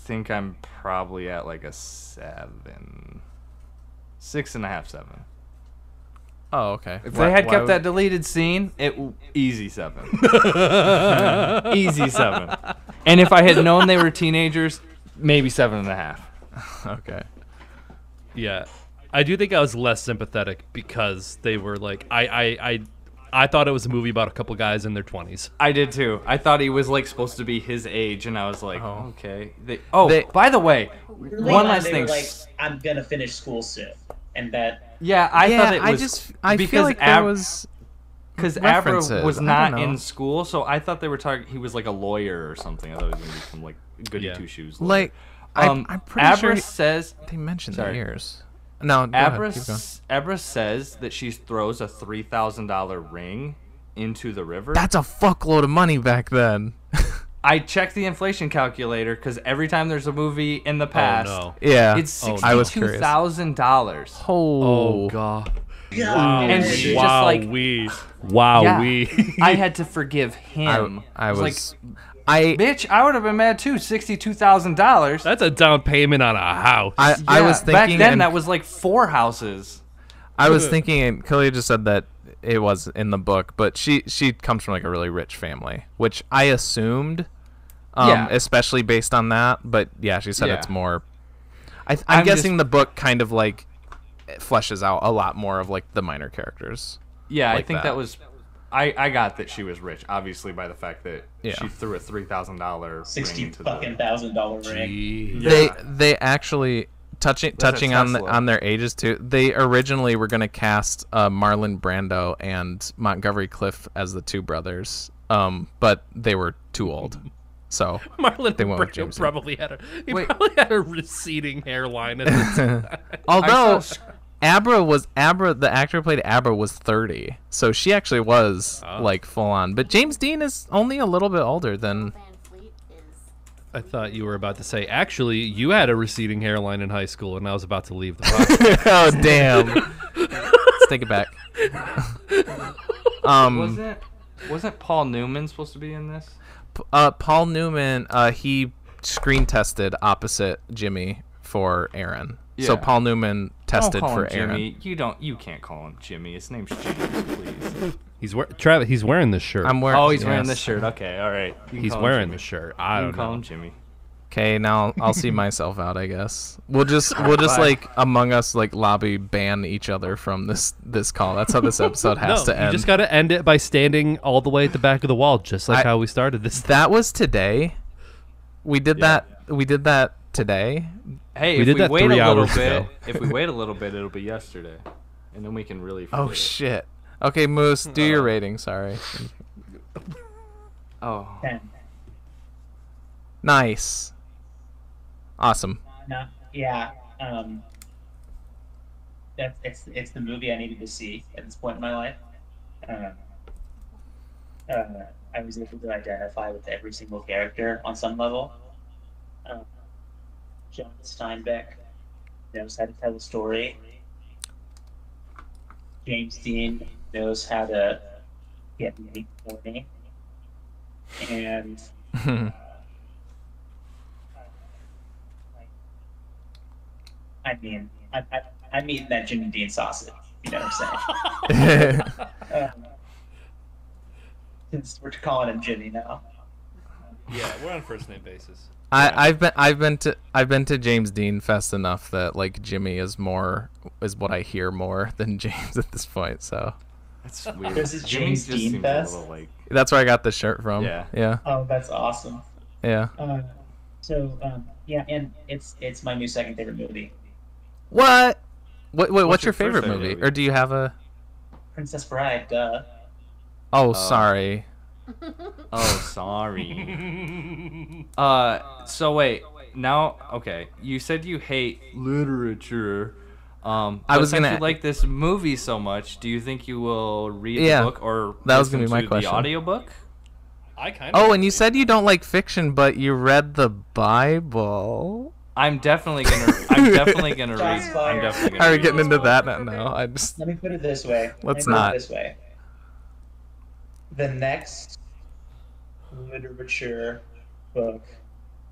[SPEAKER 3] Think I'm probably at like a 7, 6.5, 7.
[SPEAKER 1] Oh, okay.
[SPEAKER 3] If they had kept that deleted scene, easy 7. Easy 7. And if I had known they were teenagers, maybe 7.5.
[SPEAKER 1] Okay.
[SPEAKER 5] Yeah, I do think I was less sympathetic because they were like, I thought it was a movie about a couple guys in their 20s.
[SPEAKER 3] I did too. I thought he was like supposed to be his age, and I was like, okay.
[SPEAKER 1] They-
[SPEAKER 3] By the way, one last thing.
[SPEAKER 8] Like, I'm gonna finish school soon, and that.
[SPEAKER 3] Yeah, I thought it was.
[SPEAKER 1] I feel like there was
[SPEAKER 3] because Abra
[SPEAKER 1] references.
[SPEAKER 3] was
[SPEAKER 1] I
[SPEAKER 3] not
[SPEAKER 1] don't know.
[SPEAKER 3] in school, so I thought they were talking. He was like a lawyer or something. I thought he was gonna become like goody two shoes.
[SPEAKER 1] Like, I'm pretty
[SPEAKER 3] Abra
[SPEAKER 1] sure
[SPEAKER 3] says
[SPEAKER 1] they mentioned
[SPEAKER 3] Sorry.
[SPEAKER 1] the years. No, go
[SPEAKER 3] Abra,
[SPEAKER 1] ahead, keep going.
[SPEAKER 3] Abra says that she throws a $3,000 ring into the river.
[SPEAKER 1] That's a fuckload of money back then.
[SPEAKER 3] I checked the inflation calculator because every time there's a movie in the past,
[SPEAKER 5] no.
[SPEAKER 1] Yeah,
[SPEAKER 3] it's
[SPEAKER 1] I was curious.
[SPEAKER 3] $62,000.
[SPEAKER 5] Oh god.
[SPEAKER 8] Wow.
[SPEAKER 3] And she's just
[SPEAKER 5] wow,
[SPEAKER 3] like, I had to forgive him.
[SPEAKER 1] I was
[SPEAKER 3] like, bitch, I would have been mad too. $62,000.
[SPEAKER 5] That's a down payment on a house.
[SPEAKER 1] I was thinking
[SPEAKER 3] back then
[SPEAKER 1] and
[SPEAKER 3] that was like 4 houses.
[SPEAKER 1] I was thinking, and Kalia just said that it was in the book, but she comes from like a really rich family, which I assumed, especially based on that. But yeah, she said it's more. I'm guessing the book kind of like fleshes out a lot more of like the minor characters.
[SPEAKER 3] Yeah,
[SPEAKER 1] like
[SPEAKER 3] I think that was. I got that she was rich, obviously, by the fact that she threw a $3,000
[SPEAKER 8] $60,000 ring.
[SPEAKER 1] They actually touching on their ages too. They originally were going to cast Marlon Brando and Montgomery Clift as the two brothers, but they were too old. So
[SPEAKER 5] Marlon
[SPEAKER 1] they went with
[SPEAKER 5] Brando
[SPEAKER 1] James
[SPEAKER 5] probably had a receding hairline at the time.
[SPEAKER 1] Although the actor who played Abra was 30, so she actually was like full on. But James Dean is only a little bit older than.
[SPEAKER 6] Van Fleet is.
[SPEAKER 5] I thought you were about to say, actually, you had a receding hairline in high school, and I was about to leave the podcast.
[SPEAKER 1] Oh damn! Let's take it back.
[SPEAKER 3] Wasn't Paul Newman supposed to be in this?
[SPEAKER 1] Paul Newman, he screen tested opposite Jimmy for Aaron.
[SPEAKER 3] Yeah.
[SPEAKER 1] So Paul Newman tested
[SPEAKER 3] Don't call
[SPEAKER 1] for
[SPEAKER 3] him
[SPEAKER 1] Aaron.
[SPEAKER 3] Jimmy. You can't call him Jimmy. His name's James, please.
[SPEAKER 5] He's wearing this shirt.
[SPEAKER 1] I'm wearing.
[SPEAKER 3] Oh, he's wearing this shirt. Okay, all right.
[SPEAKER 5] He's wearing the shirt. I
[SPEAKER 3] You
[SPEAKER 5] don't
[SPEAKER 3] can call
[SPEAKER 5] know.
[SPEAKER 3] him Jimmy.
[SPEAKER 1] Okay, now I'll see myself out. I guess we'll just like among us like lobby ban each other from this call. That's how this episode has to end.
[SPEAKER 5] You just got to end it by standing all the way at the back of the wall, just like how we started this.
[SPEAKER 1] That was today. We did that. We did that today.
[SPEAKER 3] Hey,
[SPEAKER 5] We
[SPEAKER 3] if
[SPEAKER 5] did
[SPEAKER 3] we
[SPEAKER 5] that
[SPEAKER 3] wait
[SPEAKER 5] 3
[SPEAKER 3] a little
[SPEAKER 5] hours
[SPEAKER 3] bit,
[SPEAKER 5] ago.
[SPEAKER 3] if we wait a little bit, it'll be yesterday, and then we can really.
[SPEAKER 1] Oh
[SPEAKER 3] forget it.
[SPEAKER 1] shit. Okay, Moose, do your rating. Sorry.
[SPEAKER 3] Oh.
[SPEAKER 8] 10.
[SPEAKER 1] Nice. Awesome.
[SPEAKER 8] No, yeah. It's the movie I needed to see at this point in my life. I was able to identify with every single character on some level. John Steinbeck knows how to tell a story. James Dean knows how to get me horny. And I'm eating that Jimmy Dean sausage. You know what I'm saying? Since we're calling him Jimmy now.
[SPEAKER 5] Yeah, we're on a first name basis.
[SPEAKER 1] I've been to James Dean Fest enough that like Jimmy is what I hear more than James at this point. So
[SPEAKER 3] That's weird.
[SPEAKER 8] This is
[SPEAKER 3] Jimmy
[SPEAKER 8] James
[SPEAKER 3] just
[SPEAKER 8] Dean
[SPEAKER 3] seems
[SPEAKER 8] Fest?
[SPEAKER 3] a little like.
[SPEAKER 1] that's where I got the shirt from.
[SPEAKER 3] Yeah.
[SPEAKER 1] Yeah.
[SPEAKER 8] Oh, that's awesome.
[SPEAKER 1] Yeah.
[SPEAKER 8] Yeah, and it's my new second favorite movie.
[SPEAKER 1] What? What's your
[SPEAKER 3] your first
[SPEAKER 1] favorite
[SPEAKER 3] favorite
[SPEAKER 1] movie?
[SPEAKER 3] movie?
[SPEAKER 1] Or do you have a?
[SPEAKER 8] Princess Bride, duh.
[SPEAKER 1] Oh, sorry.
[SPEAKER 3] Oh, sorry. So wait. Now, okay. You said you hate literature.
[SPEAKER 1] I
[SPEAKER 3] But
[SPEAKER 1] was
[SPEAKER 3] since
[SPEAKER 1] gonna-
[SPEAKER 3] you like this movie so much, do you think you will read
[SPEAKER 1] Yeah,
[SPEAKER 3] the book or
[SPEAKER 1] that was gonna
[SPEAKER 3] listen
[SPEAKER 1] be my
[SPEAKER 3] to
[SPEAKER 1] question.
[SPEAKER 3] the audiobook?
[SPEAKER 5] I kind of.
[SPEAKER 1] Oh, and you said you don't like fiction, but you read the Bible.
[SPEAKER 3] I'm definitely gonna. I'm definitely gonna read.
[SPEAKER 9] Shots
[SPEAKER 3] I'm
[SPEAKER 9] fired.
[SPEAKER 3] definitely
[SPEAKER 1] How
[SPEAKER 3] gonna
[SPEAKER 1] are we
[SPEAKER 3] read
[SPEAKER 1] getting
[SPEAKER 3] this
[SPEAKER 1] into
[SPEAKER 3] book.
[SPEAKER 1] that now? I just
[SPEAKER 9] Let me put it this way.
[SPEAKER 1] Let's
[SPEAKER 9] Let me put
[SPEAKER 1] not.
[SPEAKER 9] it this way. The next literature book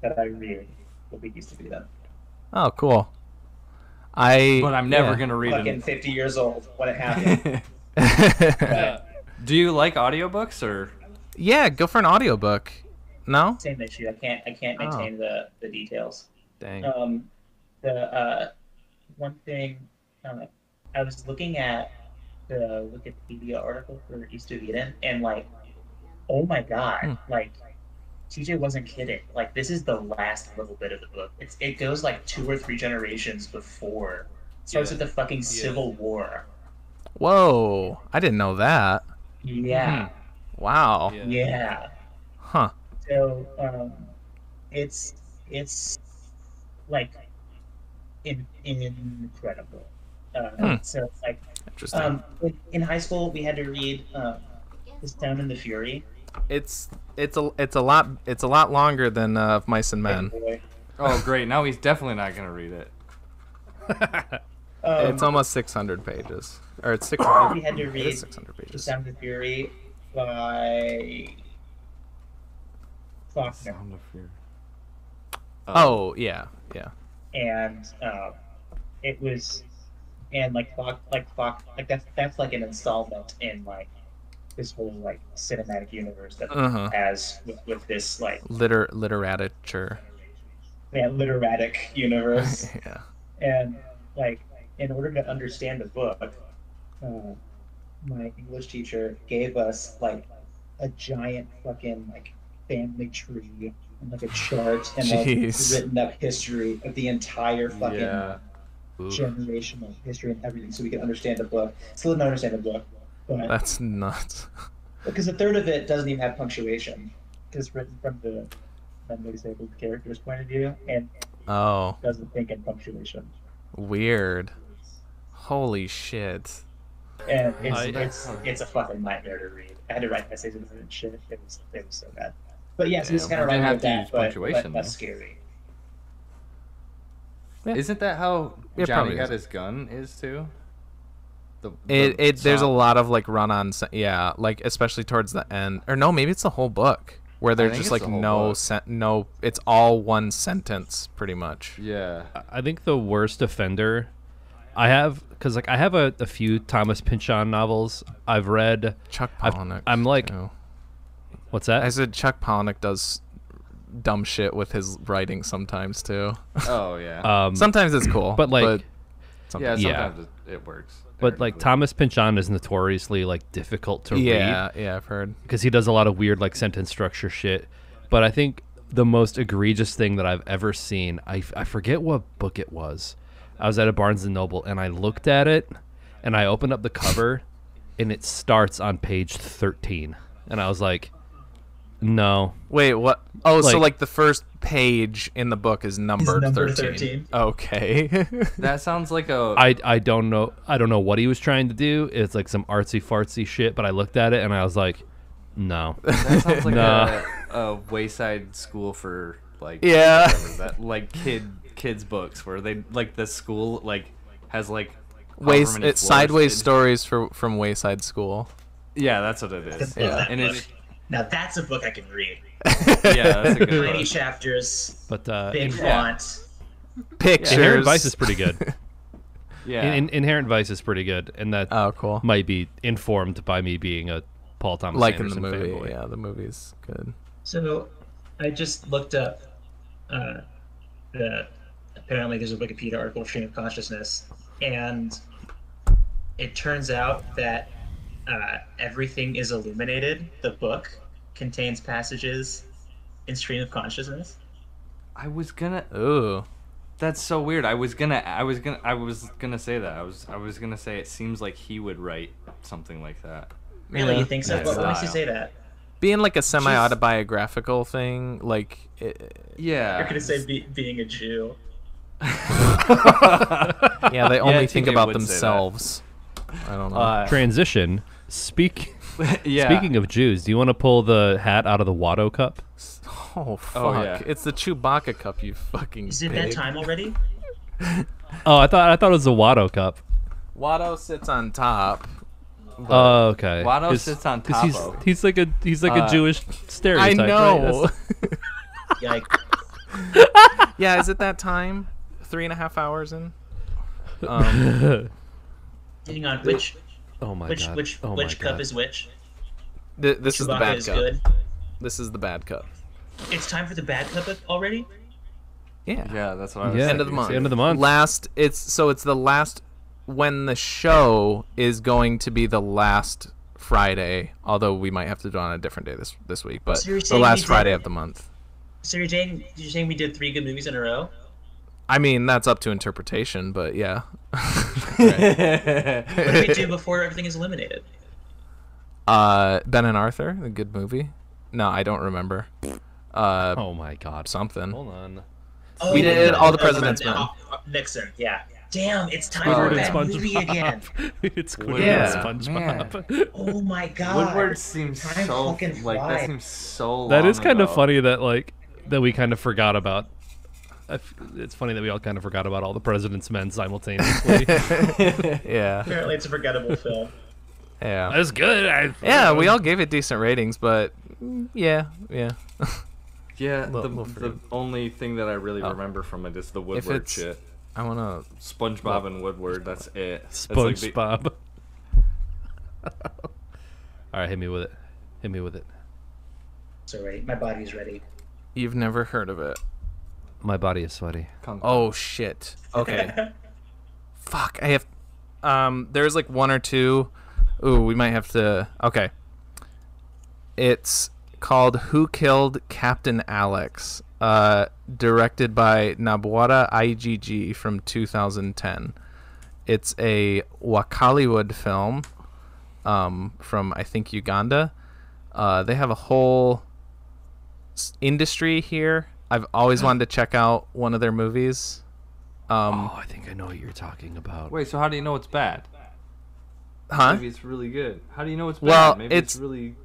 [SPEAKER 9] that I read will be Used to Be Them.
[SPEAKER 1] oh cool.
[SPEAKER 3] But I'm never
[SPEAKER 1] yeah.
[SPEAKER 3] gonna read
[SPEAKER 9] Fucking
[SPEAKER 3] it.
[SPEAKER 9] 50 years old when it happened.
[SPEAKER 3] Do you like audiobooks or?
[SPEAKER 1] Yeah, go for an audiobook. No?
[SPEAKER 9] Same issue. I can't maintain the details.
[SPEAKER 5] Dang.
[SPEAKER 9] The one thing I was looking at the Wikipedia article for East of Eden, and like, oh my god, like TJ wasn't kidding. Like, this is the last little bit of the book. It goes like 2 or 3 generations before. It starts with the fucking Civil War.
[SPEAKER 1] Whoa, I didn't know that.
[SPEAKER 9] Yeah.
[SPEAKER 1] Wow.
[SPEAKER 9] Yeah.
[SPEAKER 1] Huh.
[SPEAKER 9] So it's like incredible. So it's like
[SPEAKER 1] Interesting.
[SPEAKER 9] in high school we had to read The Sound and the Fury.
[SPEAKER 1] It's a lot longer than of Mice and Men.
[SPEAKER 3] Oh great! Now he's definitely not gonna read it.
[SPEAKER 1] It's almost 600 pages, or it's 600.
[SPEAKER 9] We had to
[SPEAKER 1] it
[SPEAKER 9] read
[SPEAKER 1] is 600
[SPEAKER 9] The
[SPEAKER 1] pages.
[SPEAKER 9] Sound of the Fury by Faulkner.
[SPEAKER 3] Sound of Fear.
[SPEAKER 1] Oh yeah.
[SPEAKER 9] And it was, and like that's like an installment in like this whole like cinematic universe that has with this like
[SPEAKER 1] Literature.
[SPEAKER 9] literatic universe.
[SPEAKER 1] Yeah.
[SPEAKER 9] And like, in order to understand the book, my English teacher gave us like a giant fucking like family tree and like a chart and like
[SPEAKER 1] Jeez.
[SPEAKER 9] written up history of the entire fucking
[SPEAKER 3] Yeah.
[SPEAKER 9] generational history and everything, so we could understand the book. Still didn't understand the book, but
[SPEAKER 1] That's nuts.
[SPEAKER 9] because a third of it doesn't even have punctuation, because it's written from the disabled character's point of view and
[SPEAKER 1] Oh,
[SPEAKER 9] doesn't think in punctuation.
[SPEAKER 1] weird. Holy shit.
[SPEAKER 9] And it's a fucking nightmare to read. I had to write essays about it and shit. It was so bad. But yes,
[SPEAKER 3] Damn,
[SPEAKER 9] it's kind of
[SPEAKER 3] we didn't
[SPEAKER 9] right
[SPEAKER 3] have
[SPEAKER 9] with
[SPEAKER 3] to
[SPEAKER 9] that,
[SPEAKER 3] use
[SPEAKER 9] but
[SPEAKER 3] punctuation,
[SPEAKER 9] that's
[SPEAKER 3] though.
[SPEAKER 9] scary.
[SPEAKER 1] Yeah.
[SPEAKER 3] Isn't that how
[SPEAKER 1] It
[SPEAKER 3] Johnny
[SPEAKER 1] probably
[SPEAKER 3] got
[SPEAKER 1] is.
[SPEAKER 3] his gun? Is too.
[SPEAKER 1] There's a
[SPEAKER 3] song.
[SPEAKER 1] lot of like run-on, yeah, like especially towards the end, or no, maybe it's the whole book where there's
[SPEAKER 3] think
[SPEAKER 1] just
[SPEAKER 3] it's
[SPEAKER 1] like
[SPEAKER 3] the whole
[SPEAKER 1] no
[SPEAKER 3] book.
[SPEAKER 1] no, it's all one sentence pretty much.
[SPEAKER 3] Yeah.
[SPEAKER 5] I think the worst offender I have, because like I have a few Thomas Pynchon novels I've read.
[SPEAKER 1] Chuck
[SPEAKER 5] I've-
[SPEAKER 1] Palahniuk.
[SPEAKER 5] I'm like-
[SPEAKER 1] too.
[SPEAKER 5] What's that?
[SPEAKER 1] I said Chuck Palahniuk does dumb shit with his writing sometimes too.
[SPEAKER 3] Oh yeah.
[SPEAKER 1] Sometimes it's cool,
[SPEAKER 5] but, like-
[SPEAKER 3] yeah.
[SPEAKER 1] sometimes,
[SPEAKER 3] Sometimes it works.
[SPEAKER 5] But like
[SPEAKER 3] Technically.
[SPEAKER 5] Thomas Pynchon is notoriously like difficult to read
[SPEAKER 1] yeah, I've heard.
[SPEAKER 5] because he does a lot of weird like sentence structure shit. But I think the most egregious thing that I've ever seen, I forget what book it was. I was at a Barnes and Noble and I looked at it and I opened up the cover and it starts on page 13 and I was like, no.
[SPEAKER 1] Wait, what? Oh, so
[SPEAKER 5] Like-
[SPEAKER 1] like the first page in the book is numbered
[SPEAKER 9] number
[SPEAKER 1] 13.
[SPEAKER 9] 13.
[SPEAKER 1] Okay.
[SPEAKER 3] That sounds like a.
[SPEAKER 5] I don't know what he was trying to do. It's like some artsy fartsy shit, but I looked at it and I was like, no.
[SPEAKER 3] That sounds like
[SPEAKER 5] Nah.
[SPEAKER 3] a wayside school for like.
[SPEAKER 1] Yeah.
[SPEAKER 3] whatever, that like kids books where they like the school like has like. however many
[SPEAKER 1] It's
[SPEAKER 3] floors.
[SPEAKER 1] sideways
[SPEAKER 3] It-
[SPEAKER 1] stories from Wayside School.
[SPEAKER 3] Yeah, that's what it is.
[SPEAKER 1] Yeah.
[SPEAKER 3] And it's
[SPEAKER 9] Now that's a book I can read.
[SPEAKER 3] yeah, that's a good
[SPEAKER 9] Tiny
[SPEAKER 3] book.
[SPEAKER 9] chapters,
[SPEAKER 5] But
[SPEAKER 9] big
[SPEAKER 3] yeah.
[SPEAKER 9] font.
[SPEAKER 1] Pictures.
[SPEAKER 5] Inherent Vice is pretty good.
[SPEAKER 3] Yeah.
[SPEAKER 5] Inherent Vice is pretty good, and that
[SPEAKER 1] Oh, cool.
[SPEAKER 5] might be informed by me being a Paul Thomas
[SPEAKER 1] Like in the
[SPEAKER 5] Anderson
[SPEAKER 1] movie.
[SPEAKER 5] fanboy.
[SPEAKER 1] Yeah, the movie's good.
[SPEAKER 9] So I just looked up apparently there's a Wikipedia article, Stream of Consciousness, and it turns out that Everything is Illuminated, the book, contains passages in Stream of Consciousness.
[SPEAKER 3] I was gonna.
[SPEAKER 1] Ooh.
[SPEAKER 3] That's so weird. I was gonna say that. I was gonna say it seems like he would write something like that.
[SPEAKER 9] Really, you think so?
[SPEAKER 3] Yeah.
[SPEAKER 9] What makes you
[SPEAKER 3] Style.
[SPEAKER 9] say that?
[SPEAKER 1] Being like a semi-autobiographical thing, like
[SPEAKER 3] Yeah.
[SPEAKER 9] You're gonna say being a Jew.
[SPEAKER 1] yeah, they only think
[SPEAKER 3] TJ
[SPEAKER 1] about
[SPEAKER 3] would say that.
[SPEAKER 1] themselves. I don't know.
[SPEAKER 5] Transition.
[SPEAKER 3] Yeah.
[SPEAKER 5] Speaking of Jews, do you want to pull the hat out of the Watto cup?
[SPEAKER 1] Oh fuck!
[SPEAKER 3] Oh, yeah.
[SPEAKER 1] It's the Chewbacca cup. You fucking.
[SPEAKER 8] Is it
[SPEAKER 1] pig.
[SPEAKER 8] that time already?
[SPEAKER 5] Oh, I thought it was a Watto cup.
[SPEAKER 1] Watto sits on top.
[SPEAKER 5] Oh, okay.
[SPEAKER 3] Watto
[SPEAKER 5] 'Cause-
[SPEAKER 3] sits on
[SPEAKER 5] 'cause
[SPEAKER 3] top
[SPEAKER 5] he's
[SPEAKER 3] of.
[SPEAKER 5] he's like a Jewish
[SPEAKER 1] I
[SPEAKER 5] stereotype. Right?
[SPEAKER 1] know.
[SPEAKER 8] Yikes.
[SPEAKER 1] Yeah, is it that time? 3.5 hours in.
[SPEAKER 8] Hang on, which
[SPEAKER 5] Oh my god.
[SPEAKER 8] which
[SPEAKER 5] Oh my
[SPEAKER 8] which cup
[SPEAKER 5] God.
[SPEAKER 8] is which?
[SPEAKER 1] This is the
[SPEAKER 8] Chewbacca
[SPEAKER 1] bad
[SPEAKER 8] is
[SPEAKER 1] cup.
[SPEAKER 8] good.
[SPEAKER 1] This is the bad cup.
[SPEAKER 8] It's time for the bad cup already?
[SPEAKER 1] Yeah.
[SPEAKER 3] Yeah, that's what I was
[SPEAKER 5] Yeah,
[SPEAKER 1] End of the
[SPEAKER 3] thinking.
[SPEAKER 1] month.
[SPEAKER 5] It's the end of the month.
[SPEAKER 1] It's the last when the show is going to be the last Friday. Although we might have to do it on a different day this week, but
[SPEAKER 8] So you're
[SPEAKER 1] the
[SPEAKER 8] saying
[SPEAKER 1] last
[SPEAKER 8] we
[SPEAKER 1] Friday
[SPEAKER 8] did-
[SPEAKER 1] of the month.
[SPEAKER 8] So you're saying we did 3 good movies in a row?
[SPEAKER 1] I mean, that's up to interpretation, but yeah.
[SPEAKER 8] What do we do before everything is eliminated?
[SPEAKER 1] Ben and Arthur, a good movie. No, I don't remember.
[SPEAKER 5] Oh my god.
[SPEAKER 1] Something.
[SPEAKER 5] Hold on.
[SPEAKER 8] Oh,
[SPEAKER 1] We did All the President's Men.
[SPEAKER 8] Nixon, yeah. Damn, it's time
[SPEAKER 1] Oh,
[SPEAKER 8] for a
[SPEAKER 1] yeah.
[SPEAKER 8] bad movie again.
[SPEAKER 5] It's Squidward
[SPEAKER 1] Yeah,
[SPEAKER 5] and SpongeBob.
[SPEAKER 8] Oh my god.
[SPEAKER 3] Woodward seems
[SPEAKER 8] Time
[SPEAKER 3] so
[SPEAKER 8] fucking
[SPEAKER 3] like that
[SPEAKER 8] flies.
[SPEAKER 3] seems so long
[SPEAKER 5] That is kind of
[SPEAKER 3] ago.
[SPEAKER 5] funny that we kind of forgot about. It's funny that we all kind of forgot about All the President's Men simultaneously.
[SPEAKER 1] Yeah.
[SPEAKER 8] Apparently it's a forgettable film.
[SPEAKER 1] Yeah.
[SPEAKER 5] That's good.
[SPEAKER 1] Yeah, we all gave it decent ratings, but yeah.
[SPEAKER 3] Yeah,
[SPEAKER 1] Little
[SPEAKER 3] the
[SPEAKER 1] forget-
[SPEAKER 3] only thing that I really
[SPEAKER 1] Oh.
[SPEAKER 3] remember from it is the Woodward
[SPEAKER 1] it's-
[SPEAKER 3] shit.
[SPEAKER 1] I wanna.
[SPEAKER 3] SpongeBob and Woodward, that's it. That's like the-
[SPEAKER 5] SpongeBob. All right, hit me with it. Hit me with it.
[SPEAKER 8] Sorry, my body's ready.
[SPEAKER 1] You've never heard of it.
[SPEAKER 5] My body is sweaty.
[SPEAKER 1] Oh shit. Okay. Fuck. I have. There's like one or two. Ooh, we might have to. Okay. It's called Who Killed Captain Alex? Directed by Nabwara IGG from 2010. It's a Wakaliwood film from, I think, Uganda. They have a whole industry here. I've always wanted to check out one of their movies.
[SPEAKER 5] Oh, I think I know what you're talking about.
[SPEAKER 3] Wait, so how do you know it's bad?
[SPEAKER 1] Huh?
[SPEAKER 3] Maybe it's really good. How do you know it's bad?
[SPEAKER 1] Well,
[SPEAKER 3] Maybe it's really.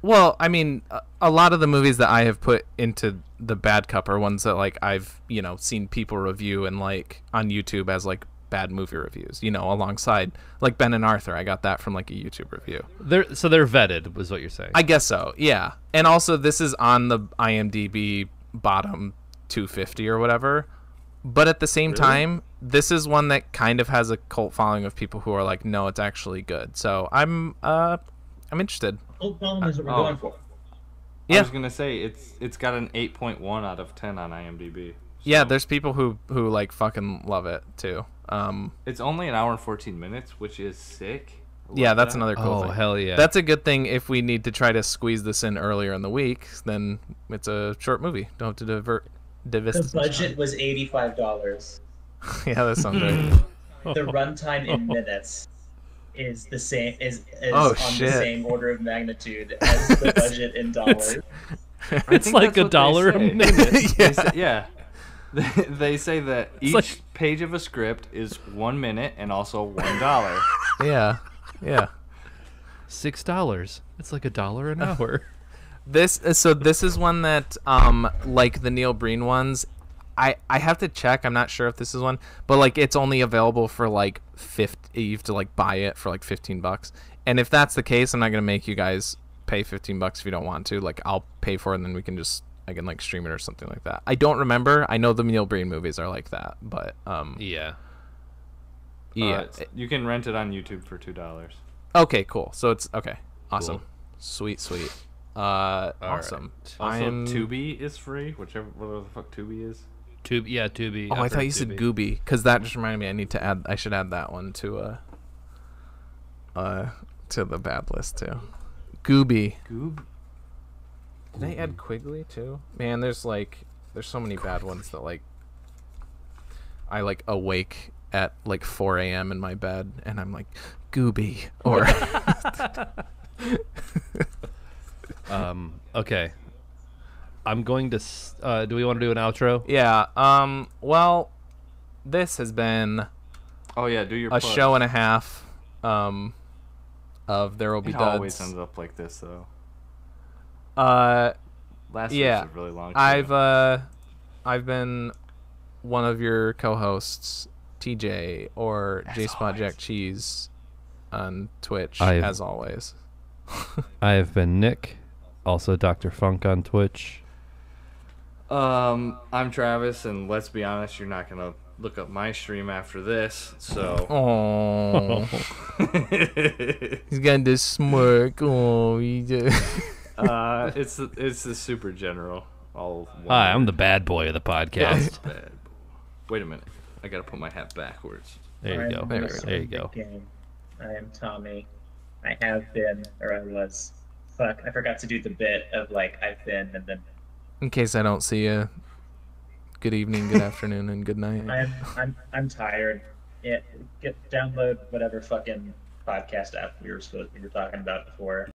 [SPEAKER 1] Well, I mean, a lot of the movies that I have put into the bad cup are ones that like I've seen people review and like on YouTube as like bad movie reviews. Alongside like Ben and Arthur, I got that from like a YouTube review.
[SPEAKER 5] They're vetted, was what you're saying.
[SPEAKER 1] I guess so, yeah. And also, this is on the IMDb bottom 250 or whatever. But at the same time, this is one that kind of has a cult following of people who are like, no, it's actually good. So I'm interested.
[SPEAKER 8] Old problem is what we're
[SPEAKER 3] Oh.
[SPEAKER 8] going for.
[SPEAKER 3] I
[SPEAKER 1] Yeah.
[SPEAKER 3] was gonna say it's got an 8.1 out of 10 on IMDb.
[SPEAKER 1] Yeah,
[SPEAKER 3] so-
[SPEAKER 1] there's people who like fucking love it too.
[SPEAKER 3] It's only an hour and 14 minents, which is sick. I
[SPEAKER 1] Yeah,
[SPEAKER 3] love
[SPEAKER 1] that's
[SPEAKER 3] that.
[SPEAKER 1] another cool
[SPEAKER 5] Oh,
[SPEAKER 1] thing.
[SPEAKER 5] hell yeah.
[SPEAKER 1] That's a good thing if we need to try to squeeze this in earlier in the week. Then it's a short movie. Don't have to divest.
[SPEAKER 8] The budget was $85.
[SPEAKER 1] Yeah, that sounds right.
[SPEAKER 8] The runtime in minutes is the same is
[SPEAKER 1] Oh,
[SPEAKER 8] on
[SPEAKER 1] shit.
[SPEAKER 8] the same order of magnitude as the budget in dollars.
[SPEAKER 3] I
[SPEAKER 5] It's
[SPEAKER 3] think
[SPEAKER 5] like
[SPEAKER 3] that's what they
[SPEAKER 5] $1 a
[SPEAKER 3] say.
[SPEAKER 5] minute.
[SPEAKER 3] They say- yeah. They say that each
[SPEAKER 5] like-
[SPEAKER 3] page of a script is 1 minute and also $1.
[SPEAKER 1] Yeah, yeah.
[SPEAKER 5] $6. It's like $1 an hour.
[SPEAKER 1] This is one that like the Neil Breen ones. I have to check. I'm not sure if this is one, but like it's only available for like 50. You have to like buy it for like $15. And if that's the case, I'm not gonna make you guys pay $15 if you don't want to. Like I'll pay for it, and then I can like stream it or something like that. I don't remember. I know the Neil Breen movies are like that, but
[SPEAKER 5] Yeah.
[SPEAKER 1] yeah.
[SPEAKER 3] You can rent it on YouTube for $2.
[SPEAKER 1] Okay, cool. So it's okay. Awesome.
[SPEAKER 5] Cool.
[SPEAKER 1] Sweet. Awesome.
[SPEAKER 3] Also, Tubi is free, whatever the fuck Tubi is.
[SPEAKER 5] Tubi.
[SPEAKER 1] Oh, I thought you said Gooby, because that just reminded me. I should add that one to the bad list too. Gooby.
[SPEAKER 3] Goob?
[SPEAKER 1] Did I add Quigley too? Man, there's so many bad ones that like I like awake at like 4 a.m. in my bed and I'm like Gooby or
[SPEAKER 5] Okay. I'm going to. Do we want to do an outro?
[SPEAKER 1] yeah. Well, this has been
[SPEAKER 3] Oh yeah, do your
[SPEAKER 1] a
[SPEAKER 3] plug.
[SPEAKER 1] show and a half. Of There Will Be
[SPEAKER 3] It
[SPEAKER 1] Duds.
[SPEAKER 3] always ends up like this though. Last
[SPEAKER 1] Yeah,
[SPEAKER 3] week's was really long.
[SPEAKER 1] I've been one of your co-hosts, TJ or J Spot Jack Cheese on Twitch, as always.
[SPEAKER 5] I have been Nick, also Dr. Funk on Twitch.
[SPEAKER 3] I'm Travis, and let's be honest, you're not gonna look up my stream after this, so.
[SPEAKER 1] Oh, he's got this smirk. Oh,
[SPEAKER 3] it's the super general.
[SPEAKER 5] Hi, I'm the bad boy of the podcast.
[SPEAKER 3] Wait a minute, I gotta put my hat backwards.
[SPEAKER 5] There you go. There you go.
[SPEAKER 9] I am Tommy. I have been, or I was. Fuck, I forgot to do the bit of like I've been, and then.
[SPEAKER 1] In case I don't see you, good evening, good afternoon, and good night.
[SPEAKER 9] I'm tired. Yeah, download whatever fucking podcast app we were talking about before.